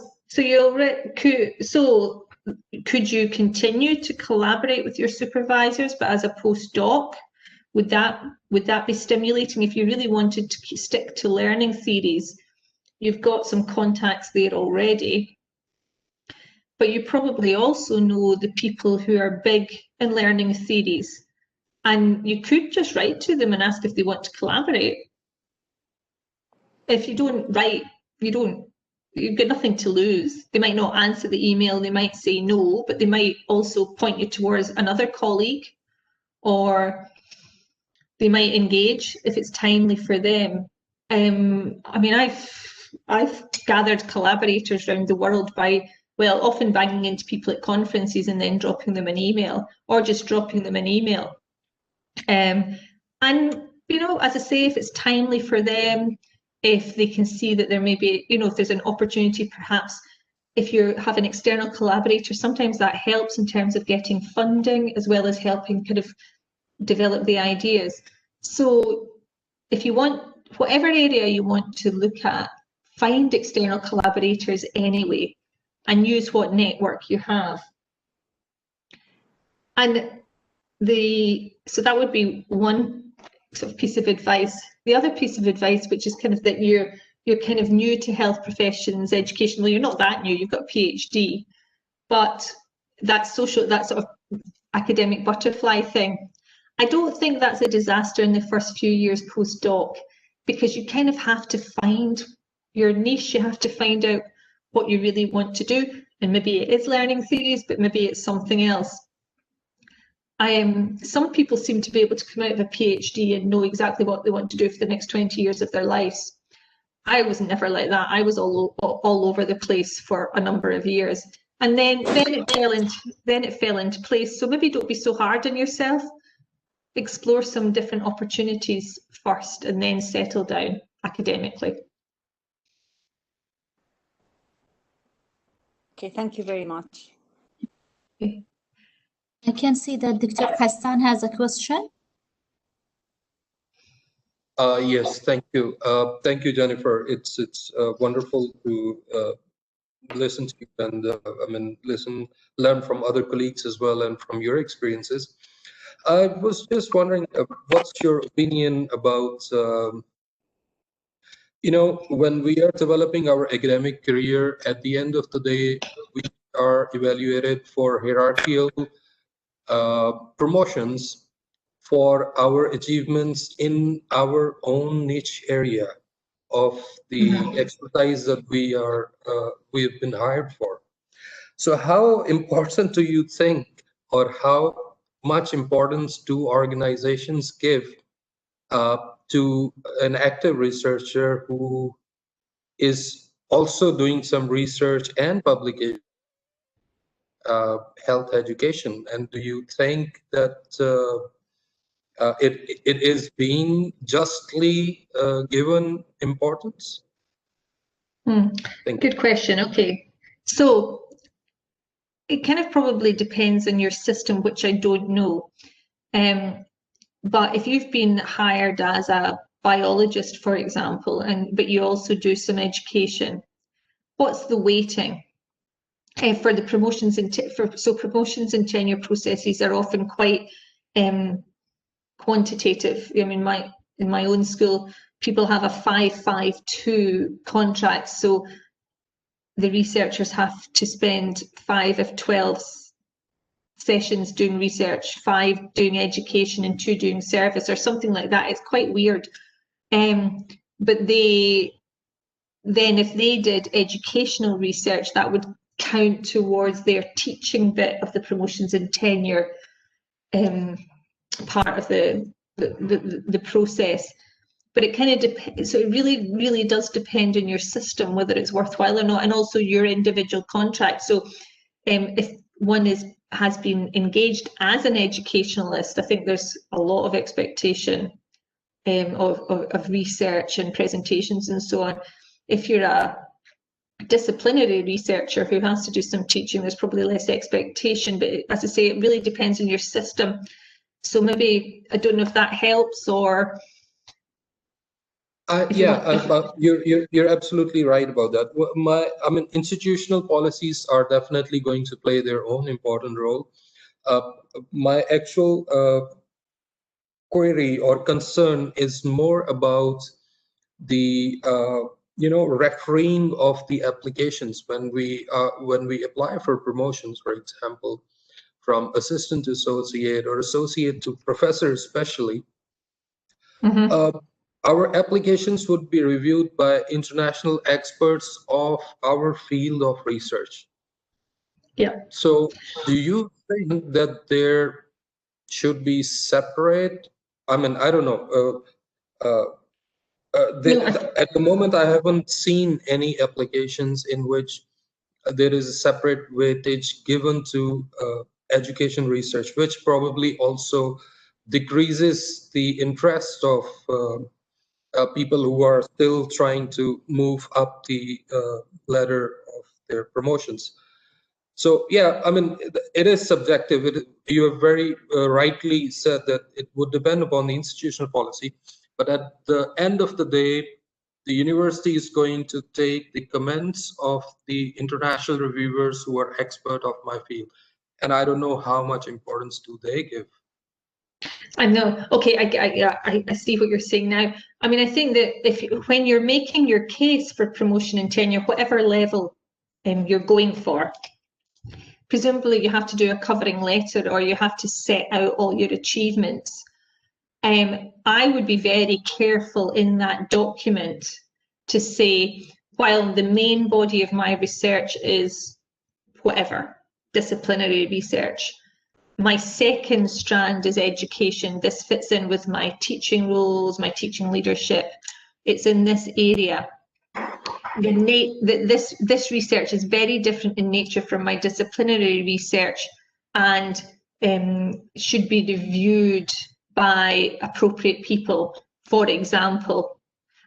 could you continue to collaborate with your supervisors, but as a postdoc? Would that be stimulating if you really wanted to stick to learning theories? You've got some contacts there already, but you probably also know the people who are big in learning theories, and you could just write to them and ask if they want to collaborate. If you don't write, you've got nothing to lose. They might not answer the email, they might say no, but they might also point you towards another colleague, or they might engage if it's timely for them. I mean, I've gathered collaborators around the world by, well, often banging into people at conferences and then dropping them an email, or just dropping them an email. And, you know, as I say, if it's timely for them, if they can see that there may be, you know, if there's an opportunity, perhaps if you have an external collaborator, sometimes that helps in terms of getting funding as well as helping kind of develop the ideas. So if you want, whatever area you want to look at, find external collaborators anyway, and use what network you have. And so that would be one sort of piece of advice. The other piece of advice, which is kind of that you're kind of new to health professions education. Well, you're not that new, you've got a PhD, but that sort of academic butterfly thing, I don't think that's a disaster in the first few years postdoc. because you kind of have to find your niche. You have to find out what you really want to do, and maybe it is learning theories, but maybe it's something else. Some people seem to be able to come out of a PhD and know exactly what they want to do for the next 20 years of their lives. I was never like that. I was all over the place for a number of years, and then it fell into place. So maybe don't be so hard on yourself. Explore some different opportunities first, and then settle down academically. Okay, thank you very much. Okay. I can see that Dr. Hassan has a question. Yes, thank you. Thank you, Jennifer. It's wonderful to listen to you and learn from other colleagues as well and from your experiences. I was just wondering, what's your opinion about, when we are developing our academic career, at the end of the day, we are evaluated for hierarchical promotions for our achievements in our own niche area of the expertise that we've been hired for. So how important do you think, or how much importance do organizations give to an active researcher who is also doing some research and publication, health education? And do you think that it is being justly given importance? Good question. Okay, so it kind of probably depends on your system, which I don't know. But if you've been hired as a biologist, for example, but you also do some education, what's the weighting for the promotions? So promotions and tenure processes are often quite quantitative. I mean, in my own school, people have a 5-5-2 contract, so the researchers have to spend 5 of 12 sessions doing research, 5 doing education and 2 doing service, or something like that. It's quite weird. But if they did educational research, that would count towards their teaching bit of the promotions and tenure part of the process. But it kind of depends. So it really does depend on your system whether it's worthwhile or not, and also your individual contract. So if one has been engaged as an educationalist, I think there's a lot of expectation of research and presentations and so on. If you're a disciplinary researcher who has to do some teaching, there's probably less expectation. But as I say, it really depends on your system. So maybe, I don't know if that helps, or you're absolutely right about that. Institutional policies are definitely going to play their own important role. My actual query or concern is more about the refereeing of the applications when we apply for promotions, for example, from assistant to associate or associate to professor especially. Our applications would be reviewed by international experts of our field of research. Yeah. So do you think that there should be separate? I don't know. At the moment, I haven't seen any applications in which there is a separate weightage given to education research, which probably also decreases the interest of people who are still trying to move up the ladder of their promotions. So yeah, it is subjective. You have very rightly said that it would depend upon the institutional policy, but at the end of the day, the university is going to take the comments of the international reviewers who are expert of my field, and I don't know how much importance do they give. I know. Okay, I see what you're saying now. I think that when you're making your case for promotion and tenure, whatever level you're going for, presumably you have to do a covering letter, or you have to set out all your achievements. I would be very careful in that document to say, while the main body of my research is whatever, disciplinary research, my second strand is education. This fits in with my teaching roles, my teaching leadership. It's in this area. This research is very different in nature from my disciplinary research, and should be reviewed by appropriate people, for example,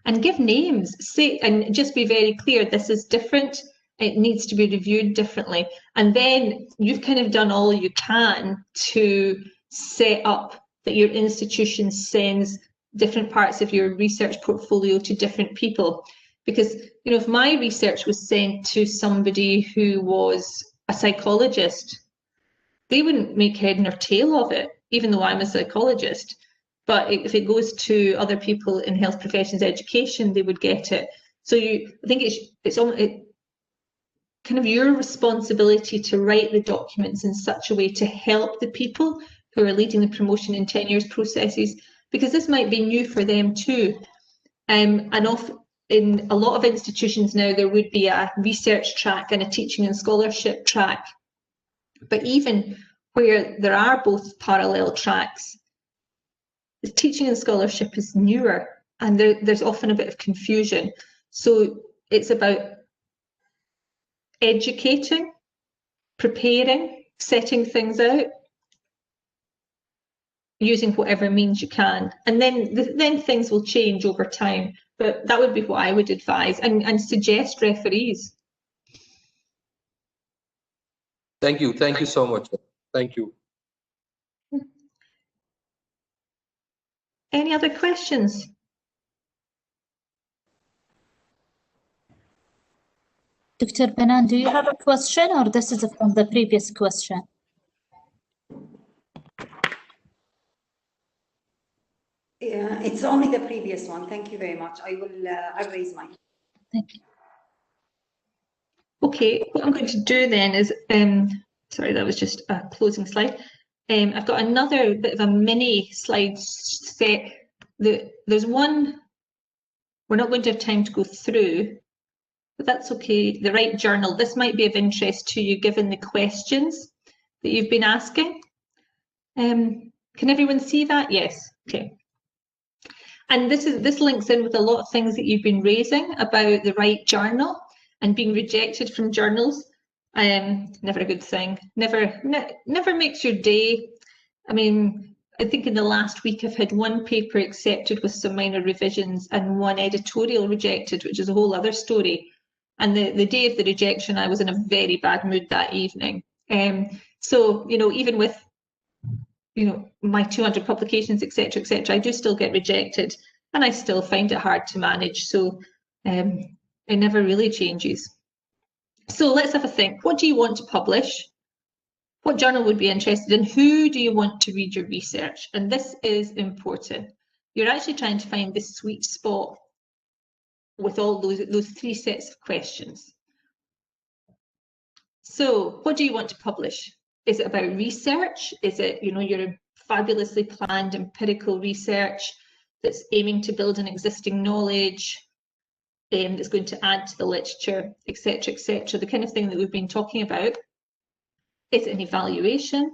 and give names, say, and just be very clear, this is different, it needs to be reviewed differently. And then you've kind of done all you can to set up that your institution sends different parts of your research portfolio to different people. Because, you know, if my research was sent to somebody who was a psychologist, they wouldn't make head nor tail of it, even though I'm a psychologist. But if it goes to other people in health professions education, they would get it. So I think it's kind of your responsibility to write the documents in such a way to help the people who are leading the promotion and tenures processes, because this might be new for them too. And in a lot of institutions now, there would be a research track and a teaching and scholarship track. But even where there are both parallel tracks, the teaching and scholarship is newer, and there's often a bit of confusion. So it's about educating, preparing, setting things out, using whatever means you can, and then things will change over time. But that would be what I would advise, and suggest referees. Thank you so much. Thank you. Any other questions? Dr. Benan, do you have a question, or this is from the previous question? Yeah, it's only the previous one. Thank you very much. I'll raise my hand. Thank you. Okay, what I'm going to do then is, sorry, that was just a closing slide. I've got another bit of a mini slide set. There's one we're not going to have time to go through, but that's okay. The right journal. This might be of interest to you given the questions that you've been asking. Can everyone see that? Yes. Okay. And this links in with a lot of things that you've been raising about the right journal and being rejected from journals. Never a good thing. Never makes your day. I mean, I think in the last week I've had one paper accepted with some minor revisions and one editorial rejected, which is a whole other story. And the day of the rejection, I was in a very bad mood that evening. So, you know, even with, you know, my 200 publications, etc., I do still get rejected, and I still find it hard to manage. So it never really changes. So let's have a think. What do you want to publish? What journal would be interested in? Who do you want to read your research? And this is important. You're actually trying to find the sweet spot with all those three sets of questions. So what do you want to publish? Is it about research? Is it, you know, your fabulously planned empirical research that's aiming to build an existing knowledge, that's going to add to the literature, etc., the kind of thing that we've been talking about? Is it an evaluation,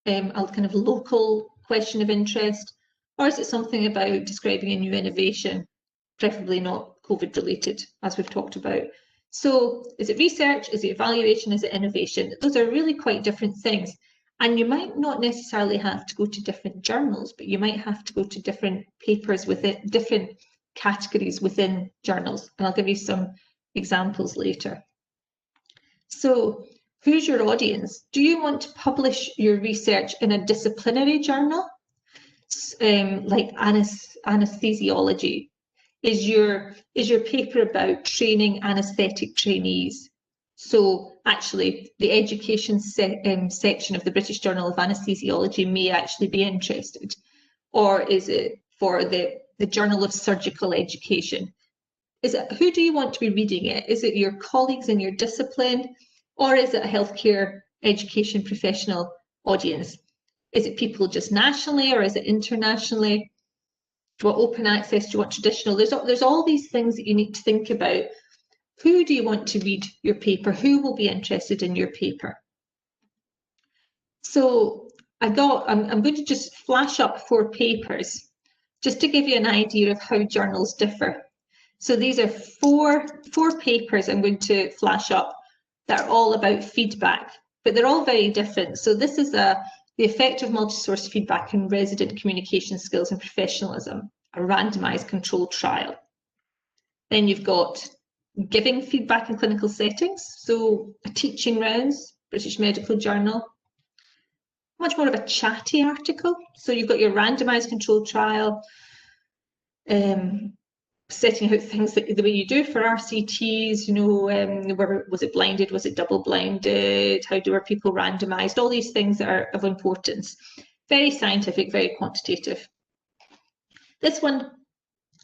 a kind of local question of interest, or is it something about describing a new innovation, preferably not COVID related, as we've talked about? So is it research, is it evaluation, is it innovation? Those are really quite different things. And you might not necessarily have to go to different journals, but you might have to go to different papers within different categories within journals. And I'll give you some examples later. So who's your audience? Do you want to publish your research in a disciplinary journal, like anesthesiology? Is your paper about training anaesthetic trainees? So actually, the education section of the British Journal of Anesthesiology may actually be interested. Or is it for the Journal of Surgical Education? Who do you want to be reading it? Is it your colleagues in your discipline? Or is it a healthcare education professional audience? Is it people just nationally, or is it internationally? what open access do you want traditional? There's all these things that you need to think about. Who do you want to read your paper? Who will be interested in your paper? So I'm going to just flash up 4 papers just to give you an idea of how journals differ. So these are four papers I'm going to flash up that are all about feedback, but they're all very different. So this is the effect of multi-source feedback in resident communication skills and professionalism, a randomized controlled trial. Then you've got giving feedback in clinical settings, so a teaching rounds, British Medical Journal. Much more of a chatty article. So you've got your randomized controlled trial, setting out things the way you do for RCTs, you know, was it blinded, was it double blinded, were people randomized, all these things that are of importance. Very scientific, very quantitative. This one,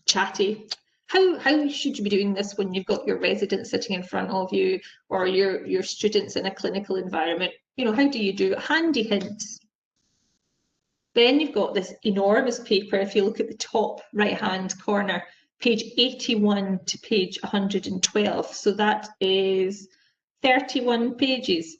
chatty. How should you be doing this when you've got your residents sitting in front of you or your students in a clinical environment? You know, how do you do it? Handy hints. Then you've got this enormous paper, if you look at the top right-hand corner, page 81 to page 112. So that is 31 pages.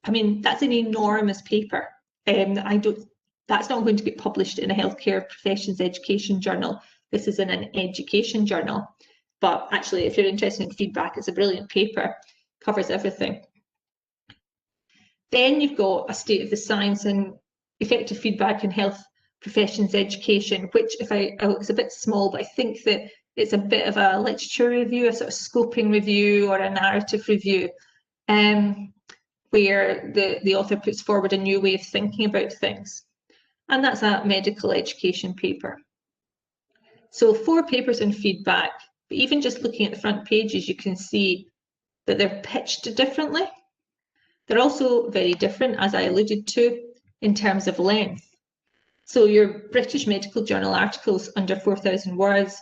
I mean, that's an enormous paper. That's not going to get published in a healthcare professions education journal. This is in an education journal. But actually, if you're interested in feedback, it's a brilliant paper, covers everything. Then you've got a state of the science and effective feedback in health professions education, which it's a bit small, but I think that it's a bit of a literature review, a sort of scoping review or a narrative review, where the author puts forward a new way of thinking about things. And that's a medical education paper. So 4 papers in feedback, but even just looking at the front pages, you can see that they're pitched differently. They're also very different, as I alluded to, in terms of length. So your British Medical Journal articles under 4,000 words,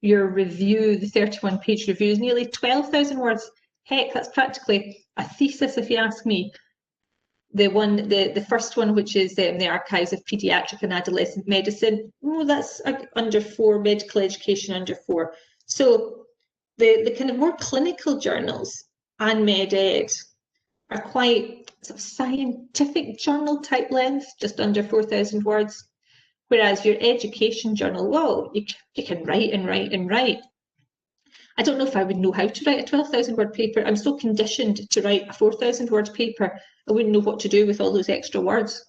your review, the 31-page review, is nearly 12,000 words. Heck, that's practically a thesis, if you ask me. The first one, which is the Archives of Paediatric and Adolescent Medicine, that's under 4, medical education under 4. So the kind of more clinical journals and med ed are quite sort of scientific journal type length, just under 4,000 words. Whereas your education journal, well, you can write and write and write. I don't know if I would know how to write a 12,000 word paper. I'm so conditioned to write a 4,000 word paper, I wouldn't know what to do with all those extra words.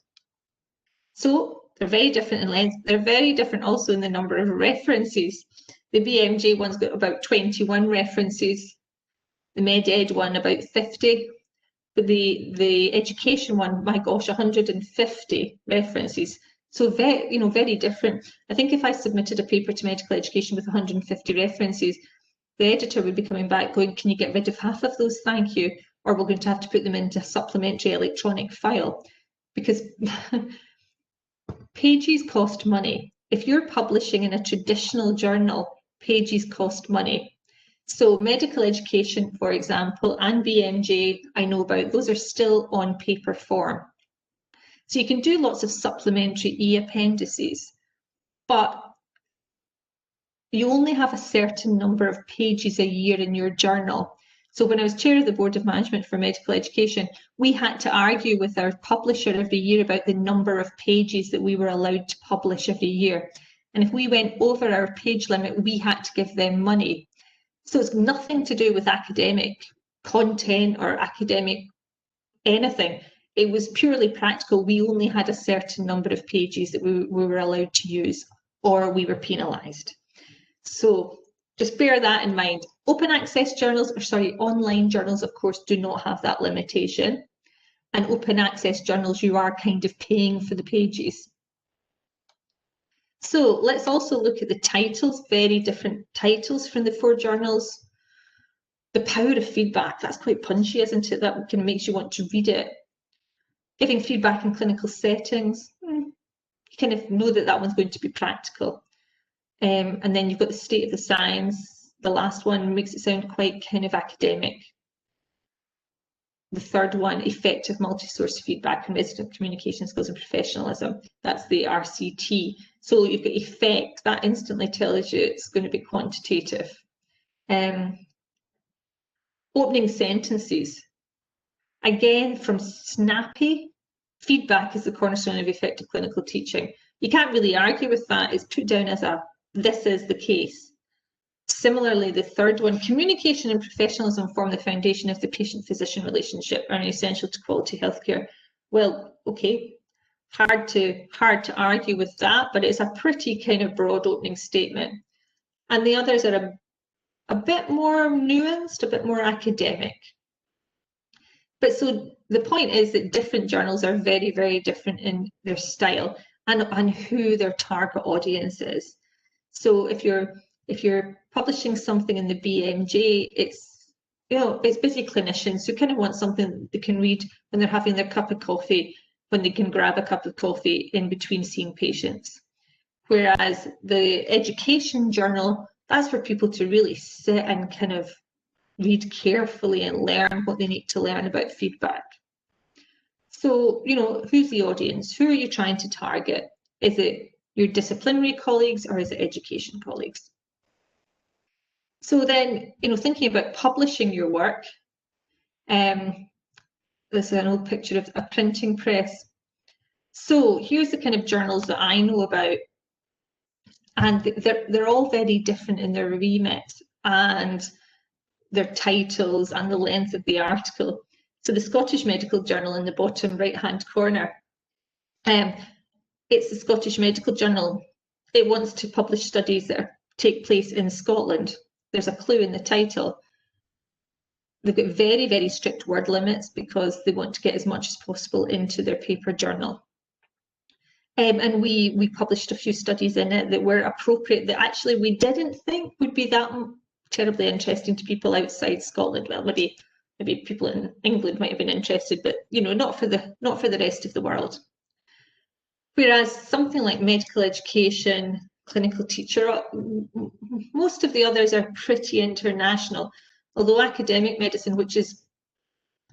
So they're very different in length. They're very different also in the number of references. The BMJ one's got about 21 references, the Med Ed one about 50, but the education one, my gosh, 150 references. So very different. I think if I submitted a paper to medical education with 150 references, the editor would be coming back going, can you get rid of half of those? Thank you. Or we're going to have to put them into a supplementary electronic file, because pages cost money. If you're publishing in a traditional journal, pages cost money. So medical education, for example, and BMJ, I know about, those are still on paper form. So you can do lots of supplementary e-appendices, but you only have a certain number of pages a year in your journal. So when I was chair of the Board of Management for Medical Education, we had to argue with our publisher every year about the number of pages that we were allowed to publish every year. And if we went over our page limit, we had to give them money. So it's nothing to do with academic content or academic anything. It was purely practical. We only had a certain number of pages that we were allowed to use, or we were penalised. So just bear that in mind. Open access journals, online journals, of course, do not have that limitation. And open access journals, you are kind of paying for the pages. So let's also look at the titles, very different titles from the 4 journals. The power of feedback, that's quite punchy, isn't it? That kind of makes you want to read it. Giving feedback in clinical settings, you kind of know that that one's going to be practical. And then you've got the state of the science. The last one makes it sound quite kind of academic. The third one, effective multi-source feedback and resident communication skills and professionalism. That's the RCT. So you've got effect, that instantly tells you it's going to be quantitative. Opening sentences. Again, from snappy, feedback is the cornerstone of effective clinical teaching. You can't really argue with that. It's put down as a, this is the case. Similarly, the third one, communication and professionalism form the foundation of the patient-physician relationship and are essential to quality healthcare. Well, okay, hard to argue with that, but it's a pretty kind of broad opening statement. And the others are a bit more nuanced, a bit more academic. But so the point is that different journals are very, very different in their style and who their target audience is. So if you're publishing something in the BMJ, it's busy clinicians who kind of want something they can read when they're having their cup of coffee, when they can grab a cup of coffee in between seeing patients. Whereas the education journal, that's for people to really sit and kind of read carefully and learn what they need to learn about feedback. So, who's the audience? Who are you trying to target? Is it your disciplinary colleagues or is it education colleagues? So then, thinking about publishing your work, this is an old picture of a printing press. So here's the kind of journals that I know about, and they're all very different in their remit and their titles and the length of the article. So the Scottish Medical Journal in the bottom right-hand corner, it's the Scottish Medical Journal. It wants to publish studies that take place in Scotland. There's a clue in the title. They've got very, very strict word limits because they want to get as much as possible into their paper journal. And we published a few studies in it that were appropriate, that actually we didn't think would be that terribly interesting to people outside Scotland. Well, maybe people in England might have been interested, but not for the rest of the world. Whereas something like medical education, clinical teacher, most of the others are pretty international. Although academic medicine, which is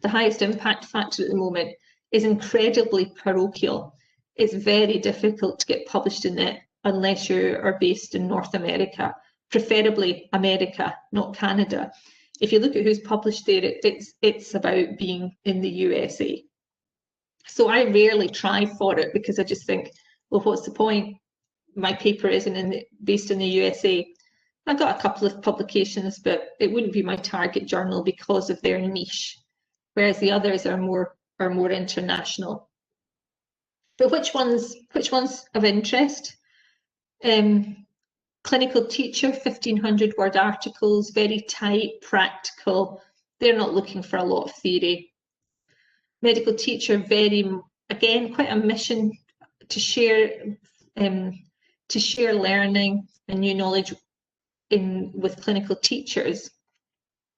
the highest impact factor at the moment, is incredibly parochial. It's very difficult to get published in it unless you are based in North America, preferably America, not Canada. If you look at who's published there, it's about being in the USA. So I rarely try for it because I just think, well, what's the point? My paper isn't based in the USA. I've got a couple of publications, but it wouldn't be my target journal because of their niche, whereas the others are more international. But which ones of interest? Clinical teacher, 1,500 word articles, very tight, practical. They're not looking for a lot of theory. Medical teacher, again, quite a mission to share learning and new knowledge with clinical teachers.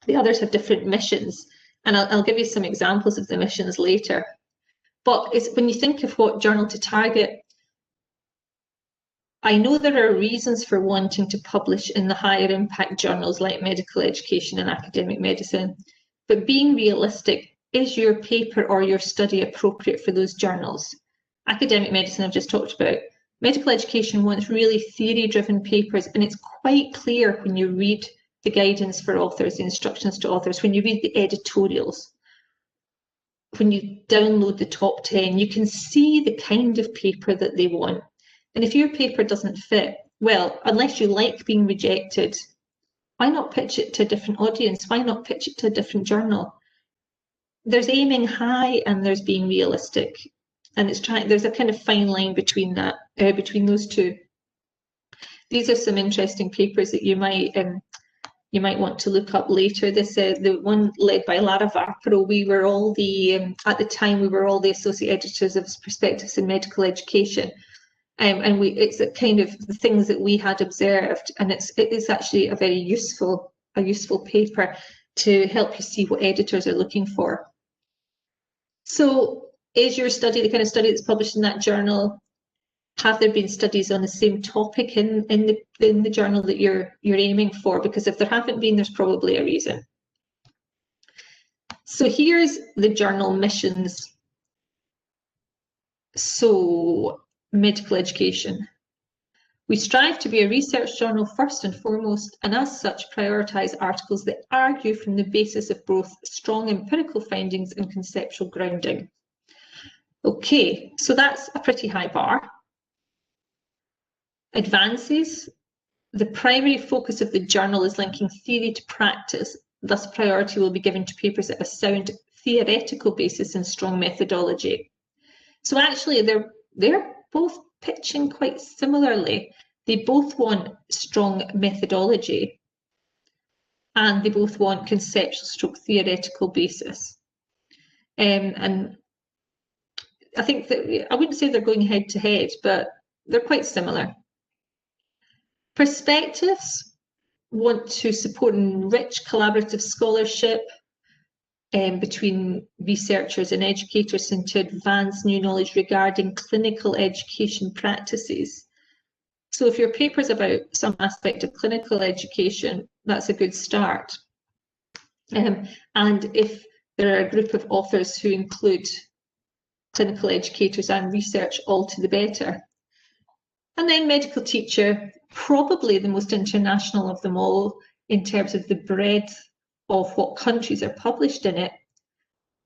The others have different missions, and I'll give you some examples of the missions later. But when you think of what journal to target, I know there are reasons for wanting to publish in the higher impact journals like medical education and academic medicine, but being realistic, is your paper or your study appropriate for those journals? Academic medicine I've just talked about. Medical education wants really theory-driven papers, and it's quite clear when you read the guidance for authors, the instructions to authors, when you read the editorials, when you download the top 10, you can see the kind of paper that they want. And if your paper doesn't fit, well, unless you like being rejected, why not pitch it to a different audience? Why not pitch it to a different journal? There's aiming high and there's being realistic. And there's a kind of fine line between that, between those two. These are some interesting papers that you might want to look up later. This the one led by Lara Varparo. We were all at the time we were all the associate editors of Perspectives in Medical Education, and it's a kind of the things that we had observed, and it is actually a very useful paper to help you see what editors are looking for. So, is your study the kind of study that's published in that journal? Have there been studies on the same topic in the journal that you're aiming for? Because if there haven't been, there's probably a reason. So here's the journal missions. So medical education. We strive to be a research journal first and foremost, and as such prioritise articles that argue from the basis of both strong empirical findings and conceptual grounding. Okay, so that's a pretty high bar. Advances. The primary focus of the journal is linking theory to practice, thus priority will be given to papers that have a sound theoretical basis and strong methodology. So actually they're both pitching quite similarly. They both want strong methodology and they both want conceptual stroke theoretical basis. And I think that, I wouldn't say they're going head to head, but they're quite similar. Perspectives want to support rich collaborative scholarship between researchers and educators and to advance new knowledge regarding clinical education practices. So if your paper is about some aspect of clinical education, that's a good start. And if there are a group of authors who include clinical educators and research, all to the better. And then medical teacher, probably the most international of them all in terms of the breadth of what countries are published in it.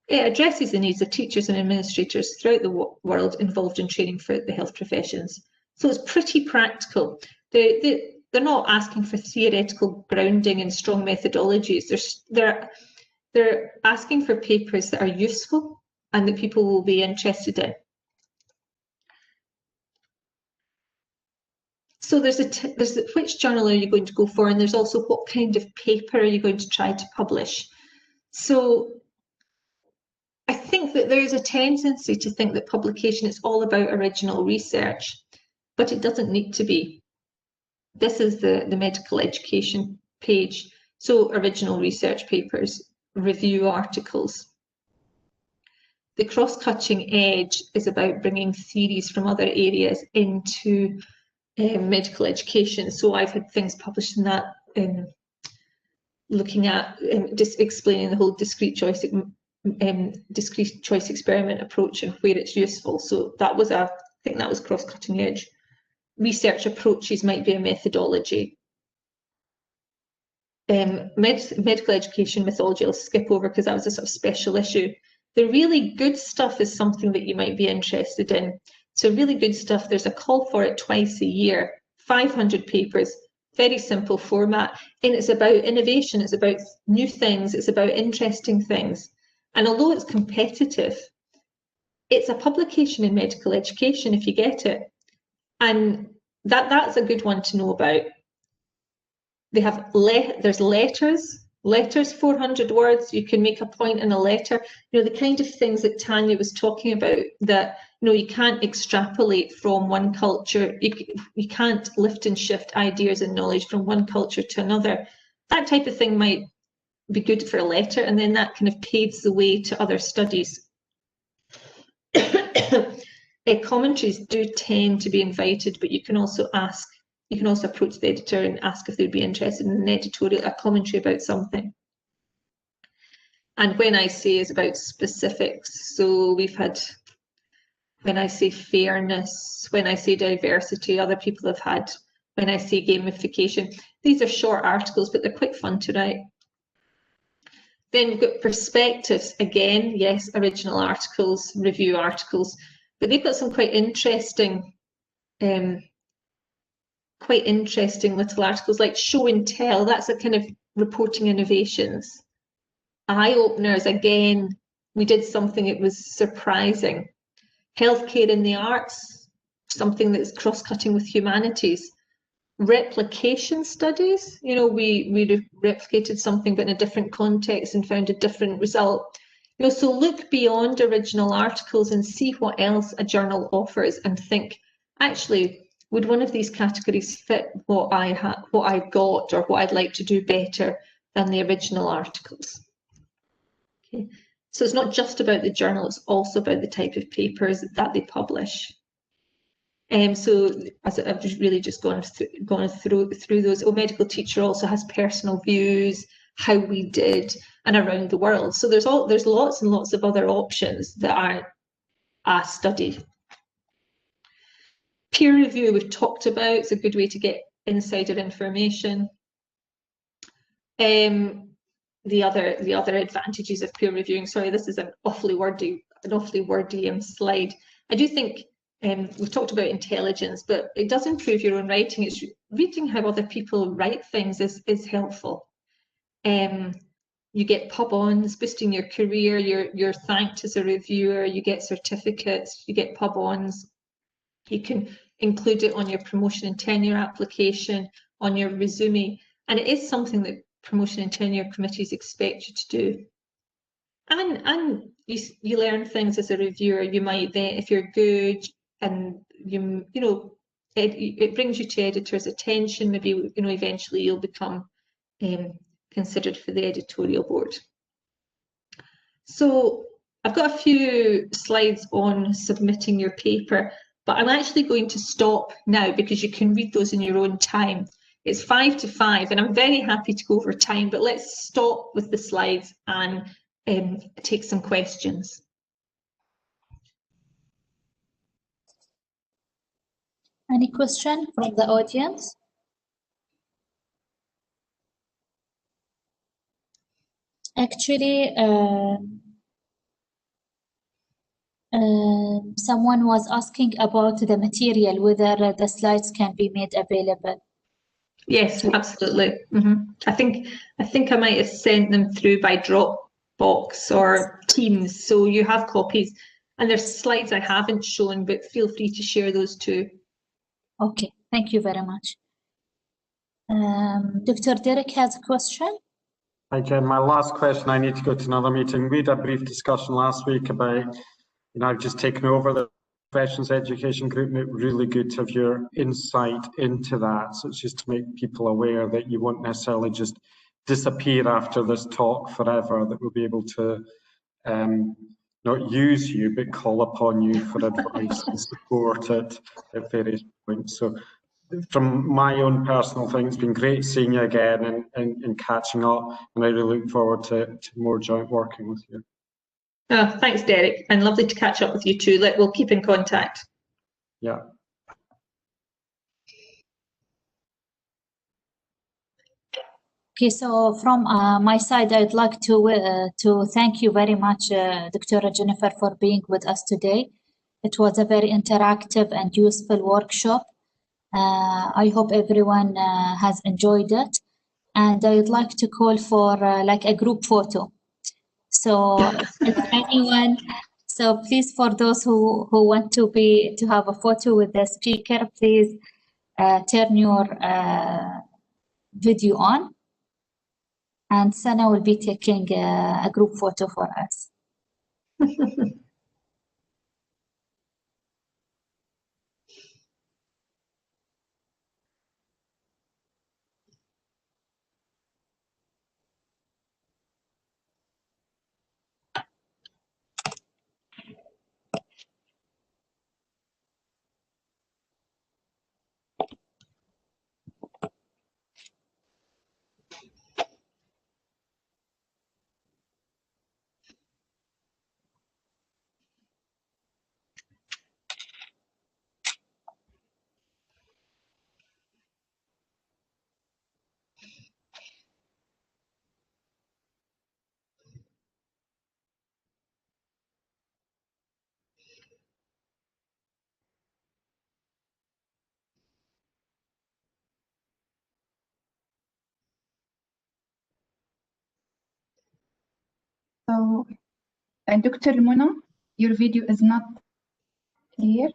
It addresses the needs of teachers and administrators throughout the world involved in training for the health professions. So it's pretty practical. They're not asking for theoretical grounding and strong methodologies. They're asking for papers that are useful and that people will be interested in. So there's which journal are you going to go for, and there's also what kind of paper are you going to try to publish. So I think that there is a tendency to think that publication is all about original research, but it doesn't need to be. This is the medical education page. So original research papers, review articles. The cross-cutting edge is about bringing theories from other areas into medical education. So I've had things published in that, looking at just explaining the whole discrete choice experiment approach and where it's useful. So that was I think that was cross-cutting edge. Research approaches might be a methodology. Medical education methodology I'll skip over because that was a sort of special issue. The really good stuff is something that you might be interested in. So really good stuff, there's a call for it twice a year, 500 papers, very simple format, and it's about innovation, it's about new things, it's about interesting things. And although it's competitive, it's a publication in medical education if you get it. And that's a good one to know about. They have there's letters, 400 words, you can make a point in a letter. You know, the kind of things that Tanya was talking about, that you can't extrapolate from one culture, you can't lift and shift ideas and knowledge from one culture to another. That type of thing might be good for a letter, and then that kind of paves the way to other studies. Commentaries do tend to be invited, but you can also approach the editor and ask if they'd be interested in an editorial, a commentary about something. And when I say is about specifics, so we've had, when I say fairness, when I say diversity, other people have had, when I say gamification, these are short articles, but they're quite fun to write. Then we've got perspectives, again, yes, original articles, review articles, but they've got some quite interesting little articles like show and tell. That's a kind of reporting innovations. Eye openers, again, we did something that was surprising. Healthcare in the arts, something that's cross-cutting with humanities. Replication studies, we replicated something but in a different context and found a different result. So look beyond original articles and see what else a journal offers and think, actually, would one of these categories fit what I've got or what I'd like to do better than the original articles? Okay. So it's not just about the journal, it's also about the type of papers that they publish. So as I've really just gone through those. Medical teacher also has personal views, how we did, and around the world. So there's lots and lots of other options that are a study. Peer review we've talked about. It's a good way to get insider information. The other advantages of peer reviewing. Sorry, this is an awfully wordy slide. I do think we've talked about intelligence, but it does improve your own writing. It's reading how other people write things is helpful. You get pub-ons, boosting your career. You're thanked as a reviewer. You get certificates. You get pub-ons. You can include it on your promotion and tenure application, on your resume, and it is something that promotion and tenure committees expect you to do. And you learn things as a reviewer. You might then, if you're good, and you know, it brings you to editors' attention. Maybe eventually you'll become considered for the editorial board. So I've got a few slides on submitting your paper, but I'm actually going to stop now because you can read those in your own time. It's 5 to 5, and I'm very happy to go over time, but let's stop with the slides and take some questions. Any question from the audience? Actually, someone was asking about the material, whether the slides can be made available. Yes, absolutely. I think I might have sent them through by Dropbox or Teams, so you have copies. And there's slides I haven't shown, but feel free to share those too. Okay, thank you very much. Dr. Derek has a question. Hi, Jen. My last question, I need to go to another meeting. We had a brief discussion last week about, I've just taken over the professions education group, and it's really good to have your insight into that. So it's just to make people aware that you won't necessarily just disappear after this talk forever, that we'll be able to not use you, but call upon you for advice and support at various points. So from my own personal thing, it's been great seeing you again and catching up, and I really look forward to more joint working with you. Oh, thanks, Derek, and lovely to catch up with you too. We'll keep in contact. Yeah. Okay, so from my side, I'd like to thank you very much, Dr. Jennifer, for being with us today. It was a very interactive and useful workshop. I hope everyone has enjoyed it, and I'd like to call for like a group photo. So if anyone, so please, for those who want to have a photo with the speaker, please turn your video on, and Sana will be taking a group photo for us. So, Dr. Mona, your video is not clear.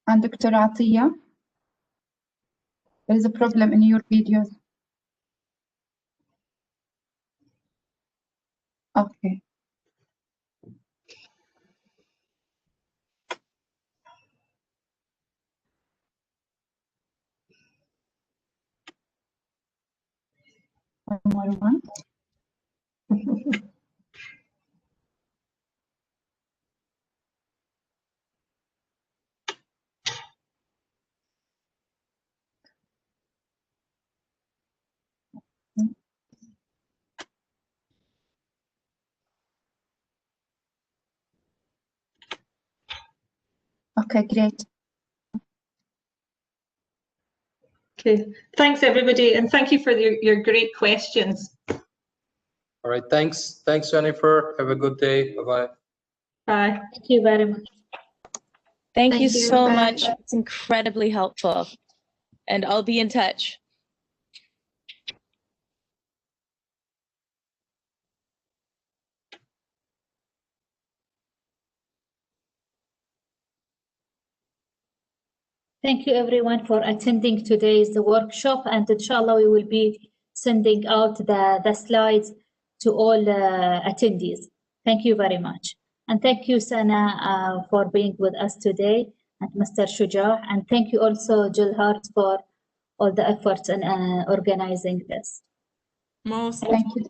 And Dr. Atiya, there is a problem in your videos. Okay. One more one. Okay, great. Okay, thanks everybody, and thank you for your great questions. All right, thanks. Thanks, Jennifer. Have a good day. Bye-bye. Bye. Thank you very much. Thank you Thank you. so Bye. much. It's incredibly helpful. And I'll be in touch. Thank you everyone for attending today's workshop, and inshallah we will be sending out the slides to all attendees. Thank you very much. And thank you, Sana, for being with us today, and Mr. Shuja, and thank you also, Jill Hart, for all the efforts in organizing this. Most Thank you.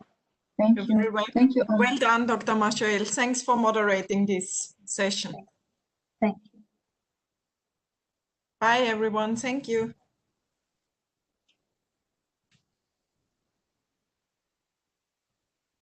Thank you. very well. Thank you. Well done, Dr. Mashoel. Thanks for moderating this session. Thank you. Bye, everyone. Thank you.